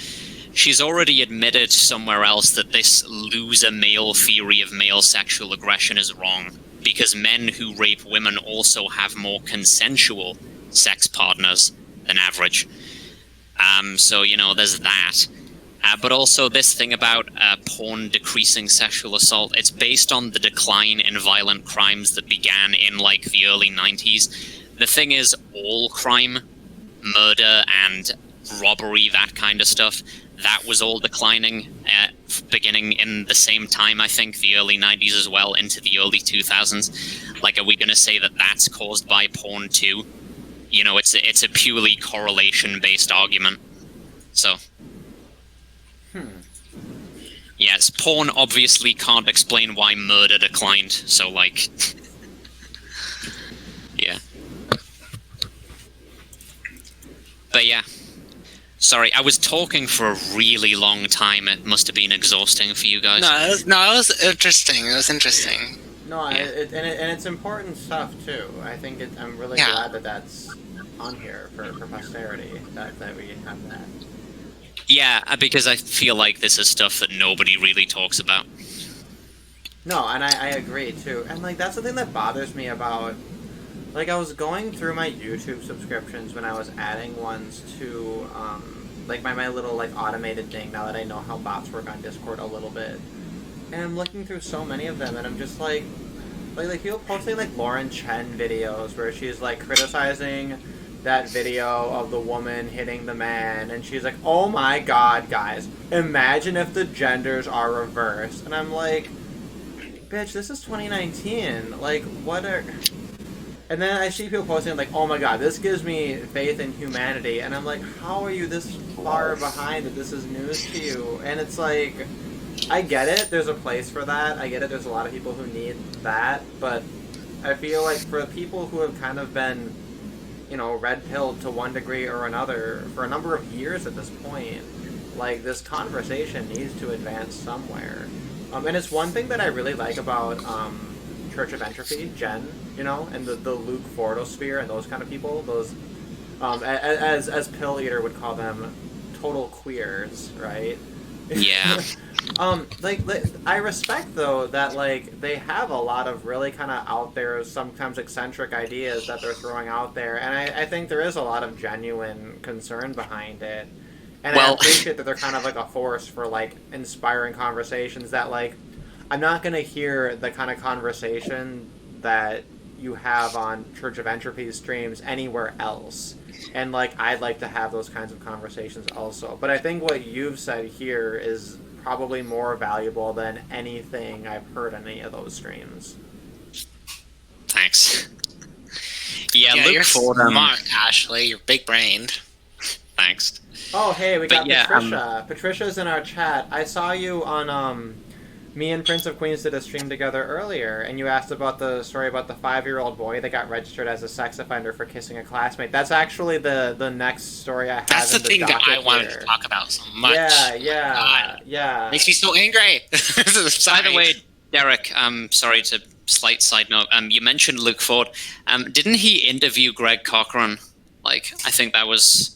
she's already admitted somewhere else that this loser male theory of male sexual aggression is wrong, because men who rape women also have more consensual sex partners than average. So, there's that. But also this thing about porn decreasing sexual assault, it's based on the decline in violent crimes that began in, the early 90s. The thing is, all crime, murder and robbery, that kind of stuff, that was all declining, beginning in the same time, I think, the early 90s as well, into the early 2000s. Are we going to say that that's caused by porn too? It's a purely correlation-based argument. So... Yes, porn obviously can't explain why murder declined, so, yeah. But yeah. Sorry, I was talking for a really long time. It must have been exhausting for you guys. It was interesting. It was interesting. No, Yeah. and it's important stuff, too. I think I'm really glad that that's on here for posterity, that we have that. Yeah, because I feel like this is stuff that nobody really talks about. No, and I agree, too. And, that's the thing that bothers me about... I was going through my YouTube subscriptions when I was adding ones to, my little, automated thing, now that I know how bots work on Discord a little bit. And I'm looking through so many of them, and I'm just people posting, Lauren Chen videos where she's, criticizing... that video of the woman hitting the man, and she's like, oh my god, guys, imagine if the genders are reversed. And I'm like, bitch, this is 2019. What are... And then I see people posting, oh my god, this gives me faith in humanity. And I'm like, how are you this far behind that this is news to you? And it's I get it, there's a place for that. I get it, there's a lot of people who need that. But I feel for people who have kind of been... red-pilled to one degree or another for a number of years at this point, this conversation needs to advance somewhere. And it's one thing that I really like about Church of Entropy, Jen, and the Luke Fordosphere and those kind of people, those, as Pill Eater would call them, total queers, right? Yeah. I respect, though, that, they have a lot of really kind of out there, sometimes eccentric ideas that they're throwing out there, and I think there is a lot of genuine concern behind it. And I appreciate that they're kind of a force for, inspiring conversations that, I'm not going to hear the kind of conversation that you have on Church of Entropy streams anywhere else. And, I'd like to have those kinds of conversations also. But I think what you've said here is probably more valuable than anything I've heard on any of those streams. Thanks. Yeah, look you're for smart, Ashley. You're big-brained. Thanks. Oh, hey, we got yeah, Patricia. Patricia's in our chat. I saw you on, me and Prince of Queens did a stream together earlier, and you asked about the story about the 5-year-old boy that got registered as a sex offender for kissing a classmate. That's actually the next story I have. That's in the thing that I wanted here. to talk about so much. Yeah. Makes me so angry. By the way, Derek, sorry to slight side note. You mentioned Luke Ford. Didn't he interview Greg Cochran? I think that was...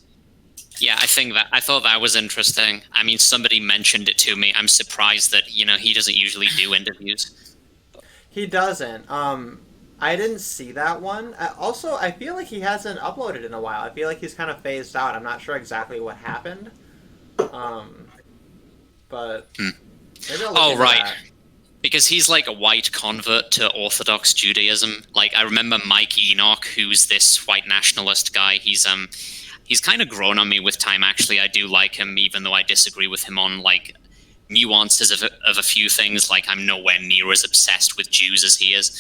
Yeah, I thought that was interesting. I mean, somebody mentioned it to me. I'm surprised that, he doesn't usually do interviews. He doesn't. I didn't see that one. Also, I feel like he hasn't uploaded in a while. I feel like he's kind of phased out. I'm not sure exactly what happened. But maybe I'll look into right. that. Because he's a white convert to Orthodox Judaism. I remember Mike Enoch, who's this white nationalist guy. He's kind of grown on me with time, actually. I do like him, even though I disagree with him on, nuances of a few things. I'm nowhere near as obsessed with Jews as he is.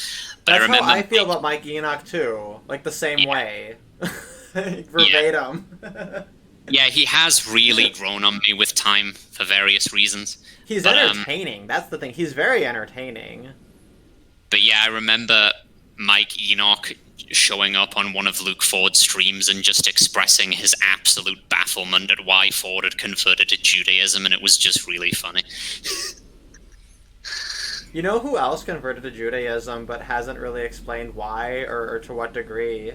But That's I remember how I feel about Mike Enoch, too. The same way. Verbatim. Yeah, he has really grown on me with time for various reasons. He's entertaining. That's the thing. He's very entertaining. But yeah, I remember Mike Enoch showing up on one of Luke Ford's streams and just expressing his absolute bafflement at why Ford had converted to Judaism, and it was just really funny. You know who else converted to Judaism but hasn't really explained why or to what degree?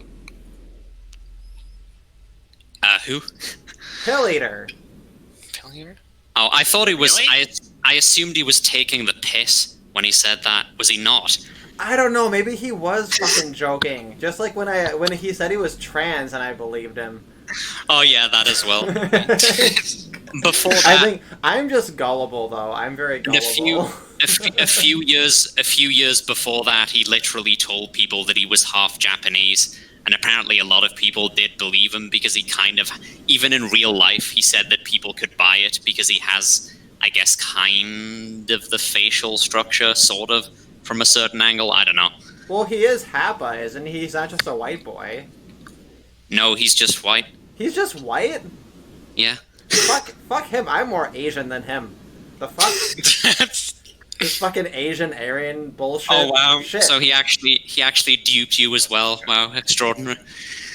Who? Pill Eater. Failure? Oh, I thought he was. Really? I assumed he was taking the piss when he said that. Was he not? I don't know. Maybe he was fucking joking. Just like when he said he was trans, and I believed him. Oh yeah, that as well. Before that, I think I'm just gullible, though. I'm very gullible. a few years before that, he literally told people that he was half Japanese, and apparently a lot of people did believe him because he kind of, even in real life, he said that people could buy it because he has, I guess, kind of the facial structure, sort of, from a certain angle. I don't know. Well, he is Happa, isn't he? He's not just a white boy. No, he's just white. He's just white? Yeah. Fuck him. I'm more Asian than him. The fuck? This fucking Asian Aryan bullshit. Oh wow! Shit. So he actually duped you as well. Wow, extraordinary.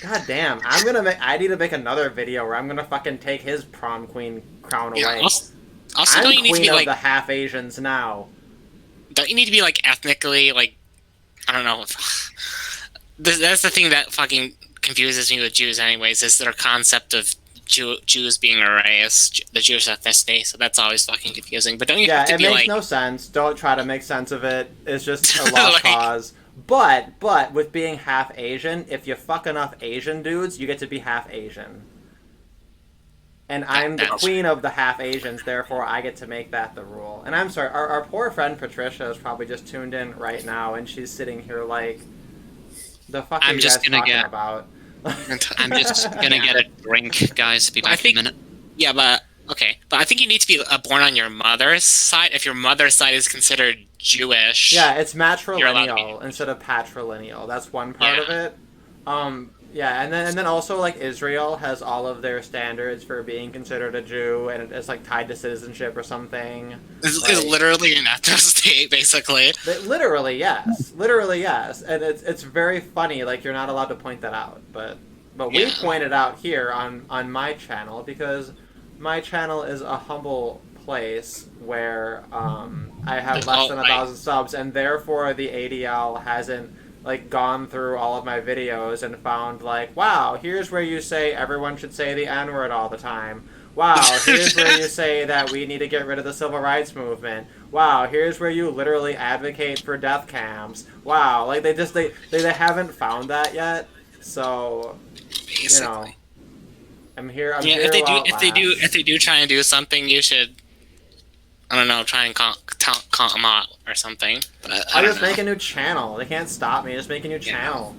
God damn! I need to make another video where I'm gonna fucking take his prom queen crown Yeah, away. also, I'm don't you need queen to be of like, the half Asians now. don't you need to be like ethnically like, I don't know. That's the thing that fucking confuses me with Jews, anyways, is their concept of Jews being a race, the Jewish ethnicity. So that's always fucking confusing. But don't you Yeah, have to it be makes like, no sense. Don't try to make sense of it. It's just a lost Like- cause. But with being half Asian, if you fuck enough Asian dudes, you get to be half Asian. And I'm the That's- queen of the half Asians, therefore I get to make that the rule. And I'm sorry, our poor friend Patricia is probably just tuned in right now, and she's sitting here like, the fuck are I'm you just guys gonna talking get- about? I'm just gonna get a drink, guys. Be I back think- in a minute. yeah, but okay, but I think you need to be born on your mother's side. If your mother's side is considered Jewish, Yeah, it's You're allowed to matrilineal instead of patrilineal. That's one part of Yeah. it. Yeah, and then also like Israel has all of their standards for being considered a Jew, and it's like tied to citizenship or something. It's Like- literally an ethno state, basically. Literally, yes, and it's very funny. Like you're not allowed to point that out, but we Yeah. point it out here on my channel because my channel is a humble place where I have less than 1,000 subs, and therefore the ADL hasn't like gone through all of my videos and found like, wow, here's where you say everyone should say the N-word all the time. Wow, here's where you say that we need to get rid of the civil rights movement. Wow, here's where you literally advocate for death camps. Wow, like they haven't found that yet. So, Basically. you know, I'm here. I'm Yeah, here while it if they do try and do something, you should, I don't know, try and count them out or something. But I I'll don't just know. make a new channel. They can't stop me. Just make a new channel.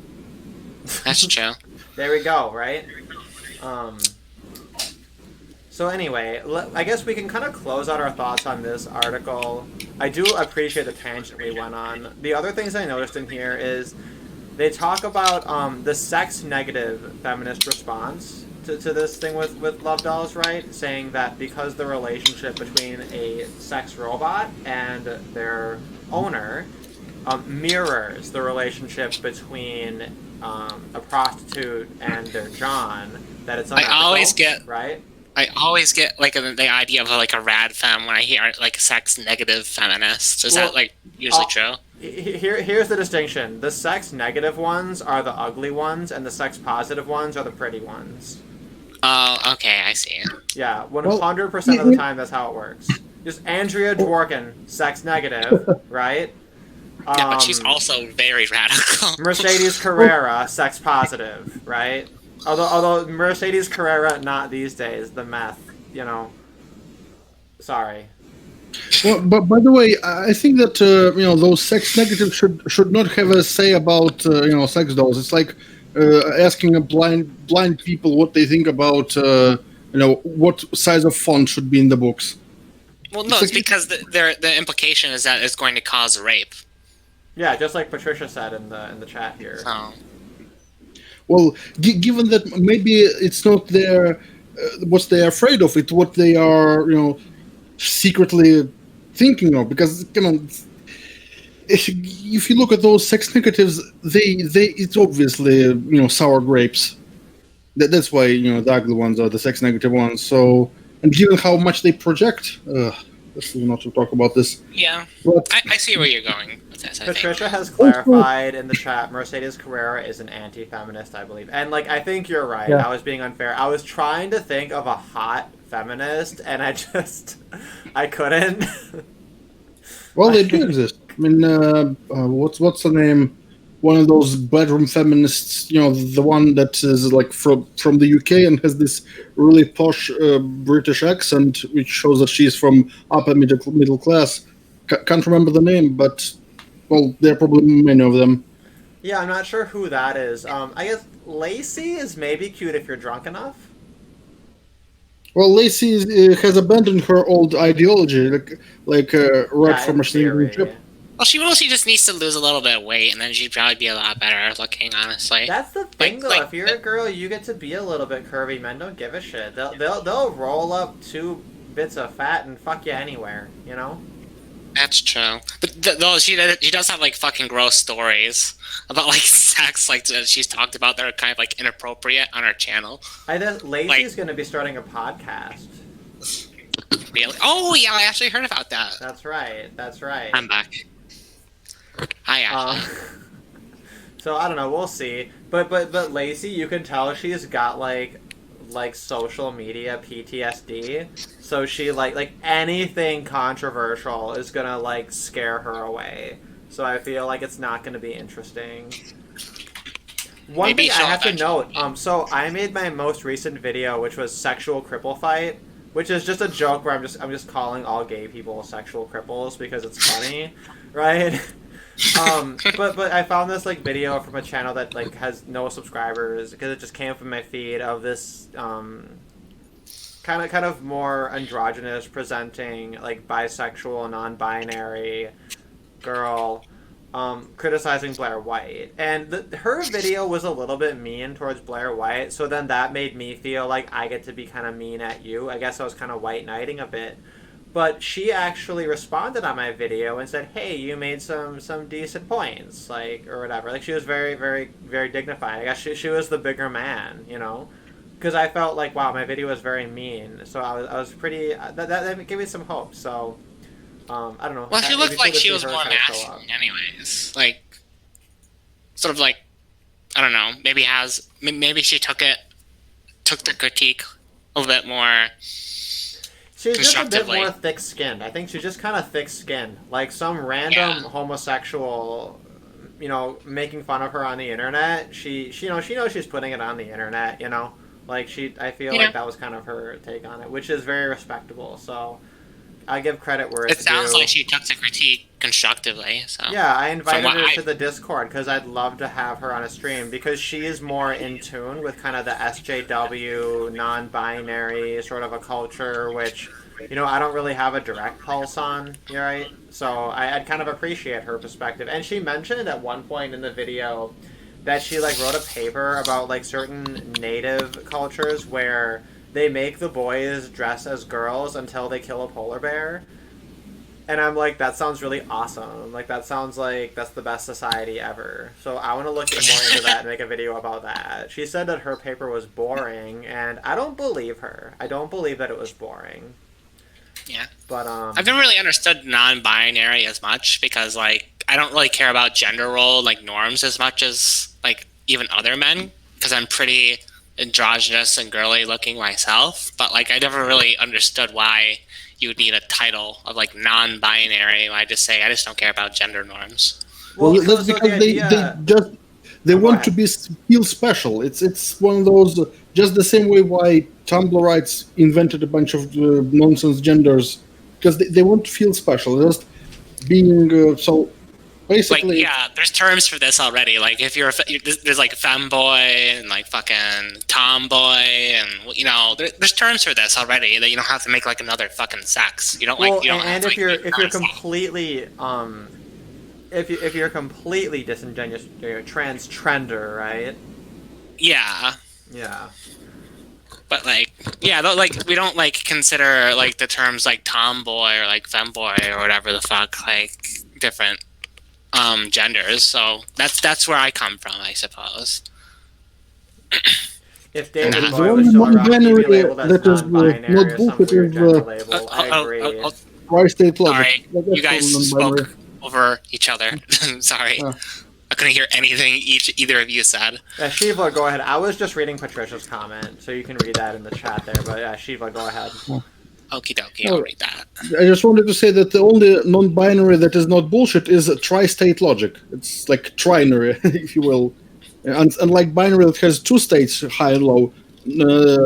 That's true. There we go, right? So anyway, I guess we can kind of close out our thoughts on this article. I do appreciate the tangent we went on. The other things I noticed in here is they talk about the sex-negative feminist response to this thing with Love Dolls, right? Saying that because the relationship between a sex robot and their owner mirrors the relationship between a prostitute and their John, that it's unethical, right? I always get like the idea of like a rad femme when I hear like sex negative feminist. Is Well, that like usually true? Here's the distinction. The sex negative ones are the ugly ones, and the sex positive ones are the pretty ones. Oh, okay, I see. Yeah, 100% of the time that's how it works. Just Andrea Dworkin, sex negative, right? Yeah, but she's also very radical. Mercedes Carrera, sex positive, right? Although Mercedes Carrera, not these days. The meth, you know. Sorry. Well, but by the way, I think that those sex negatives should not have a say about sex dolls. It's like asking a blind people what they think about what size of font should be in the books. Well, no, it's because the implication is that it's going to cause rape. Yeah, just like Patricia said in the chat here. So. Well, given that maybe it's not their what they're afraid of, it's what they are, secretly thinking of. Because if you look at those sex negatives, it's obviously sour grapes. That's why the ugly ones are the sex negative ones. So, and given how much they project, let's not to talk about this. Yeah, But I see where you're going with this. I Patricia think. has clarified in the chat. Mercedes Carrera is an anti-feminist, I believe, and like I think you're right. Yeah. I was being unfair. I was trying to think of a hot feminist, and I couldn't. Well, they do exist. I mean, what's the name? One of those bedroom feminists, the one that is like from the UK and has this really posh British accent, which shows that she's from upper middle class. Can't remember the name, but well, there are probably many of them. Yeah, I'm not sure who that is. I guess Lacey is maybe cute if you're drunk enough. Well, Lacey has abandoned her old ideology, right from in her senior theory. trip. Well, she mostly just needs to lose a little bit of weight, and then she'd probably be a lot better looking, honestly. That's the thing, though. Like- If you're a girl, you get to be a little bit curvy. Men don't give a shit. They'll roll up 2 bits of fat and fuck you anywhere. You know. That's true. But though she does have like fucking gross stories about like sex, like that she's talked about that are kind of like inappropriate on her channel. I guess Lacey's going to be starting a podcast. Really? Oh yeah, I actually heard about that. That's right. That's right. I'm back. Hi, Ashley. So I don't know. We'll see. But Lacey, you can tell she's got like social media PTSD. So she like anything controversial is gonna like scare her away. So I feel like it's not gonna be interesting. One Maybe thing I she'll have to eventually. note. So I made my most recent video, which was sexual cripple fight, which is just a joke where I'm just calling all gay people sexual cripples because it's funny, right? But I found this like video from a channel that like has no subscribers because it just came from my feed of this kind of more androgynous presenting like bisexual non-binary girl criticizing Blair White, and her video was a little bit mean towards Blair White, so then that made me feel like I get to be kind of mean at you. I guess I was kind of white knighting a bit. But she actually responded on my video and said, "Hey, you made some decent points, like or whatever." Like she was very, very, very dignified. I guess she was the bigger man, you know, because I felt like wow, my video was very mean. So I was pretty that gave me some hope. So I don't know. Well, she looked like she was her more kind of show up. masculine, anyways. Like, sort of like, I don't know. Maybe she took the critique a little bit more. She's just a bit constructively. more thick-skinned. I think she's just kind of thick-skinned. Like some random Yeah. homosexual, making fun of her on the internet. She knows she's putting it on the internet. Like I feel Yeah. like that was kind of her take on it, which is very respectable. So I give credit where It it's sounds due. like she took the critique constructively. So Yeah, I invited what her I- to the Discord because I'd love to have her on a stream because she is more in tune with kind of the SJW non-binary sort of a culture, which I don't really have a direct pulse on. You're right, so I'd kind of appreciate her perspective. And she mentioned at one point in the video that she like wrote a paper about like certain native cultures where they make the boys dress as girls until they kill a polar bear. And I'm like, that sounds really awesome. Like, that sounds like that's the best society ever. So I want to look more into that and make a video about that. She said that her paper was boring, and I don't believe her. I don't believe that it was boring. yeah. But, I've never really understood non-binary as much because like I don't really care about gender role like norms as much as like even other men because I'm pretty androgynous and girly looking myself. But like I never really understood why you would need a title of like non-binary. I just don't care about gender norms. Well, so that's the because idea- they Go want ahead. to feel special. It's one of those just the same way why Tumblrites invented a bunch of nonsense genders because they want to feel special. Just being so basically. Like yeah, there's terms for this already. Like if there's like femboy and like fucking tomboy and there's terms for this already that you don't have to make like another fucking sex. You don't well, like you don't have and to, if you're like, make completely if you're completely disingenuous, you're a trans-trender, right? yeah. Yeah. But like, yeah, like we don't like consider like the terms like tomboy or like femboy or whatever the fuck like different genders. So that's where I come from, I suppose. If David The Boy was still around, he'd be non-binary labeled as that is non-binary not or some bullshit weird is, gender label. I agree. Tri-state logic. Sorry, That's you guys non-binary. spoke over each other. Sorry. Oh. I couldn't hear anything either of you said. Shiva, go ahead. I was just reading Patricia's comment, so you can read that in the chat there. But Shiva, go ahead. Okie dokie, I'll read that. I just wanted to say that the only non-binary that is not bullshit is tri-state logic. It's like trinary, if you will. And unlike binary that has 2 states, high and low,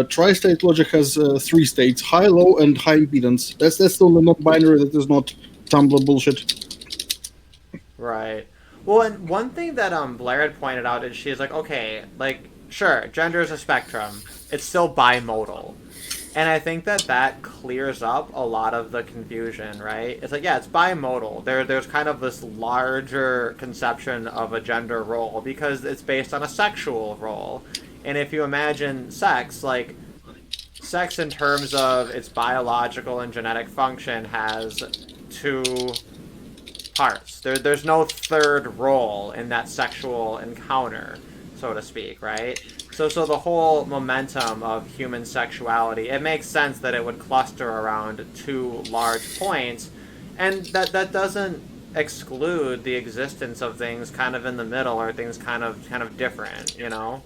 tri-state logic has 3 states, high, low, and high impedance. That's the only non-binary that is not Tumblr bullshit. Right. Well, and one thing that Blair had pointed out is she's like, okay, like, sure, gender is a spectrum. It's still bimodal. And I think that clears up a lot of the confusion, right? It's like, yeah, it's bimodal. There's kind of this larger conception of a gender role because it's based on a sexual role. And if you imagine sex, like, sex in terms of its biological and genetic function has 2 parts. There's no third role in that sexual encounter, so to speak, right? So the whole momentum of human sexuality, it makes sense that it would cluster around 2 large points, and that doesn't exclude the existence of things kind of in the middle or things kind of different, you know?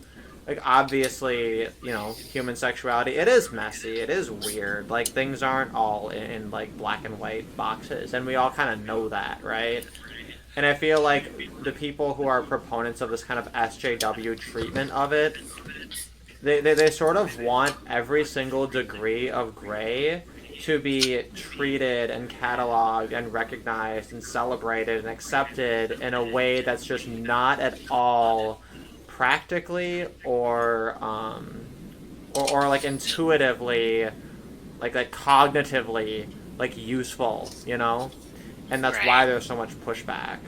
Like, obviously, you know, human sexuality, it is messy, it is weird, like, things aren't all in like, black and white boxes, and we all kind of know that, right? And I feel like the people who are proponents of this kind of SJW treatment of it, they sort of want every single degree of gray to be treated and cataloged and recognized and celebrated and accepted in a way that's just not at all practically or like intuitively, like cognitively, like useful, you know? And that's why there's so much pushback.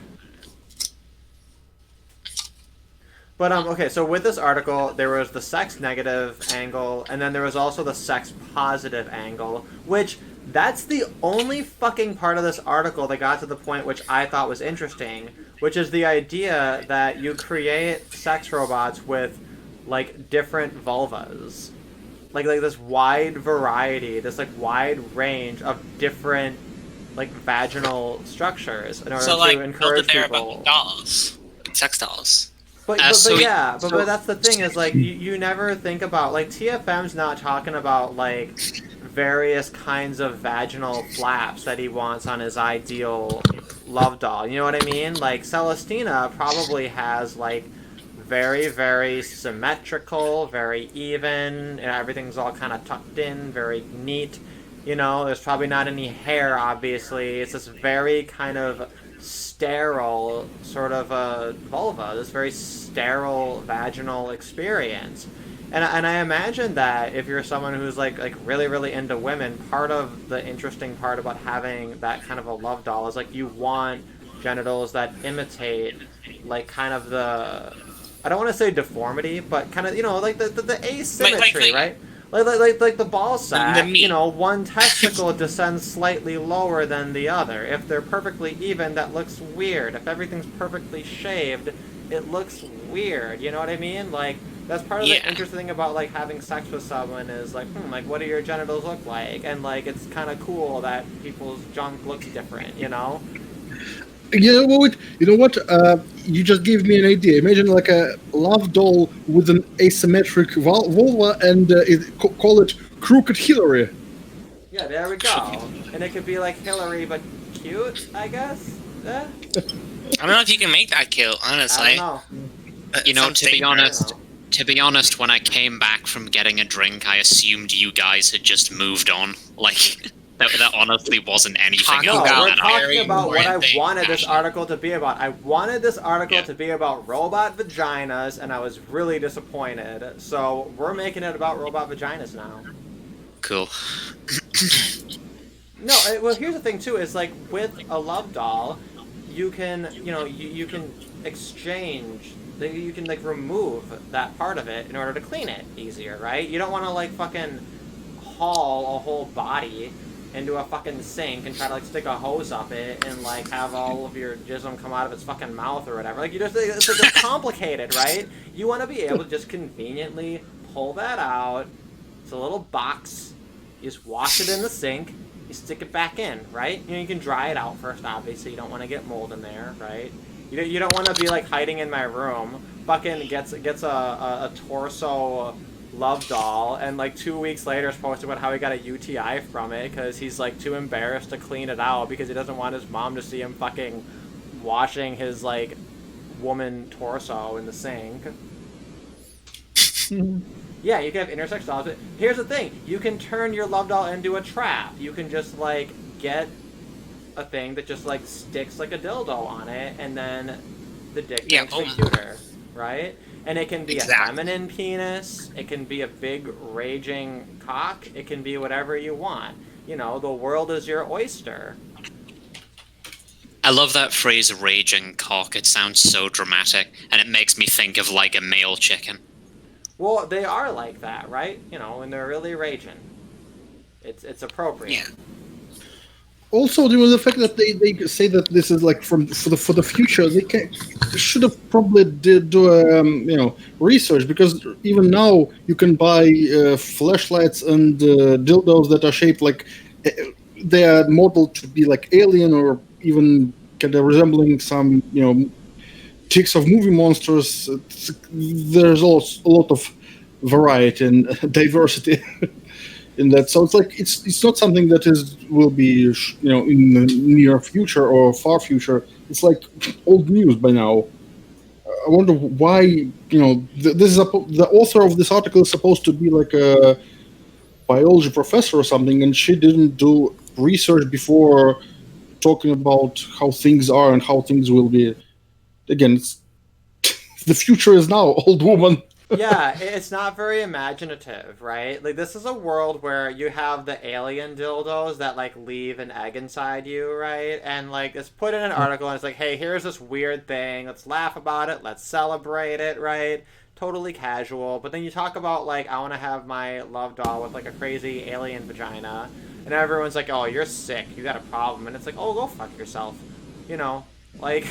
But okay, so with this article, there was the sex negative angle, and then there was also the sex positive angle, which that's the only fucking part of this article that got to the point which I thought was interesting, which is the idea that you create sex robots with, like, different vulvas. Like this wide variety, this, like, wide range of different, like, vaginal structures in order to encourage people. Dolls. Sex dolls. But that's the thing is, like, you never think about, like, TFM's not talking about, like, various kinds of vaginal flaps that he wants on his ideal love doll. You know what I mean? Like, Celestina probably has, like, very, very symmetrical, very even, and everything's all kind of tucked in, very neat. You know, there's probably not any hair, obviously. It's this very kind of sterile sort of a vulva, this very sterile vaginal experience. And I imagine that if you're someone who's like really, really into women, part of the interesting part about having that kind of a love doll is, like, you want genitals that imitate, like, kind of the, I don't want to say deformity, but kind of, you know, like the asymmetry, right? Like the ball sack, you know, one testicle descends slightly lower than the other. If they're perfectly even, that looks weird. If everything's perfectly shaved, it looks weird. You know what I mean? Like, that's part of the interesting thing about, like, having sex with someone is, like, like, what do your genitals look like? And, like, it's kind of cool that people's junk looks different, you know? You know what? You just gave me an idea. Imagine, like, a love doll with an asymmetric vulva and call it Crooked Hillary. Yeah, there we go. And it could be like Hillary, but cute, I guess? I don't know if you can make that cute, honestly. I don't know. You know, to be honest, when I came back from getting a drink, I assumed you guys had just moved on. Like, that honestly wasn't anything No, else. we're talking about what I wanted this article to be about. I wanted this article to be about robot vaginas, and I was really disappointed. So we're making it about robot vaginas now. Cool. No, well, here's the thing too: is, like, with a love doll, you can, you know, you can exchange. You can, like, remove that part of it in order to clean it easier, right? You don't want to, like, fucking haul a whole body into a fucking sink and try to, like, stick a hose up it and, like, have all of your jism come out of its fucking mouth or whatever. Like, you just, it's just complicated, right? You want to be able to just conveniently pull that out. It's a little box. You just wash it in the sink, you stick it back in, right? You know, you can dry it out first, obviously. You don't want to get mold in there, right? You don't want to be like hiding in my room. Fucking gets a torso love doll, and like 2 weeks later is posted about how he got a UTI from it because he's like too embarrassed to clean it out because he doesn't want his mom to see him fucking washing his like woman torso in the sink. Yeah, you can have intersex dolls. But here's the thing: you can turn your love doll into a trap. You can just like get a thing that just like sticks like a dildo on it, and then the dick makes it cuter, right? And it can be a feminine penis. It can be a big raging cock. It can be whatever you want. You know, the world is your oyster. I love that phrase, raging cock. It sounds so dramatic, and it makes me think of like a male chicken. Well, they are like that, right? You know, when they're really raging. It's appropriate. Yeah. Also, there was the fact that they say that this is like for the future. They should have probably do research, because even now you can buy flashlights and dildos that are shaped like they are modeled to be like alien, or even kind of resembling some ticks of movie monsters. There's also a lot of variety and diversity in that. So it's like it's not something that will be in the near future or far future. It's like old news by now. I wonder why this is the author of this article is supposed to be like a biology professor or something, and she didn't do research before talking about how things are and how things will be. Again, the future is now, old woman. Yeah, it's not very imaginative, right? Like, this is a world where you have the alien dildos that, like, leave an egg inside you, right? And, like, it's put in an article, and it's like, hey, here's this weird thing. Let's laugh about it. Let's celebrate it, right? Totally casual. But then you talk about, like, I want to have my love doll with, like, a crazy alien vagina. And everyone's like, oh, you're sick. You got a problem. And it's like, oh, go fuck yourself. Like...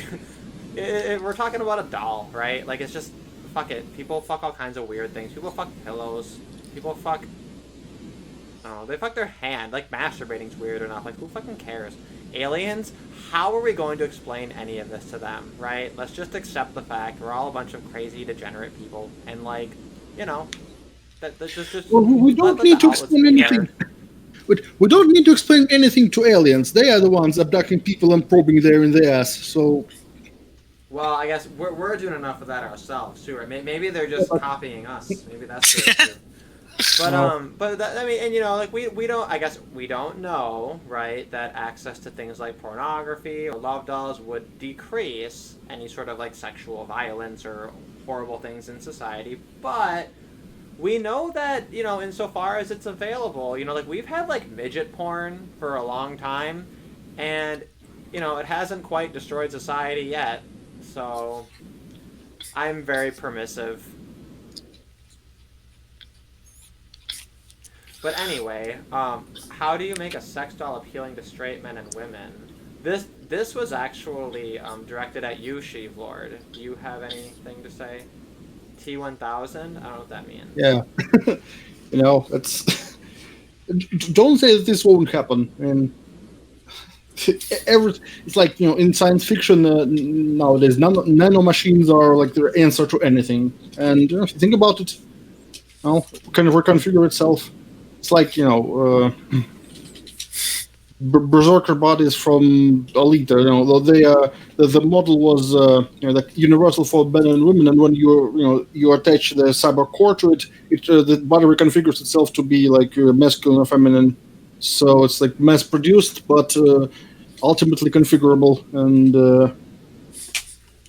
we're talking about a doll, right? Like, it's just, fuck it. People fuck all kinds of weird things. People fuck pillows. People fuck, I don't know, they fuck their hand. Like, masturbating's weird enough. Like, who fucking cares? Aliens, how are we going to explain any of this to them, right? Let's just accept the fact we're all a bunch of crazy, degenerate people. And, like, that's just well, we don't need to explain anything. We don't need to explain anything to aliens. They are the ones abducting people and probing there in the ass, so... Well, I guess we're doing enough of that ourselves too, right? Maybe they're just copying us. Maybe that's the issue. But I mean, and like we don't. I guess we don't know, right? That access to things like pornography or love dolls would decrease any sort of like sexual violence or horrible things in society. But we know that insofar as it's available, like we've had like midget porn for a long time, and it hasn't quite destroyed society yet. So, I'm very permissive. But anyway, how do you make a sex doll appealing to straight men and women? This was actually directed at you, Sheevlord. Do you have anything to say? T1000? I don't know what that means. Yeah. It's... Don't say that this won't happen. And... It's like in science fiction nowadays, nano machines are like the answer to anything. And if you think about it, kind of reconfigure itself. It's like berserker bodies from Alita. The model was like universal for men and women, and when you attach the cyber core to it, the body reconfigures itself to be like masculine or feminine. So it's like mass produced, but ultimately configurable. And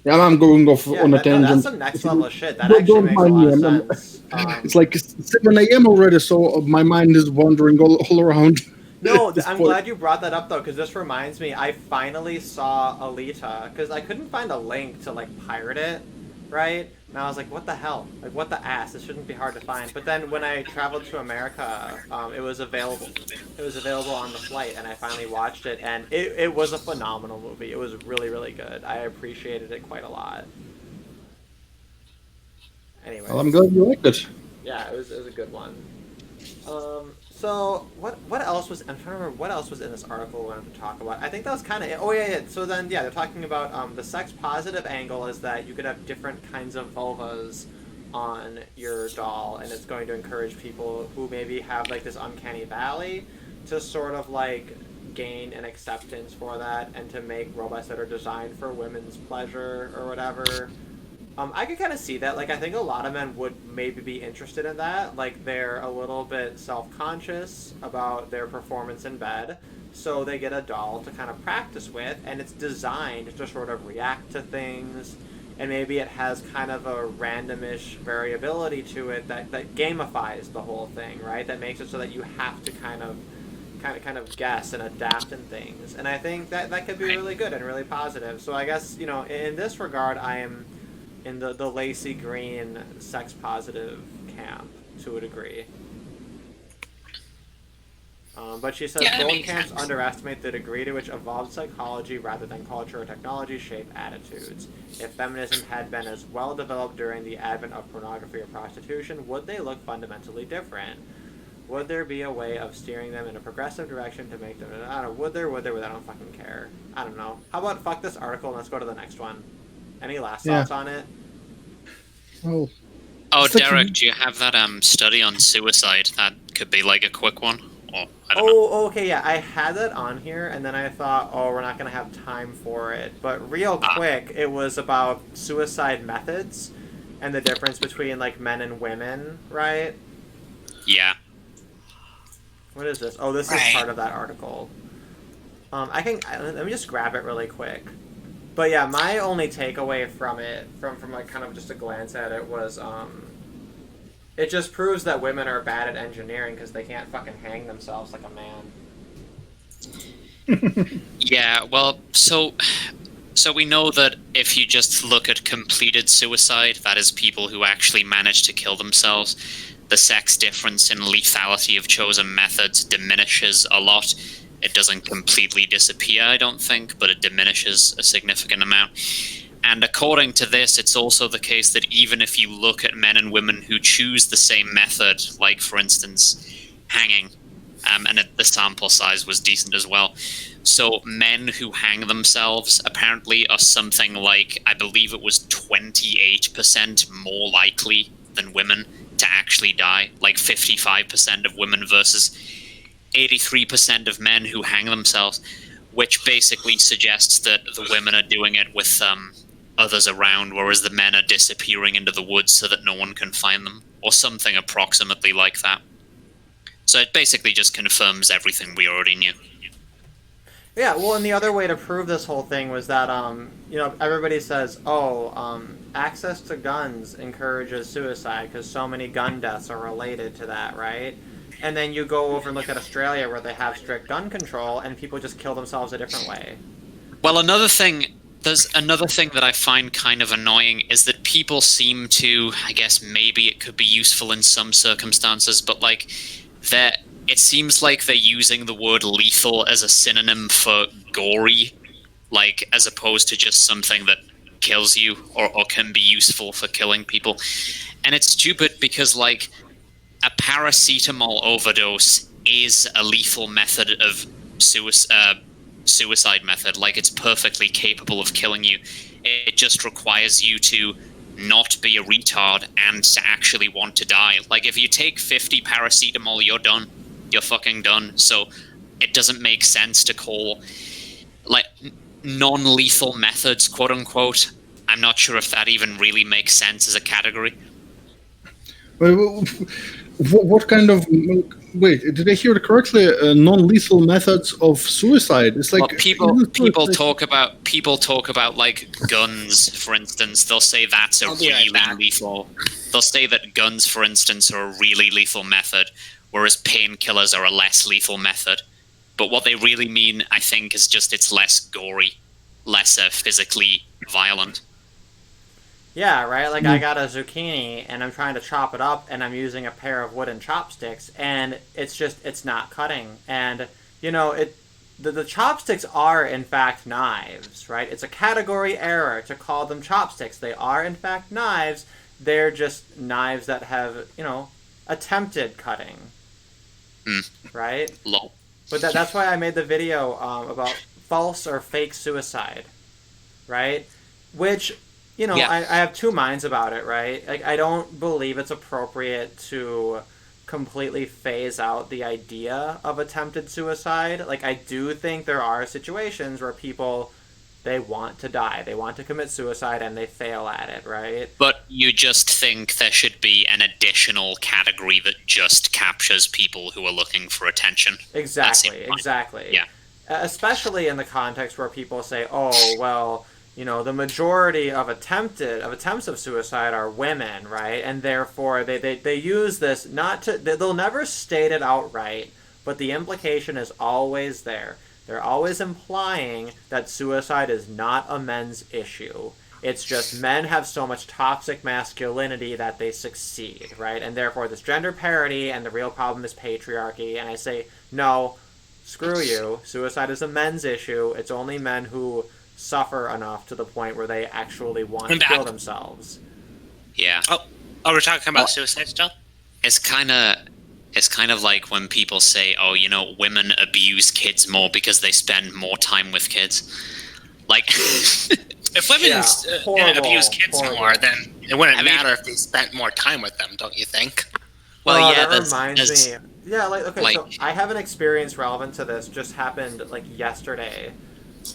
I'm going off on a tangent. That's some next level shit. That actually makes a lot of sense. It's like 7 a.m. already, so my mind is wandering all around. No, I'm glad you brought that up though, because this reminds me. I finally saw Alita because I couldn't find a link to like pirate it, right? And I was like, what the hell? Like, what the ass? This shouldn't be hard to find. But then when I traveled to America, it was available. It was available on the flight, and I finally watched it, and it was a phenomenal movie. It was really, really good. I appreciated it quite a lot. Anyway. Well, I'm glad you liked it. Yeah, it was a good one. So what else was, I'm trying to remember what else was in this article we wanted to talk about. I think that was kind of it. Oh yeah. So then they're talking about the sex positive angle is that you could have different kinds of vulvas on your doll, and it's going to encourage people who maybe have like this uncanny valley to sort of like gain an acceptance for that and to make robots that are designed for women's pleasure or whatever. I could kind of see that. Like, I think a lot of men would maybe be interested in that. Like, they're a little bit self-conscious about their performance in bed, so they get a doll to kind of practice with, and it's designed to sort of react to things, and maybe it has kind of a randomish variability to it that gamifies the whole thing, right? That makes it so that you have to kind of guess and adapt in things. And I think that could be really good and really positive. So I guess, in this regard, I am in the Lacey Green sex positive camp to a degree. But she says both camps underestimate the degree to which evolved psychology rather than culture or technology shape attitudes. If feminism had been as well developed during the advent of pornography or prostitution, would they look fundamentally different? Would there be a way of steering them in a progressive direction to make them... I don't know. Would there? I don't fucking care. I don't know. How about fuck this article and let's go to the next one? Any last thoughts on it? Well, Oh, Derek, do you have that study on suicide? That could be like a quick one. Or, I don't know. Oh, okay, yeah. I had that on here, and then I thought, we're not going to have time for it. But real quick, it was about suicide methods and the difference between, like, men and women, right? Yeah. What is this? Oh, this is part of that article. Let me just grab it really quick. But yeah, my only takeaway from it, from like kind of just a glance at it, was it just proves that women are bad at engineering because they can't fucking hang themselves like a man. Yeah, well, so we know that if you just look at completed suicide, that is people who actually manage to kill themselves, the sex difference in lethality of chosen methods diminishes a lot. It doesn't completely disappear, I don't think, but it diminishes a significant amount. And according to this, it's also the case that even if you look at men and women who choose the same method, like, for instance, hanging, and the sample size was decent as well. So men who hang themselves apparently are something like, I believe it was 28% more likely than women to actually die, like 55% of women versus 83% of men who hang themselves, which basically suggests that the women are doing it with others around, whereas the men are disappearing into the woods so that no one can find them, or something approximately like that. So it basically just confirms everything we already knew. Yeah, well, and the other way to prove this whole thing was that, everybody says, access to guns encourages suicide because so many gun deaths are related to that, right? And then you go over and look at Australia where they have strict gun control and people just kill themselves a different way. Well, there's another thing that I find kind of annoying is that people seem to, I guess maybe it could be useful in some circumstances, but like it seems like they're using the word lethal as a synonym for gory, like as opposed to just something that kills you or can be useful for killing people. And it's stupid because like a paracetamol overdose is a lethal method of suicide method. Like, it's perfectly capable of killing you. It just requires you to not be a retard and to actually want to die. Like, if you take 50 paracetamol, you're done. You're fucking done. So it doesn't make sense to call, like, non-lethal methods, quote unquote. I'm not sure if that even really makes sense as a category. What kind of... Wait, did I hear it correctly? Non-lethal methods of suicide. It's like well, people talk about like guns, for instance. They'll say that's a really lethal. They'll say that guns, for instance, are a really lethal method, whereas painkillers are a less lethal method. But what they really mean, I think, is just it's less gory, less physically violent. Yeah, right? Like, I got a zucchini, and I'm trying to chop it up, and I'm using a pair of wooden chopsticks, and it's not cutting. And, the chopsticks are, in fact, knives, right? It's a category error to call them chopsticks. They are, in fact, knives. They're just knives that have, attempted cutting. right? Lol. But that's why I made the video about false or fake suicide, right? Which, Yeah. I have two minds about it, right? Like, I don't believe it's appropriate to completely phase out the idea of attempted suicide. Like, I do think there are situations where people, they want to die, they want to commit suicide, and they fail at it, right? But you just think there should be an additional category that just captures people who are looking for attention. Exactly. Yeah. Especially in the context where people say, "Oh, well, the majority of attempts of suicide are women, right?" And therefore, they use this not to. They'll never state it outright, but the implication is always there. They're always implying that suicide is not a men's issue. It's just men have so much toxic masculinity that they succeed, right? And therefore, this gender parity and the real problem is patriarchy. And I say, no, screw you. Suicide is a men's issue. It's only men who suffer enough to the point where they actually want to kill themselves. Yeah. Oh, we're talking about suicide still? It's kind of like when people say, "Oh, women abuse kids more because they spend more time with kids." Like, if women abuse kids more, then it wouldn't matter if they spent more time with them, don't you think? Well, yeah, that reminds me. Yeah, so I have an experience relevant to this. Just happened yesterday.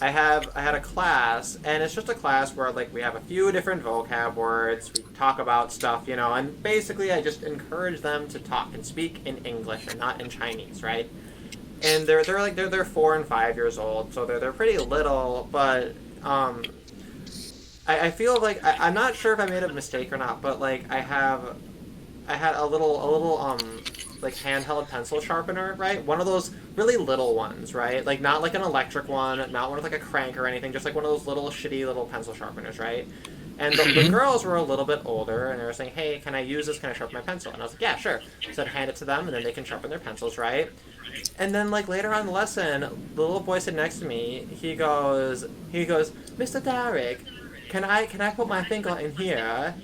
I had a class, and it's just a class where we have a few different vocab words. We talk about stuff, and basically I just encourage them to talk and speak in English and not in Chinese, right? And they're 4 and 5 years old, so they're pretty little, but I feel like I'm not sure if I made a mistake or not, but I had a little handheld pencil sharpener, right? One of those really little ones, right? Not like an electric one, not one with a crank or anything, just one of those little shitty little pencil sharpeners, right? And the girls were a little bit older, and they were saying, "Hey, can I use this? Can I sharpen my pencil?" And I was like, "Yeah, sure." So I'd hand it to them, and then they can sharpen their pencils, right? And then later on in the lesson, the little boy sitting next to me, he goes, "Mr. Derek, can I put my finger in here?"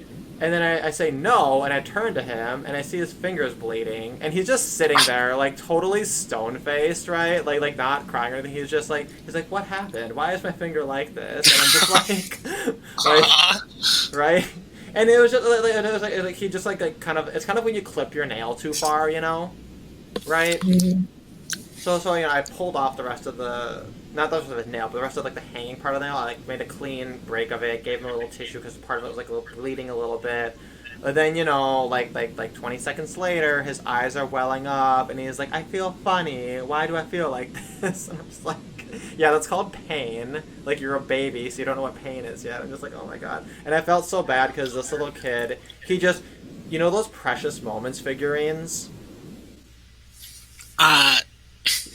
And then I say no, and I turn to him, and I see his fingers bleeding, and he's just sitting there, totally stone-faced, right? Like not crying or anything. He's just he's like, "What happened? Why is my finger like this?" And I'm just right? And it was just he just it's kind of when you clip your nail too far, right? Mm-hmm. So I pulled off the rest of not the rest of the nail, but the rest of the hanging part of the nail. I made a clean break of it, gave him a little tissue because part of it was bleeding a little bit. But then 20 seconds later, his eyes are welling up, and he's like, "I feel funny. Why do I feel like this?" And I'm just like, "Yeah, that's called pain. You're a baby, so you don't know what pain is yet." I'm just like, "Oh my god!" And I felt so bad because this little kid, he just, those Precious Moments figurines.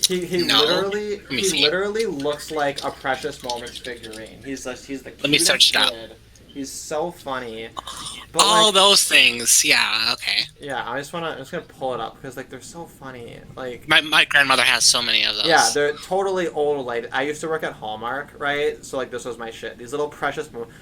He literally looks like a Precious Moments figurine. He's the cutest Let me search it kid. Up. He's so funny. But those things, yeah, okay. Yeah, I'm just gonna pull it up because they're so funny. My grandmother has so many of those. Yeah, they're totally old. I used to work at Hallmark, right? So this was my shit. These little Precious Moments.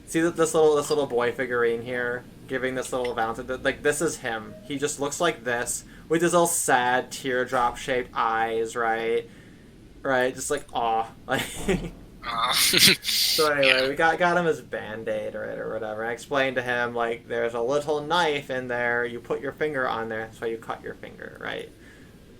See this little boy figurine here, giving this little Valentine. This is him. He just looks like this, with his little sad teardrop shaped eyes, right? Right, just aw. So anyway, we got him his Band-Aid, right, or whatever. I explained to him there's a little knife in there. You put your finger on there, that's why you cut your finger, right?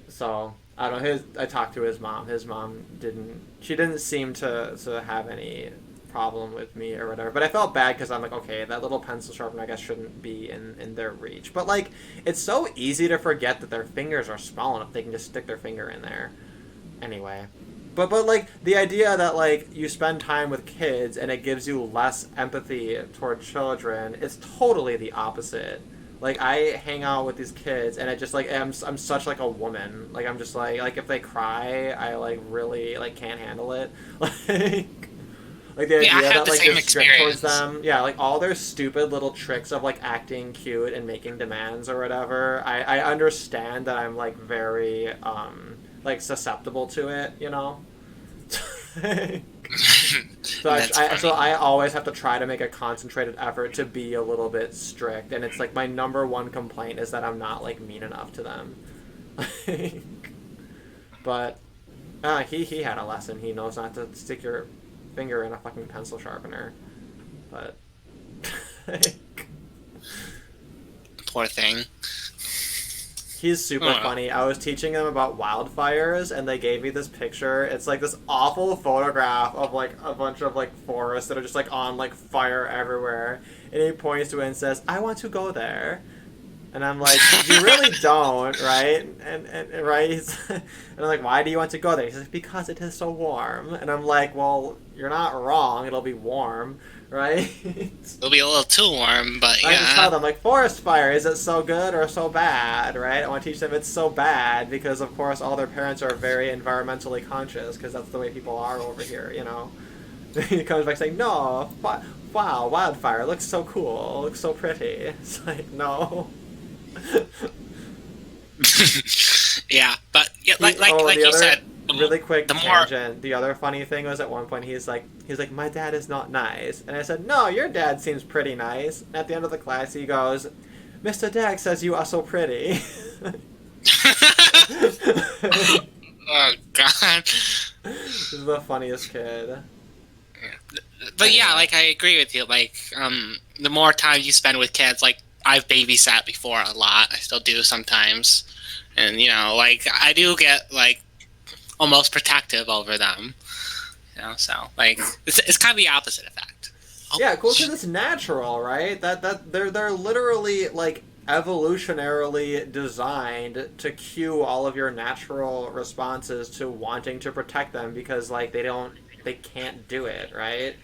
So I don't know. I talked to his mom. His mom didn't seem to have any problem with me or whatever, but I felt bad because I'm okay, that little pencil sharpener I guess shouldn't be in their reach, but it's so easy to forget that their fingers are small enough they can just stick their finger in there anyway. But the idea that you spend time with kids and it gives you less empathy toward children is totally the opposite. I hang out with these kids and it just I'm such a woman. I'm just if they cry, I really can't handle it. The idea that you're strict towards them. Yeah, all their stupid little tricks of acting cute and making demands or whatever. I understand that I'm very susceptible to it, So I always have to try to make a concentrated effort to be a little bit strict, and it's my number one complaint is that I'm not mean enough to them. But he had a lesson. He knows not to stick your finger in a fucking pencil sharpener. But Poor thing. he's super funny. I was teaching them about wildfires, and they gave me this picture. It's like this awful photograph of like a bunch of like forests that are just like on like fire everywhere. And he points to it and says, "I want to go there." And I'm like, "You really don't, right?" And right, and I'm like, "Why do you want to go there?" He says, "Because it is so warm." And I'm like, "Well, you're not wrong. It'll be warm, right?" It'll be a little too warm, but I just yeah. tell them, like, forest fire, is it so good or so bad, right? I want to teach them it's so bad because, of course, all their parents are very environmentally conscious because that's the way people are over here, you know? He comes back saying, "No, wow, wildfire, looks so cool, looks so pretty." It's like, no. Yeah, but yeah, like The you other said, really quick the more tangent. The other funny thing was at one point he's like, "My dad is not nice," and I said, "No, your dad seems pretty nice." And at the end of the class, he goes, "Mr. Dag says you are so pretty." oh god. He's the funniest kid. But yeah, like I agree with you. Like, the more time you spend with kids, like I've babysat before a lot. I still do sometimes, and you know, like I do get like almost protective over them. You know, so like it's kind of the opposite effect. Yeah, cool because it's natural, right? That they're literally like evolutionarily designed to cue all of your natural responses to wanting to protect them because like they can't do it, right?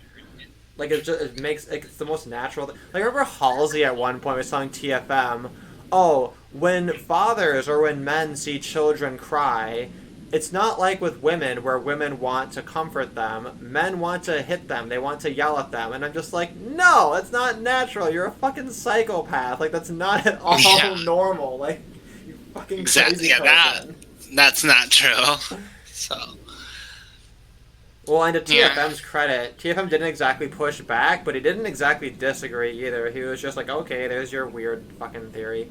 Like it's the most natural. Like I remember Halsey at one point was telling TFM, "Oh, when fathers or when men see children cry, it's not like with women where women want to comfort them. Men want to hit them. They want to yell at them." And I'm just like, "No, it's not natural. You're a fucking psychopath. Like that's not at all normal. Like you fucking crazy person." That's not true. So. Well, and to TFM's credit, TFM didn't exactly push back, but he didn't exactly disagree either. He was just like, "Okay, there's your weird fucking theory."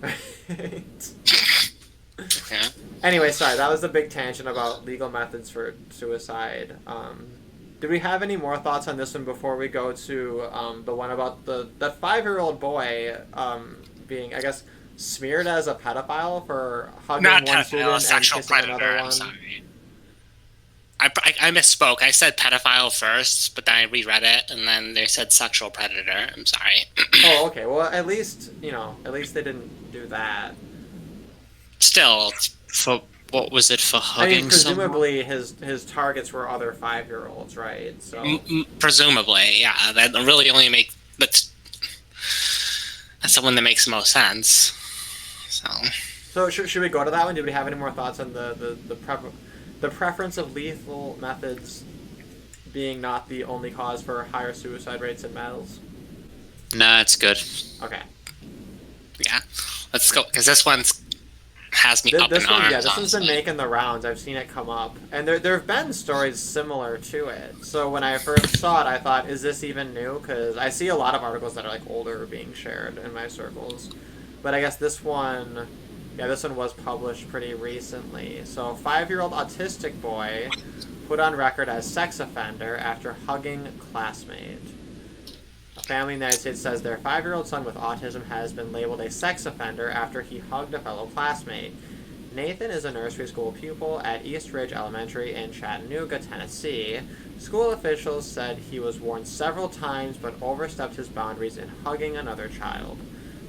Okay. Anyway, sorry, that was the big tangent about legal methods for suicide. Do we have any more thoughts on this one before we go to the one about that 5-year-old boy being, I guess, smeared as a pedophile for hugging one student and sexual kissing predator, another one? I'm sorry. I misspoke. I said pedophile first, but then I reread it, and then they said sexual predator. I'm sorry. Oh, okay. Well, at least they didn't do that. Still, For what was it for hugging? I mean, presumably his targets were other 5-year-olds, right? So presumably, yeah. That really only that's the one that makes the most sense. So should we go to that one? Do we have any more thoughts on the preference of lethal methods being not the only cause for higher suicide rates in males? Nah, it's good. Okay. Yeah, let's go because this one's has me up in arms. Yeah, this one's been honestly. making the rounds. I've seen it come up, and there have been stories similar to it. So when I first saw it, I thought, is this even new? Because I see a lot of articles that are like older being shared in my circles, but I guess this one was published pretty recently. So 5-year-old autistic boy put on record as sex offender after hugging classmate. A family in the United States says their 5-year-old son with autism has been labeled a sex offender after he hugged a fellow classmate. Nathan is a nursery school pupil at East Ridge Elementary in Chattanooga, Tennessee. School officials said he was warned several times but overstepped his boundaries in hugging another child.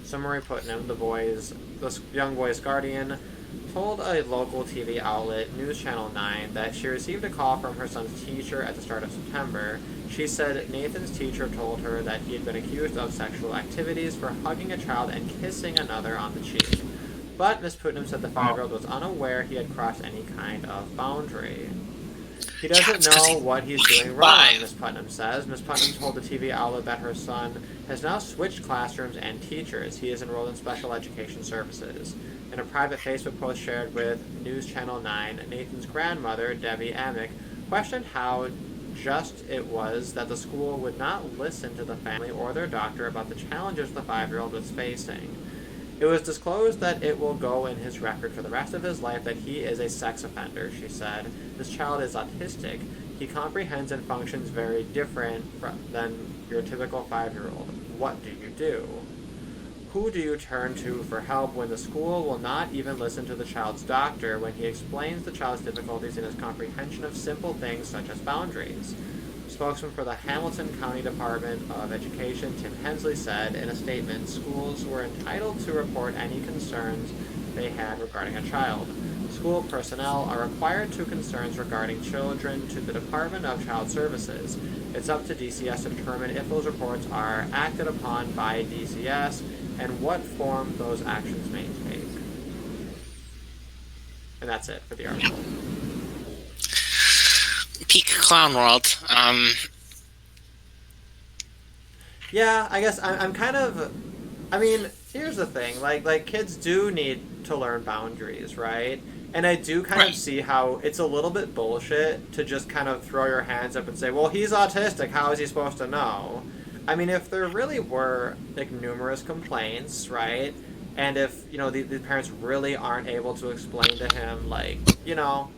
Summery Putnam, the young boy's guardian, told a local TV outlet, News Channel 9, that she received a call from her son's teacher at the start of September. She said Nathan's teacher told her that he had been accused of sexual activities for hugging a child and kissing another on the cheek. But Ms. Putnam said the 5-year-old was unaware he had crossed any kind of boundary. He doesn't know what he's doing wrong, Ms. Putnam says. Ms. Putnam told the TV outlet that her son has now switched classrooms and teachers. He is enrolled in special education services. In a private Facebook post shared with News Channel 9, Nathan's grandmother, Debbie Amick, questioned how just it was that the school would not listen to the family or their doctor about the challenges the 5-year-old was facing. It was disclosed that it will go in his record for the rest of his life that he is a sex offender, she said. This child is autistic. He comprehends and functions very different than your typical 5-year-old. What do you do? Who do you turn to for help when the school will not even listen to the child's doctor when he explains the child's difficulties in his comprehension of simple things such as boundaries? Spokesman for the Hamilton County Department of Education, Tim Hensley, said in a statement, schools were entitled to report any concerns they had regarding a child. School personnel are required to concerns regarding children to the Department of Child Services. It's up to DCS to determine if those reports are acted upon by DCS and what form those actions may take. And that's it for the article. Peak Clown World. Yeah, I guess I'm kind of... I mean, here's the thing. Like kids do need to learn boundaries, right? And I do kind of see how it's a little bit bullshit to just kind of throw your hands up and say, well, he's autistic, how is he supposed to know? I mean, if there really were, like, numerous complaints, right? And if, you know, the parents really aren't able to explain to him, like, you know,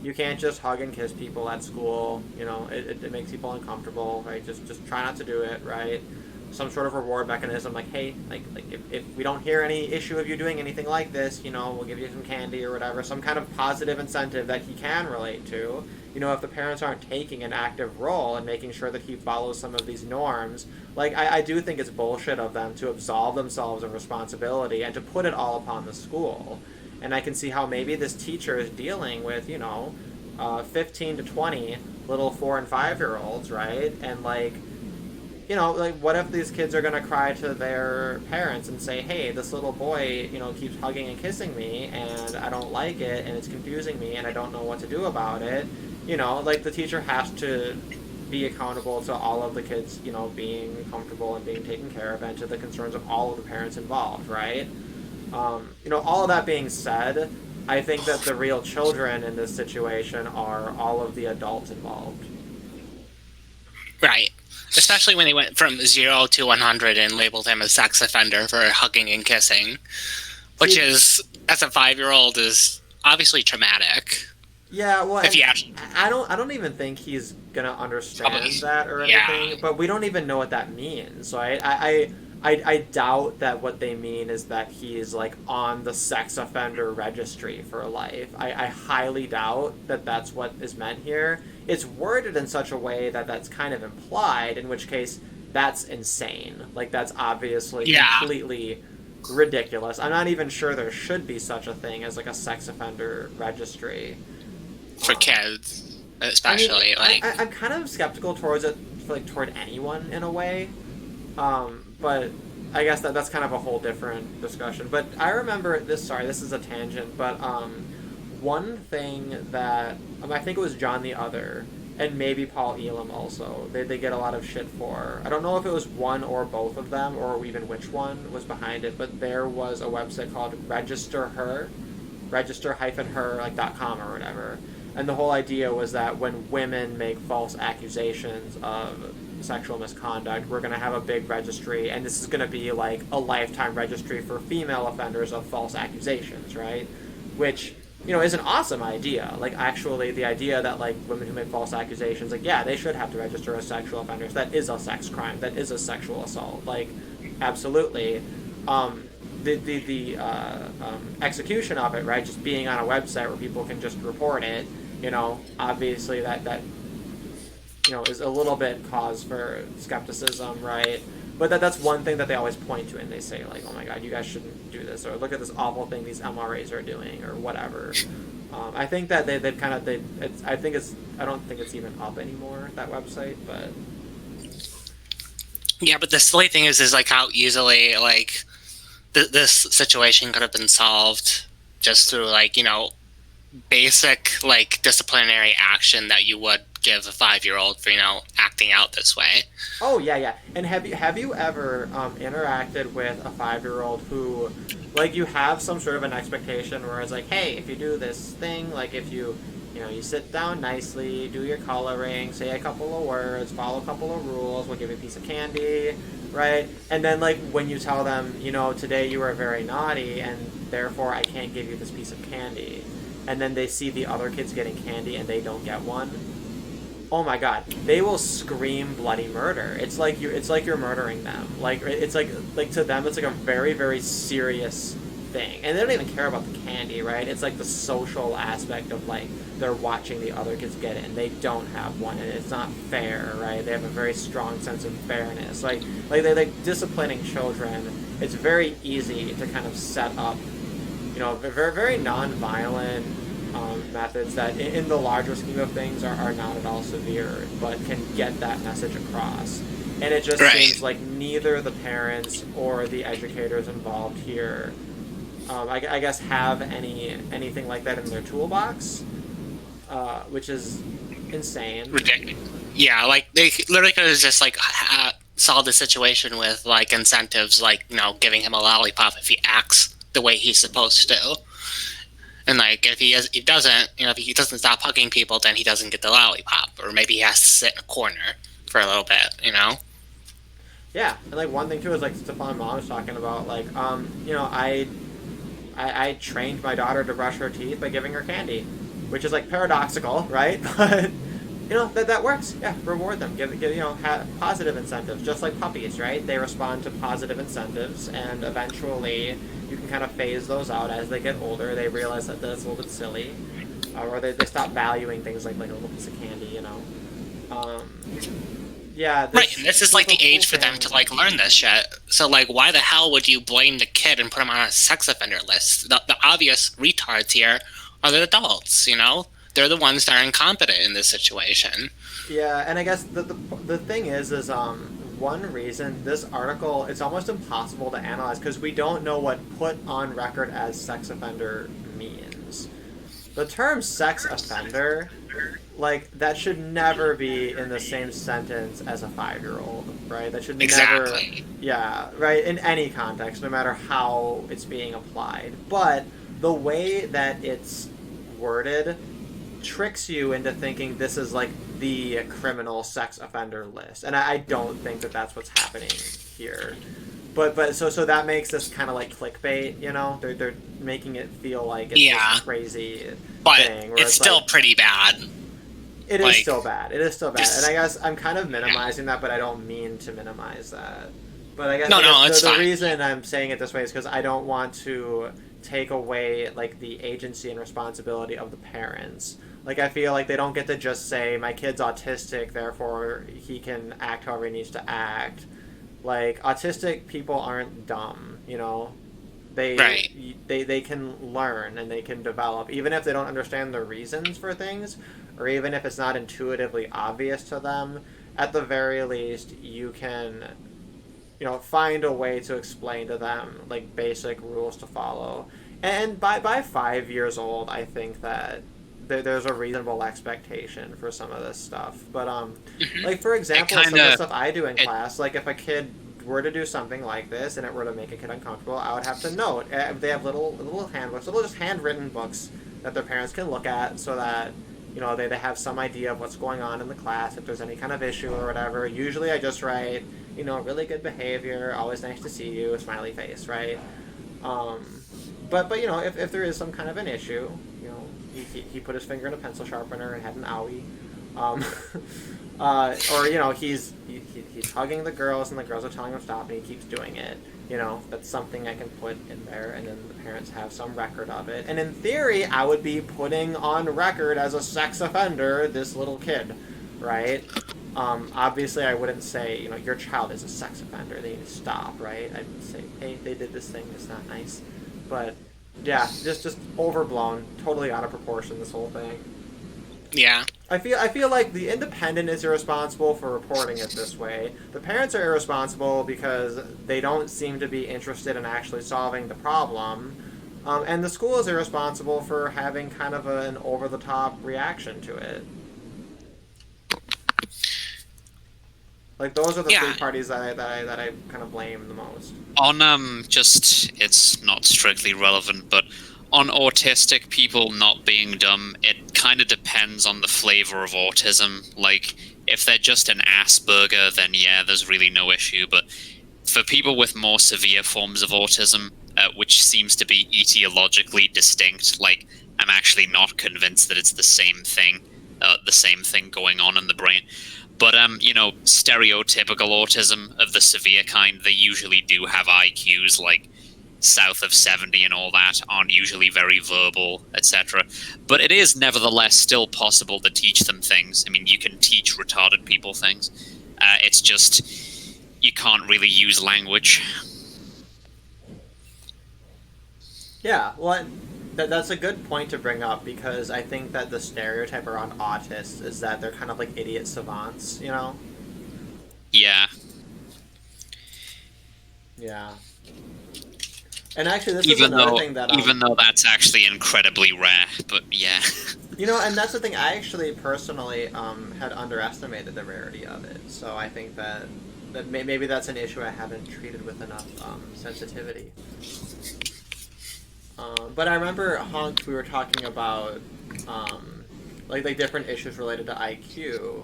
you can't just hug and kiss people at school, you know, it makes people uncomfortable, right? Just try not to do it, right? Some sort of reward mechanism, like, hey, like if we don't hear any issue of you doing anything like this, you know, we'll give you some candy or whatever, some kind of positive incentive that he can relate to. You know, if the parents aren't taking an active role in making sure that he follows some of these norms, like, I do think it's bullshit of them to absolve themselves of responsibility and to put it all upon the school. And I can see how maybe this teacher is dealing with, you know, 15 to 20 little 4 and 5-year-olds, right? And, like, you know, like, what if these kids are going to cry to their parents and say, hey, this little boy, you know, keeps hugging and kissing me, and I don't like it, and it's confusing me, and I don't know what to do about it. You know, like, the teacher has to be accountable to all of the kids, you know, being comfortable and being taken care of, and to the concerns of all of the parents involved, right? You know, all of that being said, I think that the real children in this situation are all of the adults involved. Right. Especially when he went from 0 to 100 and labeled him a sex offender for hugging and kissing, which is, as a 5-year-old, is obviously traumatic. Yeah, well, if actually... I don't even think he's gonna understand that or anything. Yeah. But we don't even know what that means. So I doubt that what they mean is that he's, like, on the sex offender registry for life. I highly doubt that that's what is meant here. It's worded in such a way that that's kind of implied, in which case that's insane. Like, that's obviously completely ridiculous. I'm not even sure there should be such a thing as, like, a sex offender registry. For kids, especially. I mean, I'm kind of skeptical towards it, like, toward anyone in a way. But I guess that's kind of a whole different discussion. But I remember this, sorry, this is a tangent, but one thing that, I think it was John the Other, and maybe Paul Elam also, they get a lot of shit for. I don't know if it was one or both of them, or even which one was behind it, but there was a website called register-her, register-her, like, .com or whatever. And the whole idea was that when women make false accusations of sexual misconduct, we're going to have a big registry, and this is going to be like a lifetime registry for female offenders of false accusations, right? Which, you know, is an awesome idea. Like, actually, the idea that, like, women who make false accusations, like, yeah, they should have to register as sexual offenders. That is a sex crime. That is a sexual assault. Like, absolutely. The execution of it, right, just being on a website where people can just report it, you know, obviously that you know, is a little bit cause for skepticism, right? But that's one thing that they always point to, and they say, like, oh my god, you guys shouldn't do this, or look at this awful thing these MRAs are doing, or whatever. I think that I don't think it's even up anymore, that website, but... Yeah, but the silly thing is like how easily, like, this situation could have been solved just through, like, you know, basic, like, disciplinary action that you would give a 5-year-old for, you know, acting out this way. Oh, yeah. And have you ever interacted with a 5-year-old who, like, you have some sort of an expectation where it's like, hey, if you do this thing, like, if you know, you sit down nicely, do your coloring, say a couple of words, follow a couple of rules, we'll give you a piece of candy. right? And then like when you tell them, you know, today you were very naughty and therefore I can't give you this piece of candy, and then they see the other kids getting candy and they don't get one, oh my god, they will scream bloody murder. It's like you're murdering them. Like it's like to them it's like a very, very serious thing. And they don't even care about the candy, right? It's like the social aspect of like they're watching the other kids get it and they don't have one and it's not fair, right? They have a very strong sense of fairness. Like they like disciplining children. It's very easy to kind of set up, you know, very, very non-violent methods that in the larger scheme of things are not at all severe, but can get that message across. And it just seems like neither the parents or the educators involved here, I guess, have anything like that in their toolbox, which is insane. Ridiculous. Yeah, like they literally could have just like solved the situation with like incentives, like, you know, giving him a lollipop if he acts the way he's supposed to. And like if he doesn't, you know, if he doesn't stop hugging people, then he doesn't get the lollipop, or maybe he has to sit in a corner for a little bit, you know. Yeah, and like one thing too is like Stefan's mom was talking about, like, you know, I trained my daughter to brush her teeth by giving her candy, which is like paradoxical, right? But you know that works. Yeah, reward them, give you know, have positive incentives, just like puppies, right? They respond to positive incentives, and eventually you can kind of phase those out as they get older. They realize that that's a little bit silly, or they stop valuing things like a little piece of candy, you know. Yeah. Right, and this is like the age for them to like learn this shit. So like, why the hell would you blame the kid and put him on a sex offender list? The obvious retards here are the adults. You know, they're the ones that are incompetent in this situation. Yeah, and I guess the thing is one reason this article, it's almost impossible to analyze because we don't know what put on record as sex offender means. The term sex offender, like, that should never be in the same sentence as a 5-year-old, right? That should never... Yeah, right, in any context, no matter how it's being applied. But the way that it's worded tricks you into thinking this is like the criminal sex offender list, and I don't think that that's what's happening here. But so that makes this kind of like clickbait, you know? They're making it feel like it's this crazy thing. But it's still like, pretty bad. It is still bad. It is still bad, and I guess I'm kind of minimizing that, but I don't mean to minimize that. But I guess the reason I'm saying it this way is because I don't want to take away like the agency and responsibility of the parents. Like, I feel like they don't get to just say, my kid's autistic, therefore he can act however he needs to act. Like, autistic people aren't dumb, you know? They can learn and they can develop, even if they don't understand the reasons for things, or even if it's not intuitively obvious to them. At the very least, you can, you know, find a way to explain to them, like, basic rules to follow. And by 5 years old, I think that there's a reasonable expectation for some of this stuff. But like, for example, some of the stuff I do in class, like if a kid were to do something like this and it were to make a kid uncomfortable, I would have to note. They have little handbooks, little just handwritten books that their parents can look at, so that, you know, they have some idea of what's going on in the class, if there's any kind of issue or whatever. Usually I just write, you know, really good behavior, always nice to see you, smiley face, right? But you know, if there is some kind of an issue, you know, he put his finger in a pencil sharpener and had an owie, or you know, he's hugging the girls and the girls are telling him to stop and he keeps doing it. You know, that's something I can put in there, and then the parents have some record of it. And in theory, I would be putting on record as a sex offender this little kid, right? Obviously, I wouldn't say, you know, your child is a sex offender, they need to stop, right? I'd say, hey, they did this thing, it's not nice. But yeah, just overblown, totally out of proportion, this whole thing. Yeah. I feel like the independent is irresponsible for reporting it this way. The parents are irresponsible because they don't seem to be interested in actually solving the problem. And the school is irresponsible for having kind of an over-the-top reaction to it. Like, those are the three parties that I kind of blame the most. On just, it's not strictly relevant, but on autistic people not being dumb, it kind of depends on the flavor of autism. Like, if they're just an Asperger, then yeah, there's really no issue. But for people with more severe forms of autism, which seems to be etiologically distinct, like, I'm actually not convinced that it's the same thing going on in the brain. But, stereotypical autism of the severe kind, they usually do have IQs, like, south of 70 and all that, aren't usually very verbal, etc. But it is nevertheless still possible to teach them things. I mean, you can teach retarded people things. It's just, you can't really use language. Yeah, well, that's a good point to bring up, because I think that the stereotype around autists is that they're kind of like idiot savants, you know? Yeah. Yeah. And actually, this is another thing that... even though that's actually incredibly rare, but yeah. You know, and that's the thing, I actually personally had underestimated the rarity of it, so I think that maybe that's an issue I haven't treated with enough sensitivity. But I remember, Hunk, we were talking about like different issues related to IQ,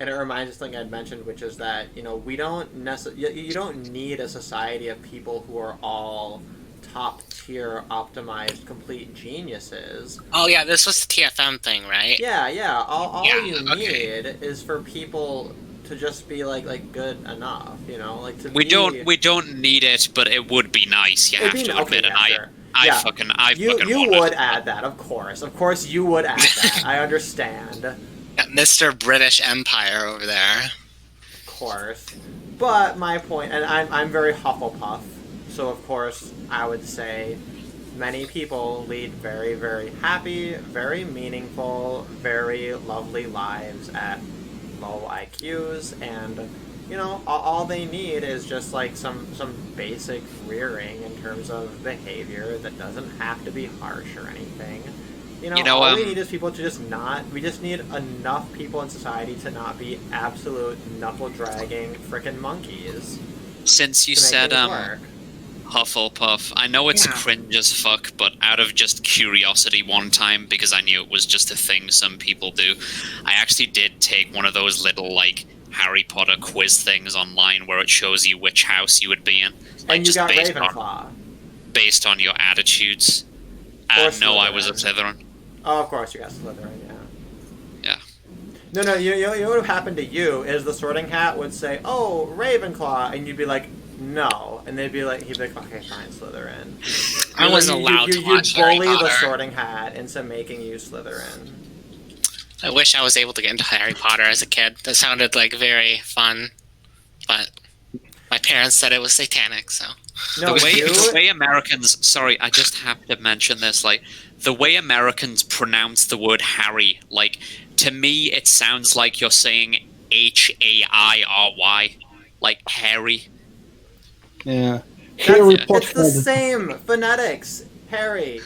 and it reminds us of something I'd mentioned, which is that, you know, we don't you don't need a society of people who are all top tier optimized complete geniuses. Oh yeah, this was the TFM thing, right? Yeah. All you okay. need is for people to just be like good enough, you know, like to we don't need it, but it would be nice. You have to admit, and I fucking you would add that, of course you would add that. I understand. Got Mr. British Empire over there. Of course, but my point, and I'm very Hufflepuff, so of course I would say many people lead very, very happy, very meaningful, very lovely lives at low IQs, and you know, all they need is just like some basic rearing in terms of behavior that doesn't have to be harsh or anything. You know, all we need is people to just not... We just need enough people in society to not be absolute knuckle-dragging frickin' monkeys. Since you said Hufflepuff, I know it's cringe as fuck, but out of just curiosity one time, because I knew it was just a thing some people do, I actually did take one of those little, like, Harry Potter quiz things online where it shows you which house you would be in. Like, and you got Ravenclaw. Based on your attitudes. No, I was a Slytherin. Oh, of course you got Slytherin, yeah. No, you know what would have happened to you is the Sorting Hat would say, oh, Ravenclaw, and you'd be like, no. And he'd be like, okay, fine, Slytherin. I wasn't allowed to watch Harry Potter. You'd bully the Sorting Hat into making you Slytherin. I wish I was able to get into Harry Potter as a kid. That sounded like very fun, but my parents said it was satanic, so... No, the way Americans... Sorry, I just have to mention this. Like, the way Americans pronounce the word Harry, like, to me, it sounds like you're saying H-A-I-R-Y. Like, Harry. Yeah. Harry Potter. It's the same phonetics. Harry.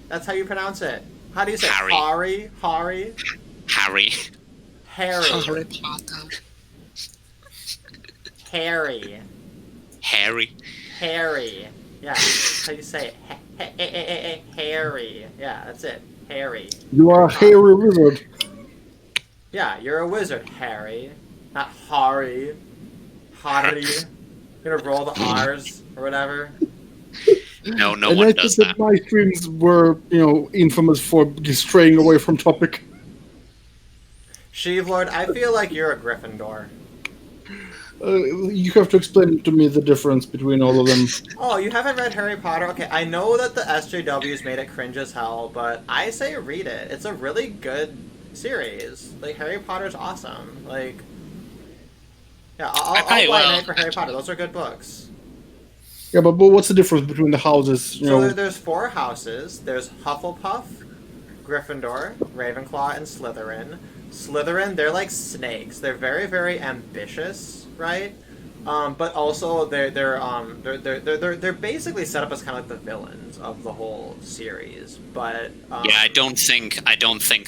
That's how you pronounce it. How do you say Harry? Harry. Harry Potter. Harry. Yeah, that's how you say it. Harry. Yeah, that's it. Harry. You are a hairy wizard. Yeah, you're a wizard, Harry. Not Harry. Harry. You're gonna roll the R's or whatever. No and one I does think that. My streams were, infamous for straying away from topic. Sheevlord, I feel like you're a Gryffindor. You have to explain to me the difference between all of them. Oh, you haven't read Harry Potter? Okay, I know that the SJWs made it cringe as hell, but I say read it. It's a really good series. Like, Harry Potter's awesome. Like, yeah, I'll buy it for Harry Potter. Those are good books. Yeah, but what's the difference between the houses? There's 4 houses. There's Hufflepuff, Gryffindor, Ravenclaw, and Slytherin. Slytherin, they're like snakes. They're very, very ambitious, right? But also they're basically set up as kind of like the villains of the whole series. But yeah, I don't think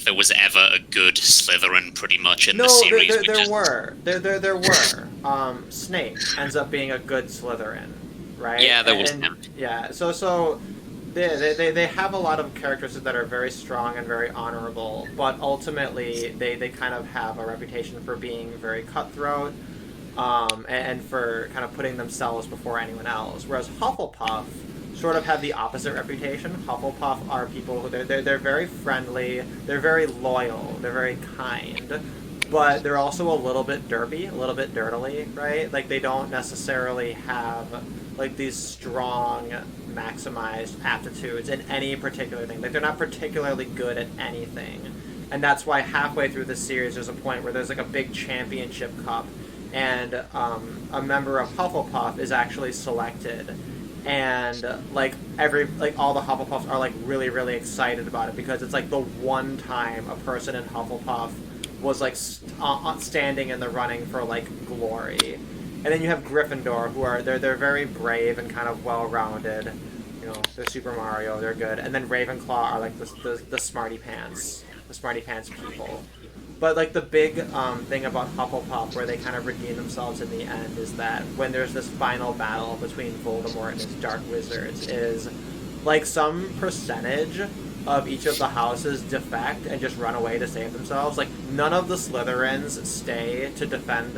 there was ever a good Slytherin pretty much in the series. There were. Snape ends up being a good Slytherin, right? Yeah, there was him. Yeah, so they have a lot of characteristics that are very strong and very honorable, but ultimately they kind of have a reputation for being very cutthroat. and for kind of putting themselves before anyone else. Whereas Hufflepuff sort of have the opposite reputation. Hufflepuff are people who they're very friendly, they're very loyal, they're very kind, but they're also a little bit derpy, a little bit dirtily, right? Like they don't necessarily have like these strong maximized aptitudes in any particular thing. Like they're not particularly good at anything. And that's why halfway through the series there's a point where there's like a big championship cup and a member of Hufflepuff is actually selected. And like all the Hufflepuffs are like really, really excited about it because it's like the one time a person in Hufflepuff was like standing in the running for like glory. And then you have Gryffindor, who are they're very brave and kind of well-rounded. You know, they're Super Mario, they're good. And then Ravenclaw are like the smarty pants people. But like the big thing about Hufflepuff, where they kind of redeem themselves in the end, is that when there's this final battle between Voldemort and his Dark Wizards, is like some percentage of each of the houses defect and just run away to save themselves. Like none of the Slytherins stay to defend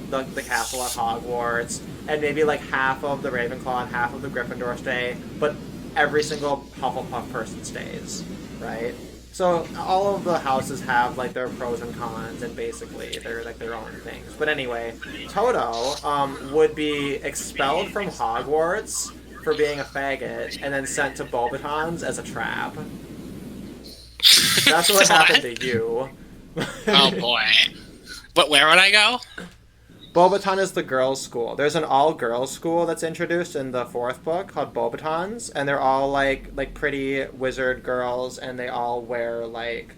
the castle at Hogwarts, and maybe like half of the Ravenclaw and half of the Gryffindor stay, but every single Hufflepuff person stays, right? So all of the houses have like their pros and cons, and basically they're like their own things. But anyway, Toto would be expelled from Hogwarts for being a faggot, and then sent to Beauxbatons as a trap. That's what happened to you. Oh boy! But where would I go? Beauxbaton is the girls' school. There's an all-girls school that's introduced in the 4th book called Beauxbatons, and they're all like pretty wizard girls, and they all wear like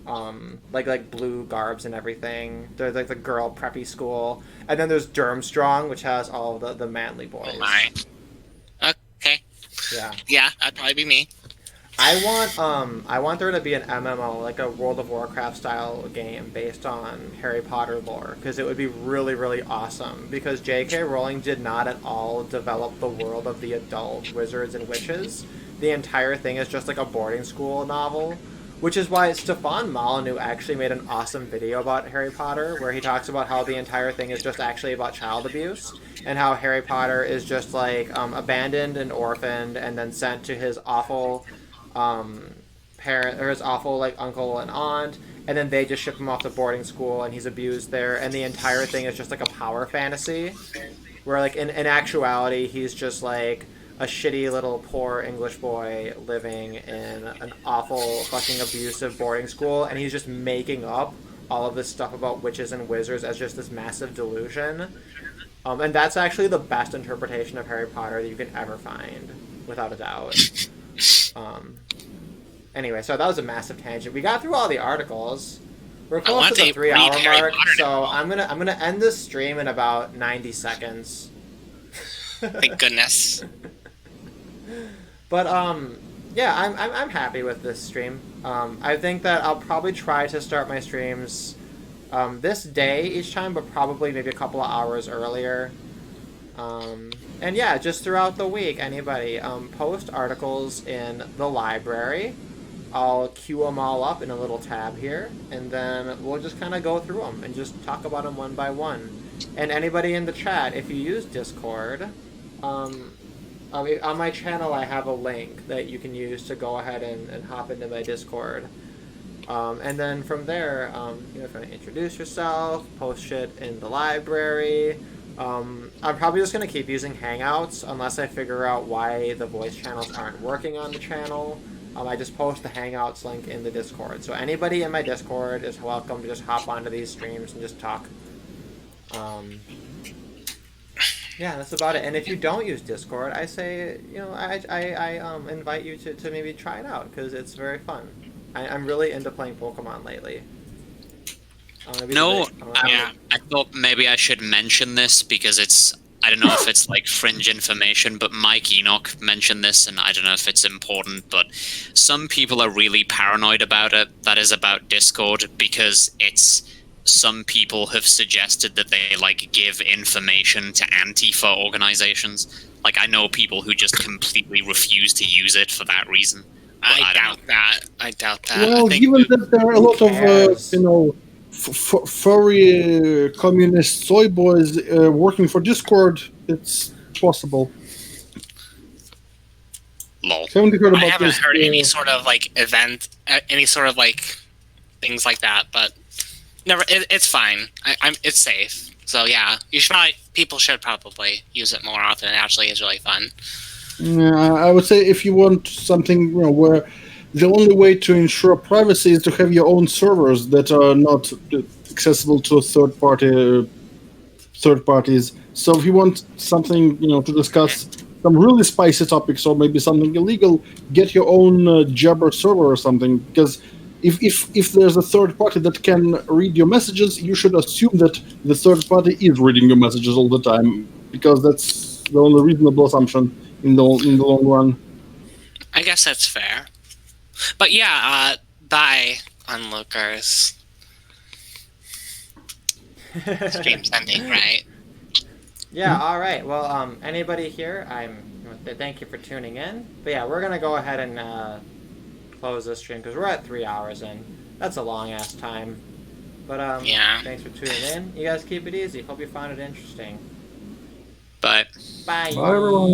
blue garbs and everything. They're like the girl preppy school. And then there's Durmstrang, which has all the manly boys. Oh my. Okay. Yeah, that'd probably be me. I want there to be an MMO, like a World of Warcraft style game based on Harry Potter lore, because it would be really, really awesome. Because J.K. Rowling did not at all develop the world of the adult wizards and witches. The entire thing is just like a boarding school novel, which is why Stefan Molyneux actually made an awesome video about Harry Potter, where he talks about how the entire thing is just actually about child abuse, and how Harry Potter is just like abandoned and orphaned, and then sent to his awful parent, or his awful like uncle and aunt, and then they just ship him off to boarding school and he's abused there, and the entire thing is just like a power fantasy where like in actuality he's just like a shitty little poor English boy living in an awful fucking abusive boarding school, and he's just making up all of this stuff about witches and wizards as just this massive delusion. And that's actually the best interpretation of Harry Potter that you can ever find, without a doubt. Anyway, so that was a massive tangent. We got through all the articles. We're close to the 3-hour mark, so I'm gonna end this stream in about 90 seconds. Thank goodness. But yeah, I'm happy with this stream. I think that I'll probably try to start my streams this day each time, but probably maybe a couple of hours earlier. And yeah, just throughout the week, anybody post articles in the library. I'll queue them all up in a little tab here, and then we'll just kind of go through them and just talk about them one by one. And anybody in the chat, if you use Discord, on my channel I have a link that you can use to go ahead and hop into my Discord. And then from there, if you want to introduce yourself, post shit in the library. I'm probably just going to keep using Hangouts unless I figure out why the voice channels aren't working on the channel. I just post the Hangouts link in the Discord. So anybody in my Discord is welcome to just hop onto these streams and just talk. Yeah, that's about it. And if you don't use Discord, I say, I invite you to maybe try it out, because it's very fun. I'm really into playing Pokemon lately. I thought maybe I should mention this because I don't know if it's like fringe information, but Mike Enoch mentioned this, and I don't know if it's important, but some people are really paranoid about it. That is about Discord, because some people have suggested that they like give information to Antifa organizations. Like, I know people who just completely refuse to use it for that reason. I doubt that. Well, given that there are a lot of, furry communist soy boys working for Discord, it's possible. Lol. Haven't you heard I about haven't this? heard any sort of like event, any sort of like things like that, but never. It's fine. It's safe. So yeah, people should probably use it more often. It actually is really fun. Yeah, I would say if you want something, where the only way to ensure privacy is to have your own servers that are not accessible to third parties. So if you want something, to discuss some really spicy topics or maybe something illegal, get your own Jabber server or something. Because if there's a third party that can read your messages, you should assume that the third party is reading your messages all the time, because that's the only reasonable assumption in the long run. I guess that's fair. But yeah, bye, onlookers. Stream's ending, right? Yeah, all right. Well, anybody here, thank you for tuning in. But yeah, we're going to go ahead and close this stream because we're at 3 hours in. That's a long-ass time. But Yeah. thanks for tuning in. You guys keep it easy. Hope you found it interesting. But Bye. Bye, everyone.